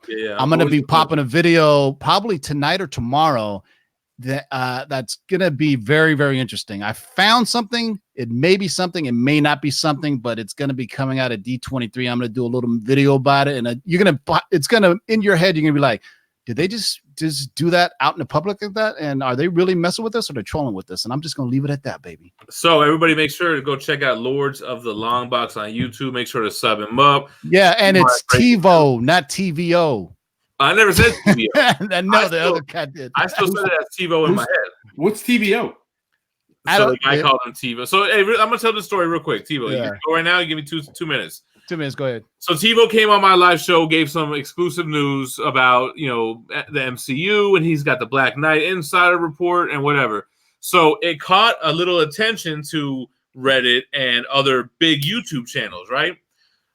gonna be popping a video probably tonight or tomorrow. That's gonna be very, very interesting. I found something. It may be something. It may not be something, but it's gonna be coming out at D23. I'm gonna do a little video about it, and it's gonna in your head. You're gonna be like, did they just do that out in the public like that? And are they really messing with us, or they're trolling with us? And I'm just gonna leave it at that, baby. So everybody, make sure to go check out Lords of the Long Box on YouTube. Make sure to sub him up. Yeah, and it's TiVo, not TVO. I never said TVO. The other cat did. I still said it as TiVo in my head. What's TVO? So the guy called him TiVo. So hey, I'm gonna tell the story real quick. TiVo, Yeah. you can go right now. You give me two minutes. 2 minutes. Go ahead. So TiVo came on my live show, gave some exclusive news about the MCU, and he's got the Black Knight Insider Report and whatever. So it caught a little attention to Reddit and other big YouTube channels, right?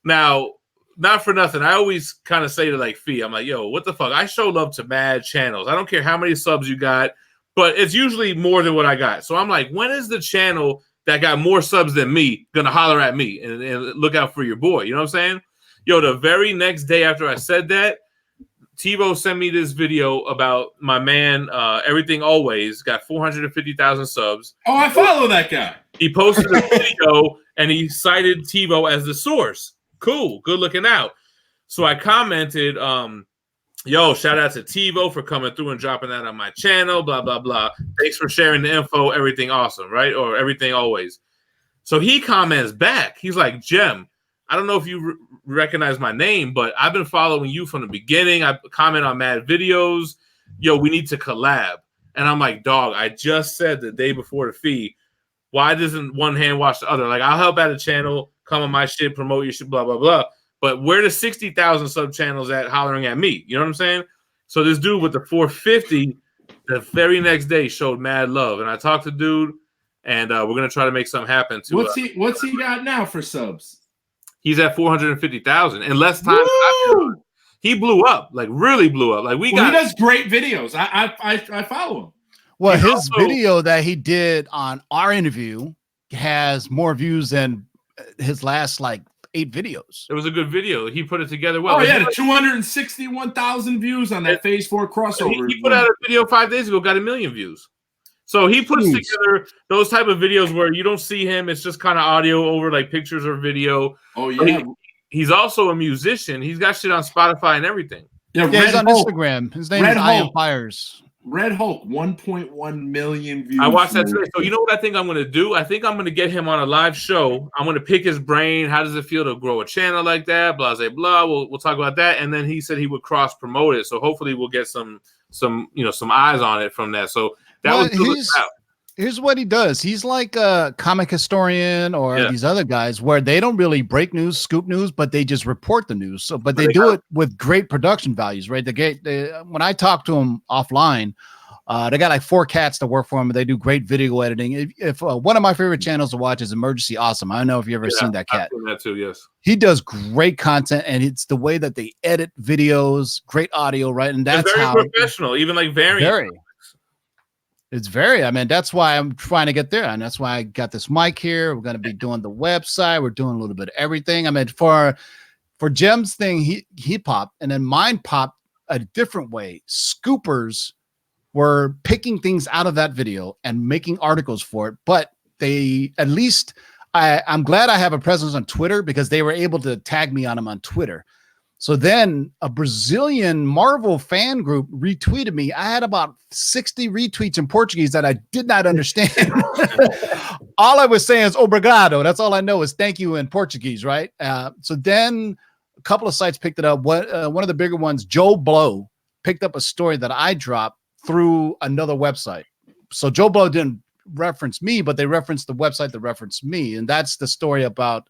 Now, not for nothing, I always kind of say to like Fee, I'm like, yo, what the fuck? I show love to mad channels. I don't care how many subs you got, but it's usually more than what I got. So I'm like, when is the channel that got more subs than me gonna holler at me and look out for your boy? You know what I'm saying? Yo, the very next day after I said that, TiVo sent me this video about my man, Everything Always, got 450,000 subs. Oh, I follow that guy. He posted a video and he cited TiVo as the source. Cool, good looking out. So I commented, yo, shout out to TiVo for coming through and dropping that on my channel, blah, blah, blah. Thanks for sharing the info, everything awesome, right? Or Everything Always. So he comments back. He's like, Gem, I don't know if you recognize my name, but I've been following you from the beginning. I comment on mad videos. Yo, we need to collab. And I'm like, dog, I just said the day before the fee, why doesn't one hand wash the other? Like, I'll help out a channel, come on my shit, promote your shit, blah, blah, blah. But where the 60,000 sub channels at hollering at me? You know what I'm saying? So this dude with the 450, the very next day showed mad love. And I talked to dude, and we're going to try to make something happen. What's he got now for subs? He's at 450,000 in less time. He blew up, like really blew up. Like he does great videos. I follow him. Well, his video that he did on our interview has more views than his last 8 videos. It was a good video. He put it together well. Oh, yeah, 261,000 views on that Phase 4 crossover. He put out a video 5 days ago, got 1 million views. So he puts together those type of videos where you don't see him. It's just kind of audio over like pictures or video. Oh, yeah. He's also a musician. He's got shit on Spotify and everything. Yeah, he's on Instagram. His name is Ian Fires. Red Hulk, 1.1 million views. I watched that today. So you know what I think I'm going to do? I think I'm going to get him on a live show. I'm going to pick his brain. How does it feel to grow a channel like that? Blah, blah, blah. We'll talk about that. And then he said he would cross promote it. So hopefully we'll get some eyes on it from that. So that was here's what he does. He's like a comic historian or these other guys where they don't really break news, scoop news, but they just report the news. So, but they do it with great production values, right? When I talk to them offline, they got like 4 cats that work for them. They do great video editing. If one of my favorite channels to watch is Emergency Awesome. I don't know if you've ever seen that cat. I've seen that too, yes. He does great content, and it's the way that they edit videos, great audio, right? And that's very professional, even like variant. That's why I'm trying to get there. And that's why I got this mic here. We're going to be doing the website. We're doing a little bit of everything. I mean, for Gem's thing, he popped, and then mine popped a different way. Scoopers were picking things out of that video and making articles for it. But they, at least I'm glad I have a presence on Twitter because they were able to tag me on them on Twitter. So then a Brazilian Marvel fan group retweeted me. I had about 60 retweets in Portuguese that I did not understand. All I was saying is obrigado. That's all I know is thank you in Portuguese, right? So then a couple of sites picked it up. One of the bigger ones, Joe Blow, picked up a story that I dropped through another website. So Joe Blow didn't reference me, but they referenced the website that referenced me. And that's the story about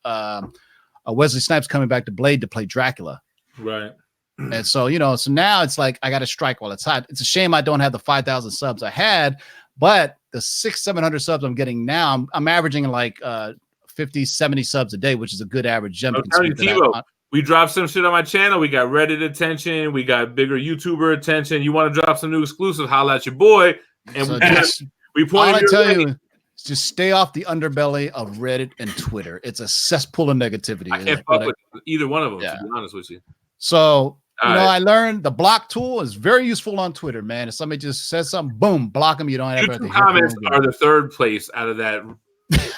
Wesley Snipes coming back to Blade to play Dracula. Right. And so, so now it's like I got to strike while it's hot. It's a shame I don't have the 5,000 subs I had, but the 600-700 subs I'm getting now, I'm averaging like 50, 70 subs a day, which is a good average Gem. I'm telling you, Tebow, we dropped some shit on my channel. We got Reddit attention. We got bigger YouTuber attention. You want to drop some new exclusive? Holla at your boy. And So we pointed. All I tell you is just stay off the underbelly of Reddit and Twitter. It's a cesspool of negativity. I can't fuck with either one of them, to be honest with you. So, All right. I learned the block tool is very useful on Twitter, man. If somebody just says something, boom, block them. You don't ever have to YouTube hear from comments them are the third place out of that.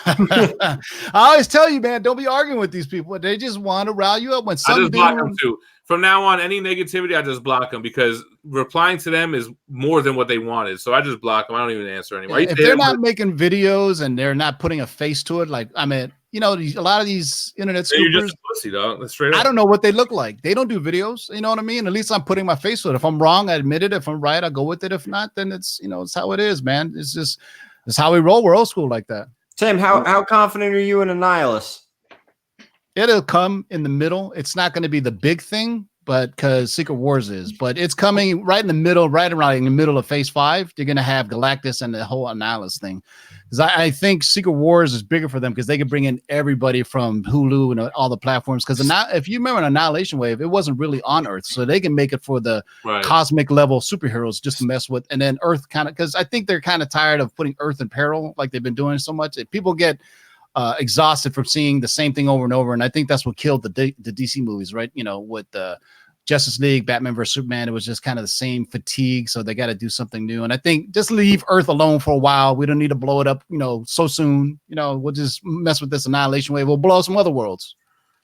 I always tell you, man, don't be arguing with these people. They just want to rile you up when I some just block them too. From now on, any negativity, I just block them because replying to them is more than what they wanted. So I just block them. I don't even answer anymore. If they're not making videos and they're not putting a face to it, like, I mean, a lot of these internet you're scoopers, just a pussy, dog. That's straight up. I don't know what they look like. They don't do videos. You know what I mean? At least I'm putting my face to it. If I'm wrong, I admit it. If I'm right, I go with it. If not, then it's how it is, man. It's how we roll. We're old school like that. Tim, how confident are you in a nihilist? It'll come in the middle. It's not going to be the big thing, but because Secret Wars is, but it's coming right in the middle, right around in the middle of Phase 5. You're going to have Galactus and the whole Annihilus thing. Because I think Secret Wars is bigger for them because they can bring in everybody from Hulu and all the platforms. Because if you remember an Annihilation Wave, it wasn't really on Earth, so they can make it for the cosmic level superheroes just to mess with. And then Earth kind of, because I think they're kind of tired of putting Earth in peril like they've been doing so much. People get exhausted from seeing the same thing over and over, and I think that's what killed the DC movies, right? With the Justice League, Batman vs Superman, it was just kind of the same fatigue, so they got to do something new. And I think just leave Earth alone for a while. We don't need to blow it up, so soon. We'll just mess with this Annihilation Wave. We'll blow up some other worlds.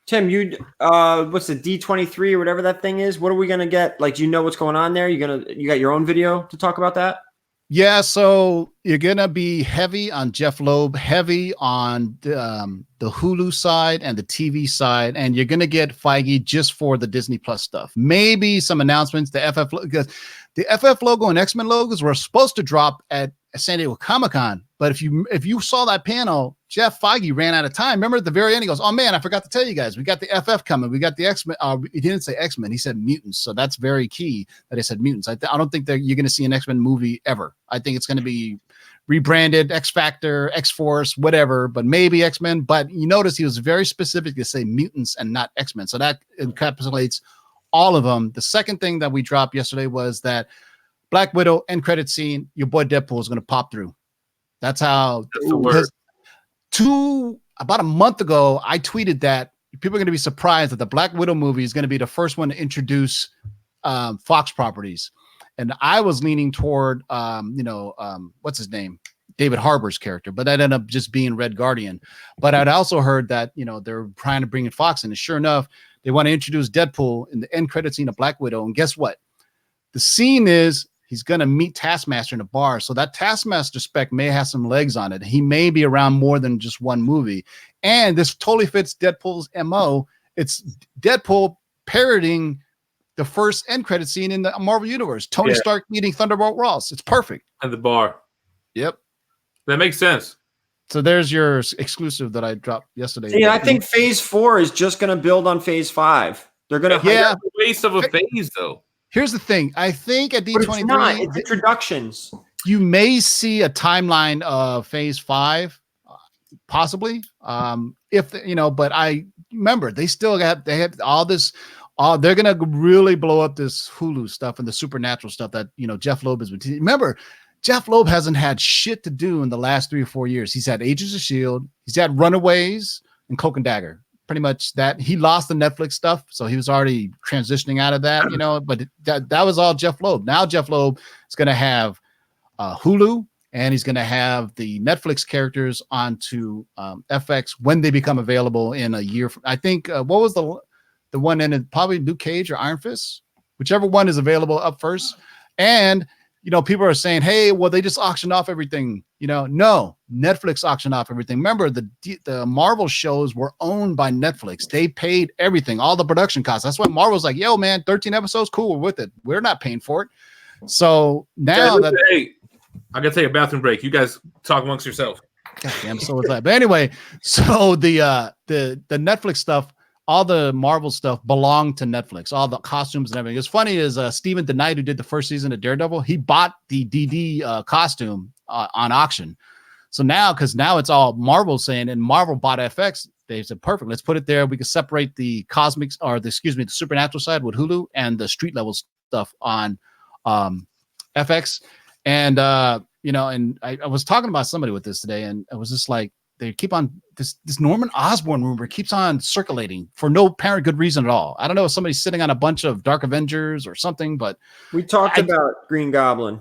Tim, what's the D23 or whatever that thing is? What are we gonna get? Like, do you know what's going on there? You got your own video to talk about that? Yeah, so you're gonna be heavy on Jeff Loeb, heavy on the Hulu side and the TV side, and you're gonna get Feige just for the Disney Plus stuff. Maybe some announcements. The FF logo and X-Men logos were supposed to drop at San Diego Comic-Con, but if you saw that panel, Jeff Feige ran out of time. Remember at the very end, he goes, "Oh man, I forgot to tell you guys, we got the FF coming. We got the X-Men." He didn't say X-Men, he said mutants. So that's very key that he said mutants. I don't think that you're going to see an X-Men movie ever. I think it's going to be rebranded X Factor, X Force, whatever, but maybe X-Men. But you notice he was very specific to say mutants and not X-Men. So that encapsulates all of them. The second thing that we dropped yesterday was that Black Widow end credit scene, your boy Deadpool is going to pop through. That's how. That's the word. About a month ago, I tweeted that people are going to be surprised that the Black Widow movie is going to be the first one to introduce Fox properties. And I was leaning toward, what's his name? David Harbour's character, but that ended up just being Red Guardian. But I'd also heard that, they're trying to bring in Fox, and sure enough, they want to introduce Deadpool in the end credit scene of Black Widow. And guess what? The scene is he's going to meet Taskmaster in a bar. So that Taskmaster spec may have some legs on it. He may be around more than just one movie. And this totally fits Deadpool's MO. It's Deadpool parodying the first end credit scene in the Marvel Universe. Tony Stark meeting Thunderbolt Ross. It's perfect. At the bar. Yep. That makes sense. So there's your exclusive that I dropped yesterday. Yeah, I think Phase 4 is just going to build on Phase 5. They're going to a waste of a phase, though. Here's the thing. I think at D23, it's introductions. You may see a timeline of Phase 5, possibly. But I remember they have all this. They're gonna really blow up this Hulu stuff and the supernatural stuff that Jeff Loeb has been. Remember, Jeff Loeb hasn't had shit to do in the last 3 or 4 years. He's had Agents of S.H.I.E.L.D., he's had Runaways and Cloak and Dagger. Pretty much that. He lost the Netflix stuff, so he was already transitioning out of that, but that was all Jeff Loeb. Now Jeff Loeb is going to have Hulu, and he's going to have the Netflix characters onto FX when they become available in a year. I think, what was the one in it? Probably Luke Cage or Iron Fist, whichever one is available up first. And people are saying, hey, well, they just auctioned off everything. No, Netflix auctioned off everything. Remember, the Marvel shows were owned by Netflix. They paid everything, all the production costs. That's why Marvel's like, yo, man, 13 episodes, cool, we're with it. We're not paying for it. So now hey, I gotta take a bathroom break. You guys talk amongst yourself. God damn, so is that. But anyway, so the Netflix stuff, all the Marvel stuff belonged to Netflix, all the costumes and everything. It's funny is Stephen DeKnight, who did the first season of Daredevil, he bought the DD costume on auction. So now, because now it's all Marvel saying, and Marvel bought FX, they said, perfect, let's put it there. We can separate the cosmics, or the supernatural side with Hulu and the street level stuff on FX. And and I was talking about somebody with this today, and it was just like, they keep on this Norman Osborn rumor keeps on circulating for no apparent good reason at all. I don't know if somebody's sitting on a bunch of Dark Avengers or something, but we talked about Green Goblin.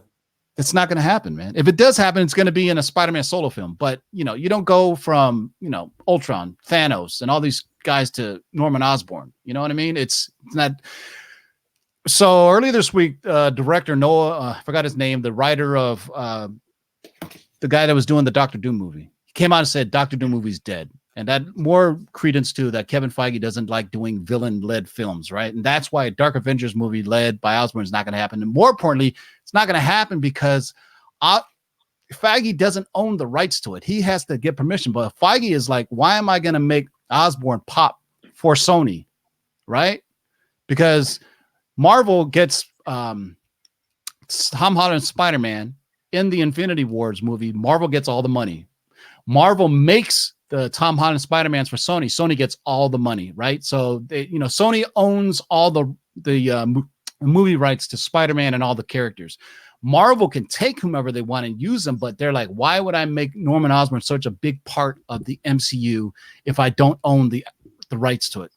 It's not going to happen, man. If it does happen, it's going to be in a Spider-Man solo film. But you don't go from Ultron, Thanos, and all these guys to Norman Osborn. You know what I mean? It's not. So earlier this week, director Noah, I forgot his name, the writer of the guy that was doing the Doctor Doom movie, came out and said Doctor Doom movie's dead. And that more credence to that Kevin Feige doesn't like doing villain-led films, right? And that's why a Dark Avengers movie led by Osborn is not going to happen. And more importantly, it's not going to happen because Feige doesn't own the rights to it. He has to get permission. But Feige is like, why am I going to make Osborn pop for Sony, right? Because Marvel gets Tom Holland Spider-Man in the Infinity Wars movie. Marvel gets all the money. Marvel makes the Tom Holland Spider-Mans for Sony. Sony gets all the money, right? So Sony owns all the movie rights to Spider-Man and all the characters. Marvel can take whomever they want and use them, but they're like, why would I make Norman Osborn such a big part of the MCU if I don't own the rights to it,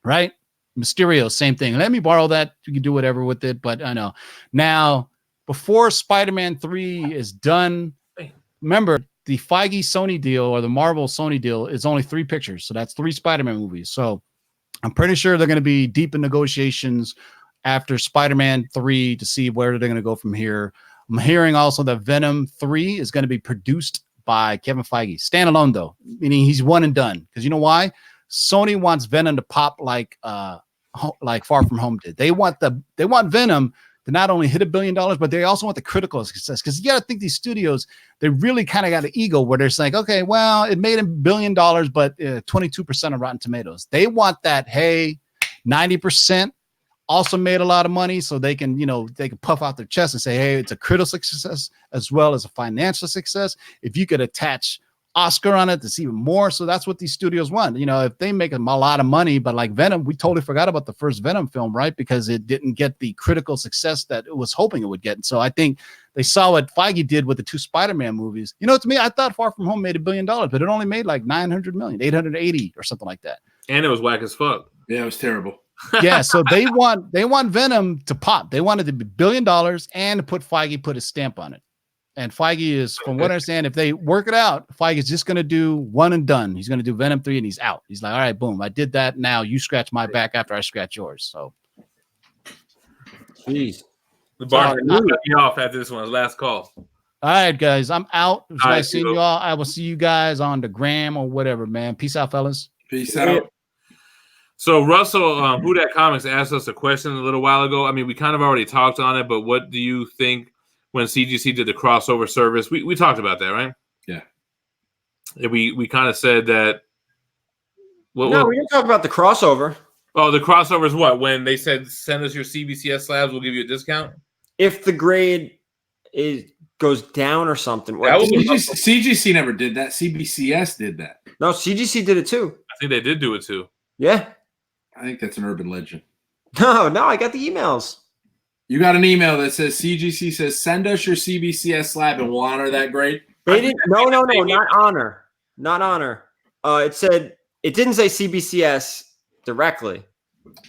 right? Mysterio, same thing. Let me borrow that. You can do whatever with it, but I know. Now, before Spider-Man 3 is done, remember, the Feige Sony deal or the Marvel Sony deal is only 3 pictures. So that's 3 Spider-Man movies. So I'm pretty sure they're going to be deep in negotiations after Spider-Man 3 to see where they're going to go from here. I'm hearing also that Venom 3 is going to be produced by Kevin Feige. Standalone though, meaning he's one and done. Because you know why? Sony wants Venom to pop like Far From Home did. They want Venom to not only hit $1 billion, but they also want the critical success. Because you got to think these studios, they really kind of got an ego where they're saying, okay, well, it made $1 billion, but 22% of Rotten Tomatoes. They want that, hey, 90% also made a lot of money, so they can puff out their chest and say, hey, it's a critical success as well as a financial success. If you could attach Oscar on it, it's even more. So that's what these studios want. If they make a lot of money, but like Venom, we totally forgot about the first Venom film, right? Because it didn't get the critical success that it was hoping it would get. And so I think they saw what Feige did with the 2 Spider-Man movies. To me, I thought Far From Home made $1 billion, but it only made like 900 million, 880 or something like that. And it was whack as fuck. Yeah, it was terrible. Yeah, so they want Venom to pop. They wanted to be $1 billion and to put his stamp on it. And Feige is, from what I understand, if they work it out, Feige is just going to do one and done. He's going to do Venom 3 and he's out. He's like, all right, boom, I did that. Now you scratch my back after I scratch yours. So, Jeez. The bar cut me off after this one. Last call. All right, guys, I'm out. It was All nice right, seeing you all. I will see you guys on the gram or whatever, man. Peace out, fellas. Peace out. So Russell, Who Dat Comics asked us a question a little while ago. I mean, we kind of already talked on it, but what do you think when CGC did the crossover service? We talked about that, right? Yeah. We kind of said that. We didn't talk about the crossover. Oh, the crossover is what? When they said, send us your CBCS slabs, we'll give you a discount? If the grade goes down or something. CGC never did that. CBCS did that. No, CGC did it too. I think they did do it too. Yeah. I think that's an urban legend. No, I got the emails. You got an email that says CGC says, send us your CBCS slab and we'll honor that grade? They didn't. No, not honor. Not honor. It didn't say CBCS directly.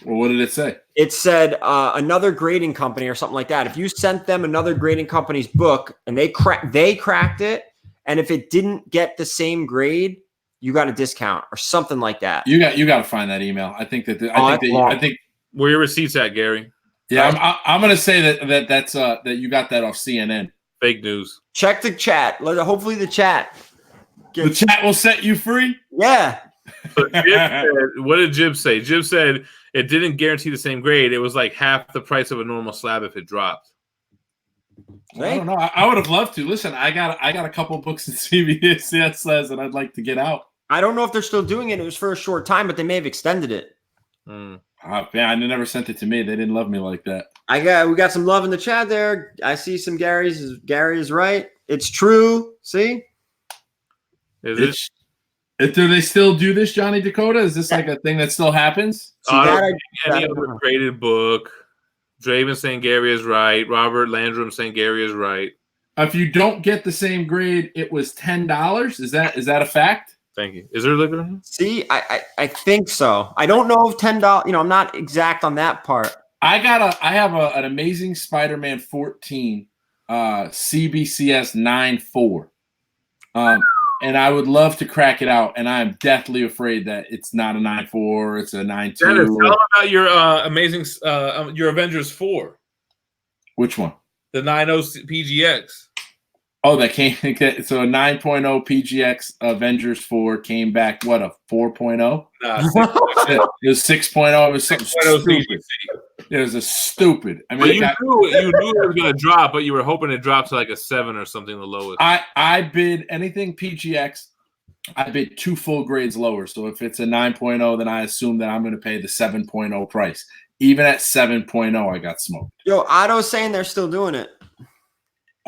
Well, what did it say? It said another grading company or something like that. If you sent them another grading company's book and they cracked it, and if it didn't get the same grade, you got a discount or something like that. You got to find that email. I think I think where your receipts at, Gary? Yeah, I'm gonna say that's that you got that off CNN. Fake news. Check the chat. Hopefully the chat. The chat will set you free. Yeah. So what did Jib say? Jib said it didn't guarantee the same grade. It was like half the price of a normal slab if it dropped. I don't know. I would have loved to. Listen, I got a couple books in CBS slabs that I'd like to get out. I don't know if they're still doing it. It was for a short time, but they may have extended it. I never sent it to me. They didn't love me like that. We got some love in the chat there. I see some Gary is right. It's true. See? Is Do they still do this, Johnny Dakota? Is this like a thing that still happens? See, that any other graded book? Draven saying Gary is right. Robert Landrum saying Gary is right. If you don't get the same grade, it was $10. Is that a fact? Thank you. Is there a limit on it? See, I think so. I don't know if $10. You know, I'm not exact on that part. I have an amazing Spider-Man 14 CBCS 9.4. And I would love to crack it out, and I'm deathly afraid that it's not a 9.4, it's a 9.2. Dennis, tell them about your amazing your Avengers 4. Which one? The 9.0 PGX. Oh, that came so a 9.0 PGX Avengers 4 came back. What, a 4.0? It was 6.0. It was something stupid. It was a stupid. I mean, you knew it was going to drop, but you were hoping it dropped to like a 7 or something, the lowest. I bid anything PGX. I bid 2 full grades lower. So if it's a 9.0, then I assume that I'm going to pay the 7.0 price. Even at 7.0, I got smoked. Yo, Otto's saying they're still doing it.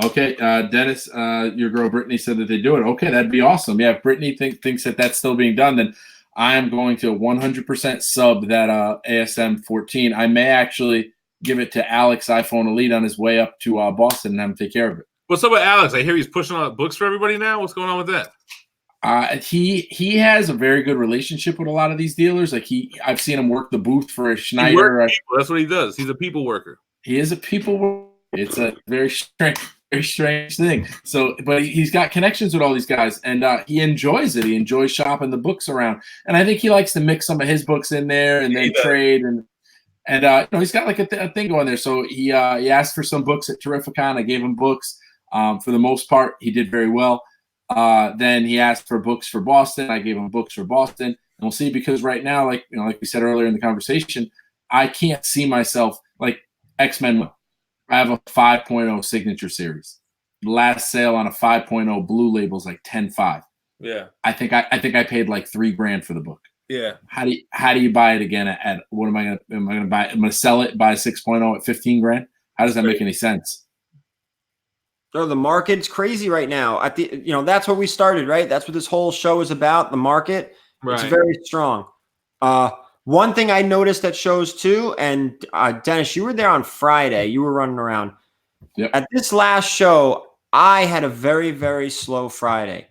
Okay, Dennis, your girl Brittany said that they do it. Okay, that'd be awesome. Yeah, if Brittany thinks that that's still being done, then I am going to 100% sub that ASM 14. I may actually give it to Alex iPhone Elite on his way up to Boston and have him take care of it. What's up with Alex? I hear he's pushing out books for everybody now. What's going on with that? He has a very good relationship with a lot of these dealers. Like I've seen him work the booth for Schneider. That's what he does. He's a people worker. He is a people worker. It's a very strange thing. So, but he's got connections with all these guys, and he enjoys it. He enjoys shopping the books around, and I think he likes to mix some of his books in there and then trade. And you know, he's got like a thing going there. So he asked for some books at Terrificon. I gave him books. For the most part, he did very well. Then he asked for books for Boston. I gave him books for Boston, and we'll see. Because right now, like we said earlier in the conversation, I can't see myself like X-Men. I have a 5.0 signature series. The last sale on a 5.0 blue label is like 10.5. Yeah. I think I paid like $3,000 for the book. Yeah. How do you buy it again at what am I gonna buy? I'm gonna sell it, buy a 6.0 at $15,000. How does that make any sense? So the market's crazy right now. That's what we started, right? That's what this whole show is about. The market. Right. It's very strong. One thing I noticed at shows too, and Dennis, you were there on Friday. You were running around. Yep. At this last show, I had a very, very slow Friday.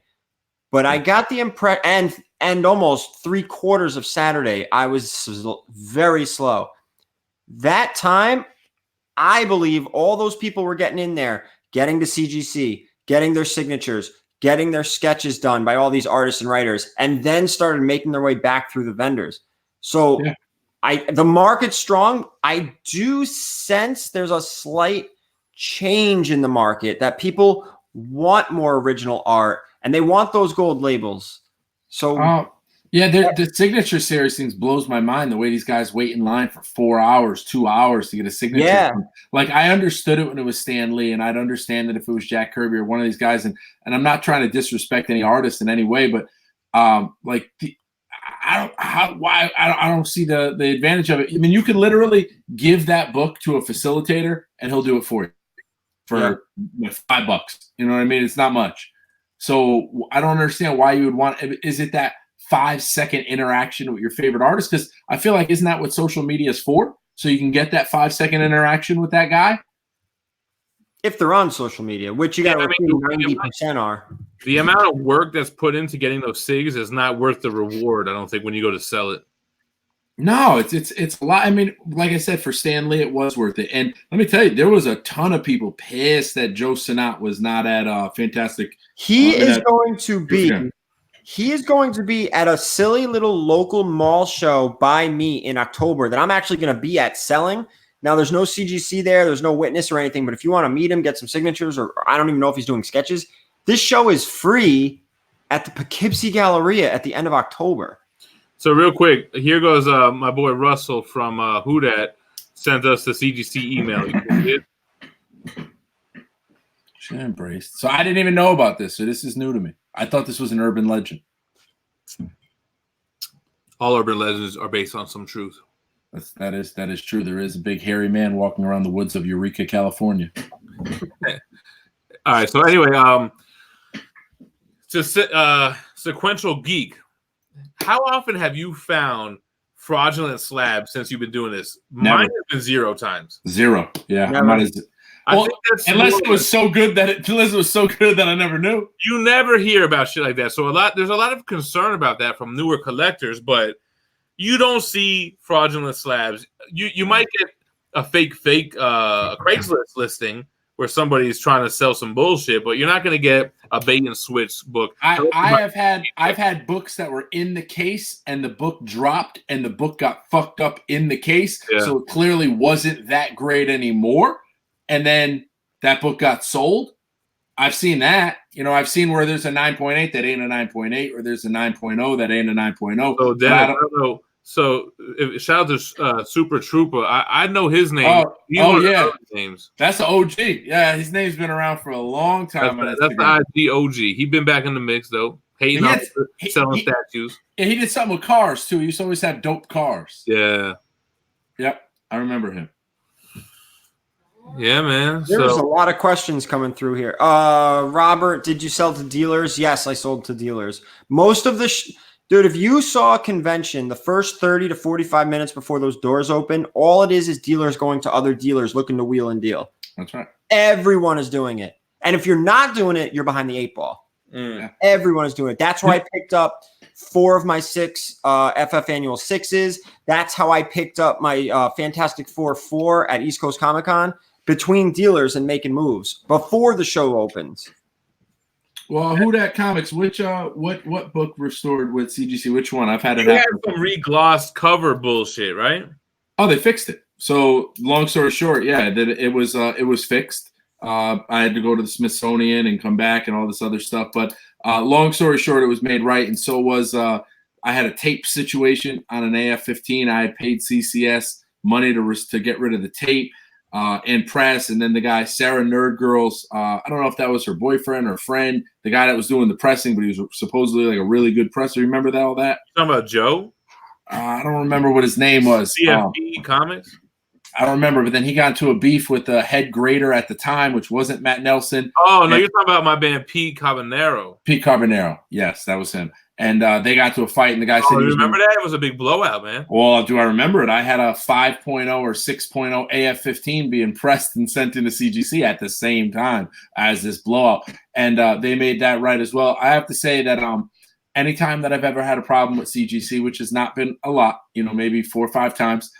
But I got the impression, and almost 3/4 of Saturday, I was very slow. That time, I believe all those people were getting in there, getting to CGC, getting their signatures, getting their sketches done by all these artists and writers, and then started making their way back through the vendors. So yeah. The market's strong. I do sense there's a slight change in the market that people want more original art and they want those gold labels. So the signature series things blows my mind the way these guys wait in line for 4 hours, 2 hours to get a signature. Yeah. Like I understood it when it was Stan Lee, and I'd understand it if it was Jack Kirby or one of these guys. And I'm not trying to disrespect any artist in any way, but I don't see the advantage of it. I mean, you can literally give that book to a facilitator and he'll do it for you for $5. You know what I mean? It's not much. So I don't understand why you would want. Is it that 5-second interaction with your favorite artist? Because I feel like isn't that what social media is for? So you can get that 5-second interaction with that guy. If they're on social media, which you got to 90% are. The amount of work that's put into getting those SIGs is not worth the reward, I don't think, when you go to sell it. No, it's a lot. I mean, like I said, for Stan Lee, it was worth it. And let me tell you, there was a ton of people pissed that Joe Sinat was not at Fantastic. He is going to be at a silly little local mall show by me in October that I'm actually going to be at selling. Now, there's no CGC there. There's no witness or anything. But if you want to meet him, get some signatures, or I don't even know if he's doing sketches, this show is free at the Poughkeepsie Galleria at the end of October. So real quick, here goes my boy Russell from Who Dat sent us the CGC email. She embraced. So I didn't even know about this. So this is new to me. I thought this was an urban legend. All urban legends are based on some truth. That is true. There is a big hairy man walking around the woods of Eureka, California. All right. So anyway, Sequential Geek, how often have you found fraudulent slabs since you've been doing this? Never. Mine has been 0 times. 0. Yeah. Never. Well, think that's unless more it was so good that I never knew. you never hear about shit like that. So there's a lot of concern about that from newer collectors, but you don't see fraudulent slabs. You might get a fake Craigslist listing where somebody's trying to sell some bullshit, but you're not going to get a bait and switch book. I've had books that were in the case and the book dropped and the book got fucked up in the case, so it clearly wasn't that great anymore. And then that book got sold. I've seen that. I've seen where there's a 9.8 that ain't a 9.8, or there's a 9.0 that ain't a 9.0. So then I don't know. So shout out to Super Trooper. I know his name. Yeah, names. That's the OG. Yeah, his name's been around for a long time. That's the IG OG. He's been back in the mix though. Hating on selling statues. Yeah, he did something with cars too. He used to always have dope cars. Yeah. Yep, I remember him. Yeah, man. There's a lot of questions coming through here. Robert, did you sell to dealers? Yes, I sold to dealers. Most of the dude, if you saw a convention, the first 30 to 45 minutes before those doors open, all it is dealers going to other dealers looking to wheel and deal. That's right. Everyone is doing it. And if you're not doing it, you're behind the 8 ball. Everyone is doing it. That's why I picked up 4 of my 6 FF Annual 6s. That's how I picked up my Fantastic Four 4 at East Coast Comic Con, between dealers and making moves before the show opens. Well, Who Dat Comics? Which what book restored with CGC? Which one? I've had it. They had some re-glossed cover bullshit, right? Oh, they fixed it. So, long story short, yeah, it was fixed. I had to go to the Smithsonian and come back and all this other stuff. But long story short, it was made right, and so was. I had a tape situation on an AF-15. I had paid CCS money to get rid of the tape. And press, and then the guy Sarah Nerd Girls, I don't know if that was her boyfriend or friend, the guy that was doing the pressing, but he was supposedly like a really good presser. Remember all that? You talking about Joe? I don't remember what his name was. CFP Comics? I don't remember, but then he got into a beef with the head grader at the time, which wasn't Matt Nelson. Oh, no, you're talking about my band Pete Carbonero. Pete Carbonero, yes, that was him. And they got to a fight, and the guy said, remember that? It was a big blowout, man. Well, do I remember it? I had a 5.0 or 6.0 AF-15 being pressed and sent into CGC at the same time as this blowout. And they made that right as well. I have to say that anytime that I've ever had a problem with CGC, which has not been a lot, maybe 4 or 5 times,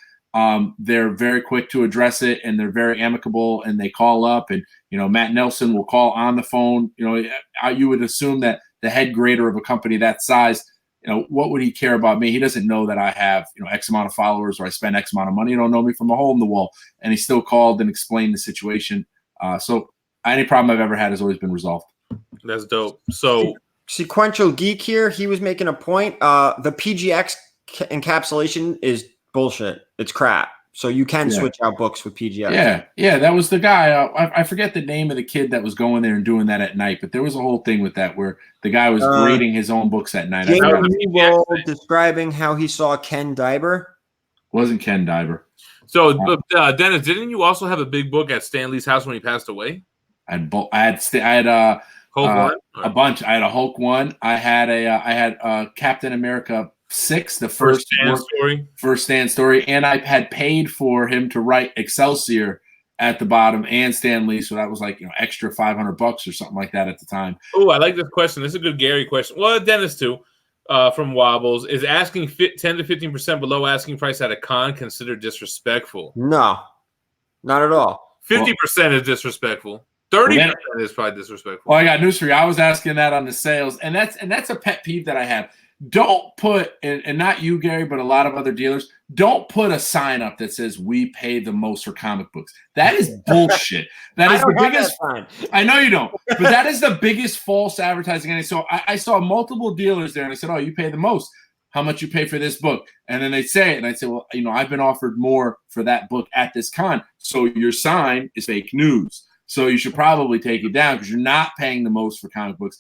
they're very quick to address it, and they're very amicable, and they call up, and, Matt Nelson will call on the phone. You would assume that the head grader of a company that size, what would he care about me? He doesn't know that I have, X amount of followers or I spend X amount of money. He don't know me from a hole in the wall. And he still called and explained the situation. So any problem I've ever had has always been resolved. That's dope. So Sequential Geek here, he was making a point. The PGX encapsulation is bullshit. It's crap. So you can switch out books with PGX. Yeah, that was the guy. I forget the name of the kid that was going there and doing that at night, but there was a whole thing with that where the guy was grading his own books at night. Jamie describing how he saw Ken Diber. Wasn't Ken Diber. So, Dennis, didn't you also have a big book at Stanley's house when he passed away? I had Hulk 1? A bunch. I had a Hulk 1. I had Captain America 6, the first stand story, and I had paid for him to write Excelsior at the bottom and Stan Lee, so that was like extra $500 or something like that at the time. Oh, I like this question. This is a good Gary question. Well, Dennis too, from Wobbles, is asking 10 to 15% below asking price at a con considered disrespectful? No, not at all. 50% is disrespectful. 30% is probably disrespectful. Well, I got news for you. I was asking that on the sales, and that's a pet peeve that I have. Don't put, and not you, Gary, but a lot of other dealers, don't put a sign up that says we pay the most for comic books. That is bullshit. That is the biggest. I know you don't, but that is the biggest false advertising. And so I saw multiple dealers there, and I said, "Oh, you pay the most. How much you pay for this book?" And then they say it, and I say, "Well, I've been offered more for that book at this con, so your sign is fake news. So you should probably take it down because you're not paying the most for comic books."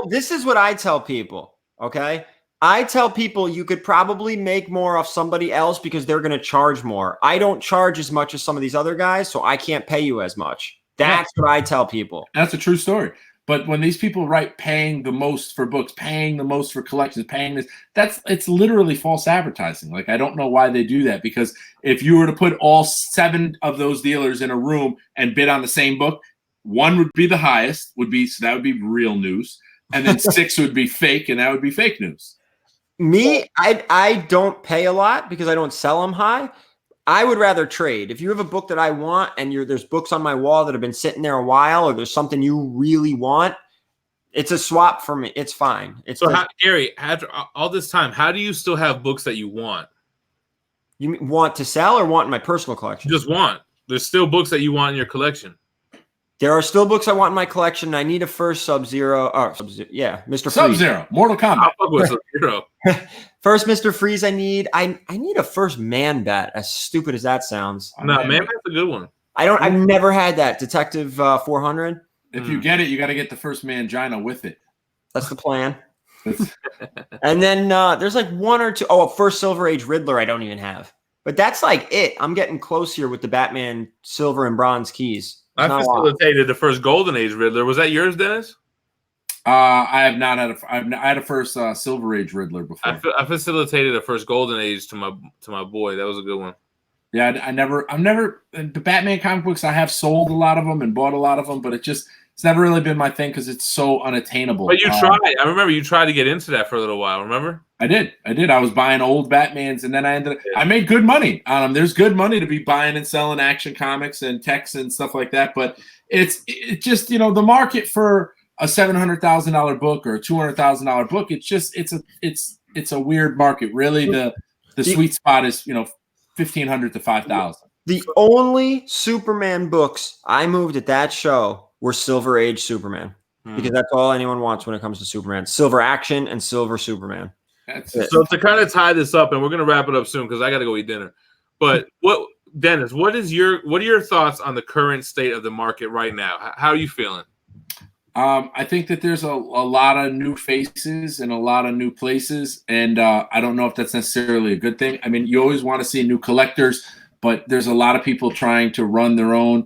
This is what I tell people. Okay. I tell people you could probably make more off somebody else because they're going to charge more. I don't charge as much as some of these other guys, so I can't pay you as much. That's what I tell people. That's a true story. But when these people write paying the most for books, paying the most for collections, paying this, it's literally false advertising. Like, I don't know why they do that, because if you were to put all 7 of those dealers in a room and bid on the same book, 1 would be the highest, so that would be real news. And then 6 would be fake, and that would be fake news. Me, I don't pay a lot because I don't sell them high. I would rather trade. If you have a book that I want and there's books on my wall that have been sitting there a while, or there's something you really want, it's a swap for me. It's fine. Gary, after all this time, how do you still have books that you want? You want to sell or want in my personal collection? You just want. There's still books that you want in your collection. There are still books I want in my collection. I need a first Sub-Zero. Yeah, Mr. Sub-Zero, Mortal Kombat. I'll fuck with Sub-Zero. First Mr. Freeze I need. I need a first Man Bat, as stupid as that sounds. No, Man Bat's a good one. I've never had that. Detective 400. If you get it, you got to get the first Mangina with it. That's the plan. And then there's like 1 or 2. Oh, a first Silver Age Riddler I don't even have. But that's like it. I'm getting close here with the Batman Silver and Bronze keys. I facilitated the first Golden Age Riddler. Was that yours, Dennis? I have not had I had a first Silver Age Riddler before. I facilitated the first Golden Age to my boy. That was a good one. Yeah, I'm never the Batman comic books. I have sold a lot of them and bought a lot of them, but it's never really been my thing because it's so unattainable. But you tried. I remember you tried to get into that for a little while. Remember? I did. I was buying old Batmans, and then I made good money on them. There's good money to be buying and selling Action Comics and Tex and stuff like that. But it's just, the market for a $700,000 book or a $200,000 book. It's a weird market. Really, the sweet spot is $1,500 to $5,000. The only Superman books I moved at that show were Silver Age Superman, because that's all anyone wants when it comes to Superman: Silver Action and Silver Superman. So to kind of tie this up, and we're going to wrap it up soon because I got to go eat dinner. But Dennis, what are your thoughts on the current state of the market right now? How are you feeling? I think that there's a lot of new faces and a lot of new places, and I don't know if that's necessarily a good thing. I mean, you always want to see new collectors, but there's a lot of people trying to run their own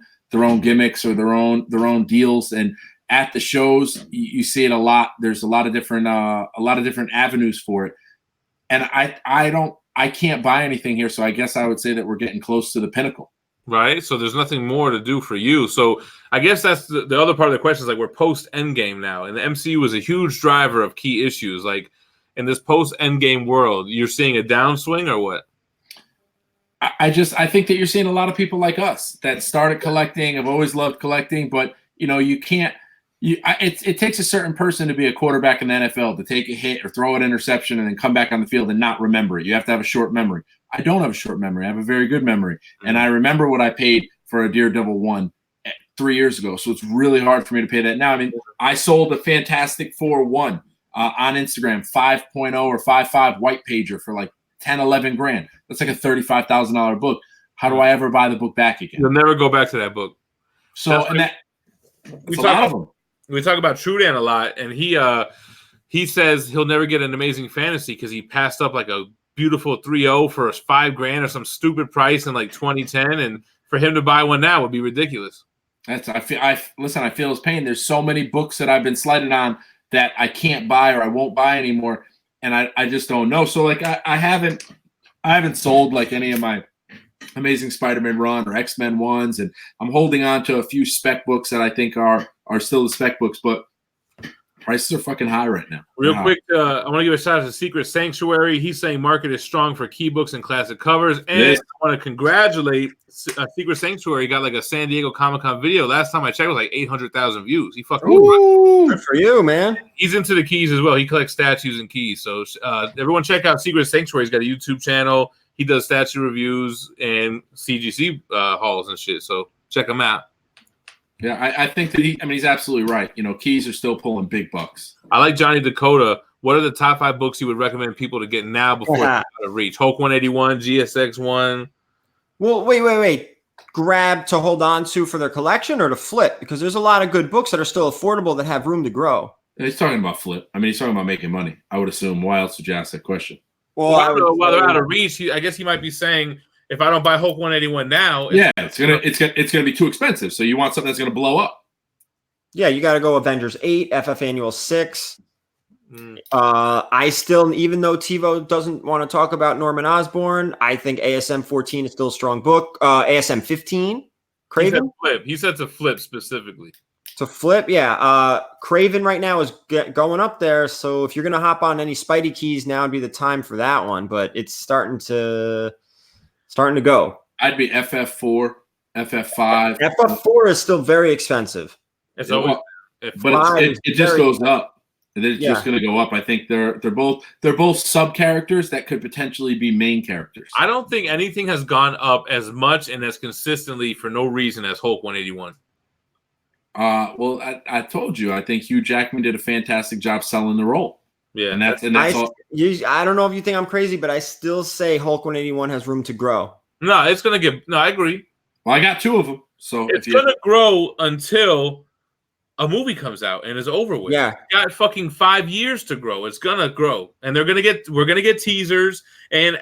gimmicks or their own deals, and at the shows you see it a lot. There's a lot of different avenues for it, and I can't buy anything here, so I guess I would say that we're getting close to the pinnacle. Right, so there's nothing more to do for you. So I guess that's the other part of the question is, like, we're post Endgame now, and the MCU was a huge driver of key issues. Like, in this post Endgame world, you're seeing a downswing or what? I think that you're seeing a lot of people like us that started collecting, have always loved collecting, but you can't. It takes a certain person to be a quarterback in the NFL, to take a hit or throw an interception and then come back on the field and not remember it. You have to have a short memory. I don't have a short memory. I have a very good memory. And I remember what I paid for a Daredevil 1 3 years ago. So it's really hard for me to pay that now. I mean, I sold a Fantastic Four 1 on Instagram, 5.0 or 5.5 white pager for like 10, 11 grand. That's like a $35,000 book. How do I ever buy the book back again? You'll never go back to that book. So, we talk about Trudan a lot, and he says he'll never get an Amazing Fantasy because he passed up like a beautiful 3.0 for $5 grand or some stupid price in like 2010, and for him to buy one now would be ridiculous. I feel his pain. There's so many books that I've been slighted on that I can't buy or I won't buy anymore, and I just don't know. So like I haven't sold like any of my Amazing Spider-Man run or X-Men ones, and I'm holding on to a few spec books that I think are still the spec books, but prices are fucking high right now. Real quick, I want to give a shout out to Secret Sanctuary. He's saying market is strong for key books and classic covers. And yes. I want to congratulate Secret Sanctuary. He got like a San Diego Comic-Con video. Last time I checked, it was like 800,000 views. He fucking good for you, man. He's into the keys as well. He collects statues and keys. So everyone check out Secret Sanctuary. He's got a YouTube channel. He does statue reviews and CGC hauls and shit. So check him out. Yeah, I think that he's absolutely right. Keys are still pulling big bucks. I like Johnny Dakota. What are the top 5 books you would recommend people to get now before they're out of reach? Hulk 181, GSX 1. Well, wait. Grab to hold on to for their collection or to flip? Because there's a lot of good books that are still affordable that have room to grow. He's talking about flip. I mean, he's talking about making money. I would assume. Why else would you ask that question? Well, I don't know. While they're out of reach, I guess he might be saying, if I don't buy Hulk 181 now, it's gonna be too expensive. So you want something that's gonna blow up. Yeah, you got to go Avengers 8, FF Annual 6. Mm. I still, even though TiVo doesn't want to talk about Norman Osborn, I think ASM 14 is still a strong book. ASM 15, Craven. He said to flip specifically. To flip, yeah. Craven right now is going up there. So if you're going to hop on any Spidey keys, now would be the time for that one. But it's starting to go. I'd be FF4, FF5. FF4 is still very expensive. It's always, but it just goes up. It's just going to go up. I think they're both sub characters that could potentially be main characters. I don't think anything has gone up as much and as consistently for no reason as Hulk 181. Well, I told you, I think Hugh Jackman did a fantastic job selling the role. Yeah, and that's all. I don't know if you think I'm crazy, but I still say Hulk 181 has room to grow. No, it's gonna get. No, I agree. Well, I got 2 of them, so it's gonna grow until a movie comes out and is over with. Yeah, it's got fucking 5 years to grow. It's gonna grow, and we're gonna get teasers and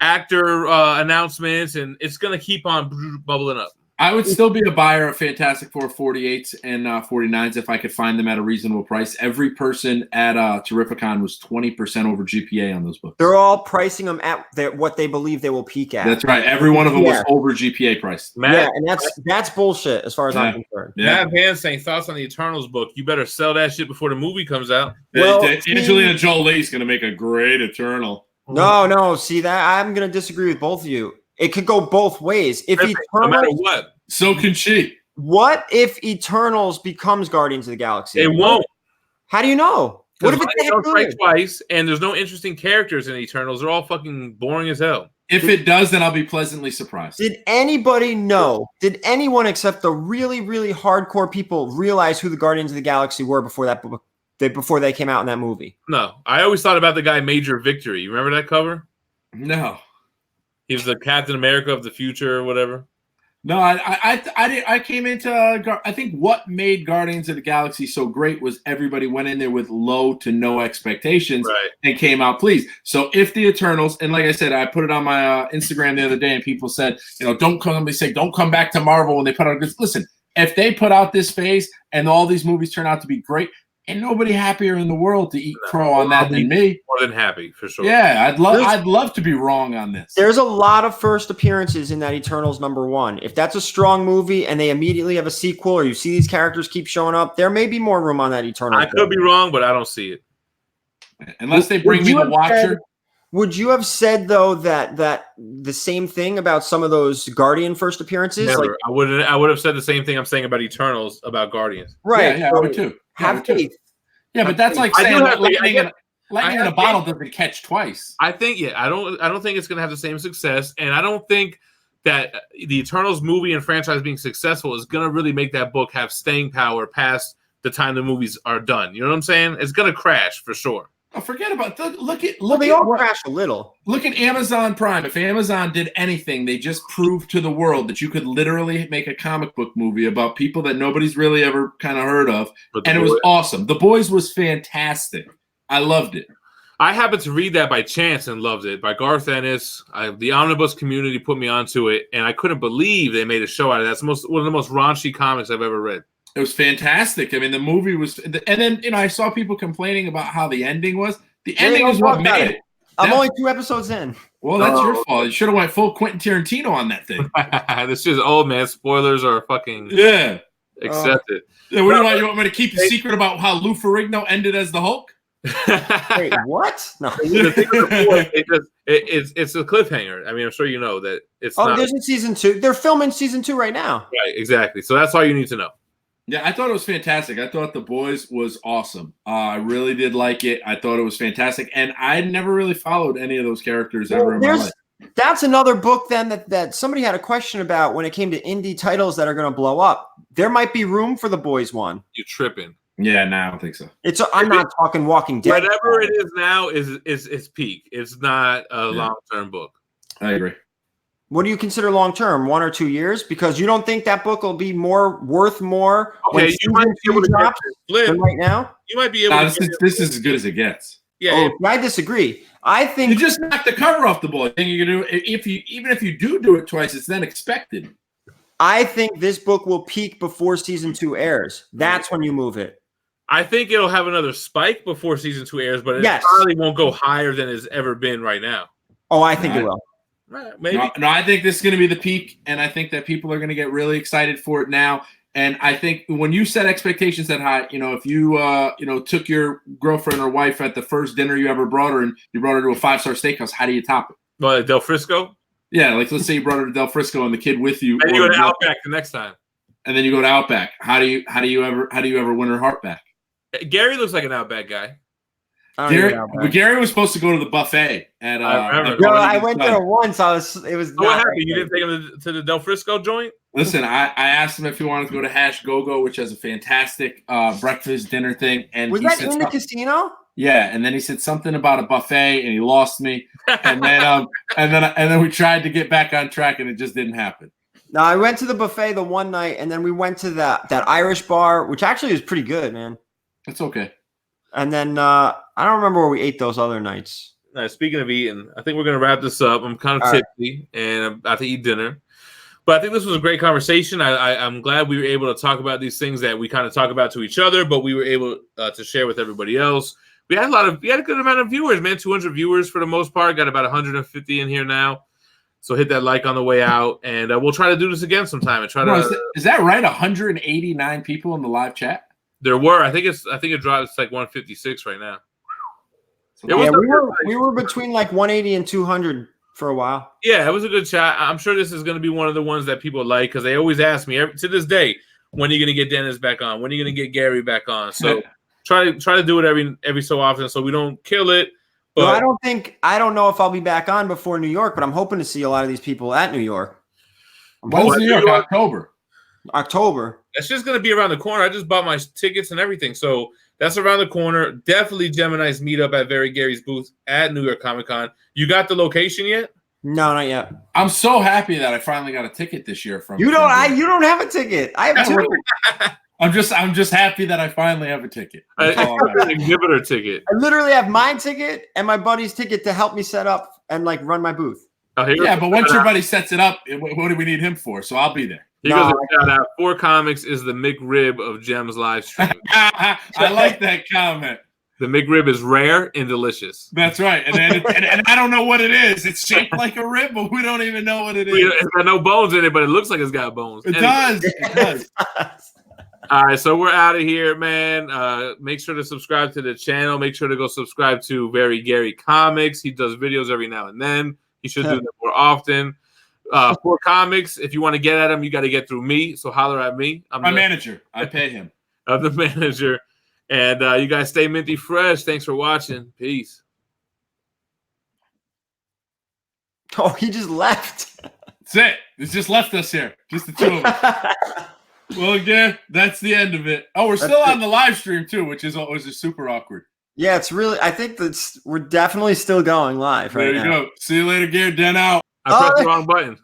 actor announcements, and it's gonna keep on bubbling up. I would still be a buyer of Fantastic Four 48s and 49s if I could find them at a reasonable price. Every person at Terrificon was 20% over GPA on those books. They're all pricing them at what they believe they will peak at. That's right. Every one of them was over GPA price. Yeah, and that's bullshit as far as I'm concerned. Yeah. Matt Van saying thoughts on the Eternals book. You better sell that shit before the movie comes out. Well, Angelina Jolie's going to make a great Eternal. No. See that? I'm going to disagree with both of you. It could go both ways. If Eternals, no matter what. So can she. What if Eternals becomes Guardians of the Galaxy? It won't. How do you know? What if it's strike twice and there's no interesting characters in Eternals? They're all fucking boring as hell. If it does, then I'll be pleasantly surprised. Did anybody know? Did anyone except the really, really hardcore people realize who the Guardians of the Galaxy were before that book? Before they came out in that movie? No. I always thought about the guy Major Victory. You remember that cover? No. He was the Captain America of the future or whatever. No, I came into I think what made Guardians of the Galaxy so great was everybody went in there with low to no expectations and came out pleased. So if the Eternals, and like I said, I put it on my Instagram the other day, and people said, don't come back to Marvel when they put out. Listen, if they put out this phase and all these movies turn out to be great, ain't nobody happier in the world to eat crow on that than me. More than happy, for sure. Yeah, I'd love to be wrong on this. There's a lot of first appearances in that Eternals #1. If that's a strong movie and they immediately have a sequel, or you see these characters keep showing up, there may be more room on that Eternals. I could be wrong, but I don't see it. Unless they bring me the Watcher. Would you have said though that the same thing about some of those Guardian first appearances? Never. Like, I would have said the same thing I'm saying about Eternals about Guardians. Right. Yeah, I would too. Have faith. Yeah, but that's like saying lightning in a bottle doesn't catch twice. I think I don't think it's gonna have the same success, and I don't think that the Eternals movie and franchise being successful is gonna really make that book have staying power past the time the movies are done. You know what I'm saying? It's gonna crash for sure. Oh, forget about look at they all crash a little. Look at Amazon Prime. If Amazon did anything, they just proved to the world that you could literally make a comic book movie about people that nobody's really ever kind of heard of, and it was awesome. The Boys was fantastic. I loved it. I happened to read that by chance and loved it. By Garth Ennis. The Omnibus community put me onto it, and I couldn't believe they made a show out of that. It's one of the most raunchy comics I've ever read. It was fantastic. I mean, the movie was, and then I saw people complaining about how the ending was. The ending is what made it. I'm only 2 episodes in. Well, that's your fault. You should have went full Quentin Tarantino on that thing. This is old man. Spoilers are fucking accepted. Yeah, what do you want me to keep a secret about how Lou Ferrigno ended as the Hulk? Wait, what? No. It's a cliffhanger. I mean, I'm sure you know that it's. Oh, there's a season 2. They're filming season 2 right now. Right, exactly. So that's all you need to know. Yeah, I thought it was fantastic. I thought The Boys was awesome. I really did like it. I thought it was fantastic, and I never really followed any of those characters ever in my life. That's another book then that somebody had a question about when it came to indie titles that are going to blow up. There might be room for The Boys one. You're tripping. Yeah, no, I don't think so. I'm not talking Walking Dead. Whatever it is now is peak. It's not a long-term book. I agree. What do you consider long term? 1 or 2 years? Because you don't think that book will be worth more when you might be able to drops than right now? You might be able to. This is as good as it gets. Yeah, I disagree. I think you just knock the cover off the book. Then you can do even if you do it twice, it's then expected. I think this book will peak before season 2 airs. That's when you move it. I think it'll have another spike before season 2 airs, but it Yes. probably won't go higher than it's ever been right now. Oh, I think it will. Maybe. No, I think this is going to be the peak, and I think that people are going to get really excited for it now. And I think when you set expectations that high, if you took your girlfriend or wife at the first dinner you ever brought her, and you brought her to a 5-star steakhouse, how do you top it? Well, Del Frisco. Yeah, like let's say you brought her to Del Frisco and the kid with you, And you go to Outback the next time. and then you go to Outback. How do you ever win her heart back? Gary looks like an Outback guy. Gary was supposed to go to the buffet at. I went there once. It was. What happened? You didn't take him to the Del Frisco joint? Listen, I asked him if he wanted to go to Hash Go-Go, which has a fantastic breakfast dinner thing, and was he that said in the casino? Yeah, and then he said something about a buffet, and he lost me. And then and then we tried to get back on track, and it just didn't happen. No, I went to the buffet the one night, and then we went to that Irish bar, which actually was pretty good, man. It's okay. And then I don't remember where we ate those other nights. Speaking of eating, I think we're going to wrap this up. I'm kind of tipsy, and I'm about to eat dinner. But I think this was a great conversation. I'm glad we were able to talk about these things that we kind of talk about to each other, but we were able to share with everybody else. We had a good amount of viewers, man. 200 viewers for the most part. Got about 150 in here now. So hit that like on the way out, and we'll try to do this again sometime and try to. Is that right? 189 people in the live chat. There were. I think it dropped. It's like 156 right now. Yeah, we were between like 180 and 200 for a while. Yeah, it was a good chat. I'm sure this is going to be one of the ones that people like because they always ask me to this day, when are you going to get Dennis back on? When are you going to get Gary back on? So try to do it every so often so we don't kill it. But no, I don't know if I'll be back on before New York, but I'm hoping to see a lot of these people at New York. When's New York? October. That's just going to be around the corner. I just bought my tickets and everything. So that's around the corner. Definitely Gemini's meetup at Very Gary's booth at New York Comic Con. You got the location yet? No, not yet. I'm so happy that I finally got a ticket this year from you. You don't have a ticket. I have two. I'm just happy that I finally have a ticket. An exhibitor ticket. I literally have my ticket and my buddy's ticket to help me set up and like run my booth. Yeah, but once your buddy sets it up, what do we need him for? So I'll be there. He goes a shout out. 4COMIX is the McRib of Gem's live stream. I like that comment. The McRib is rare and delicious. That's right. And I don't know what it is. It's shaped like a rib, but we don't even know what it is. It's got no bones in it, but it looks like it's got bones. It does. It does. All right, so we're out of here, man. Make sure to subscribe to the channel. Make sure to go subscribe to Very Gary Comics. He does videos every now and then. He should do them more often. 4COMIX, if you want to get at him, you got to get through me. So holler at me. I'm my manager. I pay him. I'm the manager. And you guys stay minty fresh. Thanks for watching. Peace. Oh, he just left. That's it. It's just left us here. Just the two of us. Well, again, that's the end of it. Oh, we're still on the live stream, too, which is always just super awkward. Yeah, it's really, I think we're definitely still going live right now. There you go. See you later, Gary. Den out. I pressed the wrong button.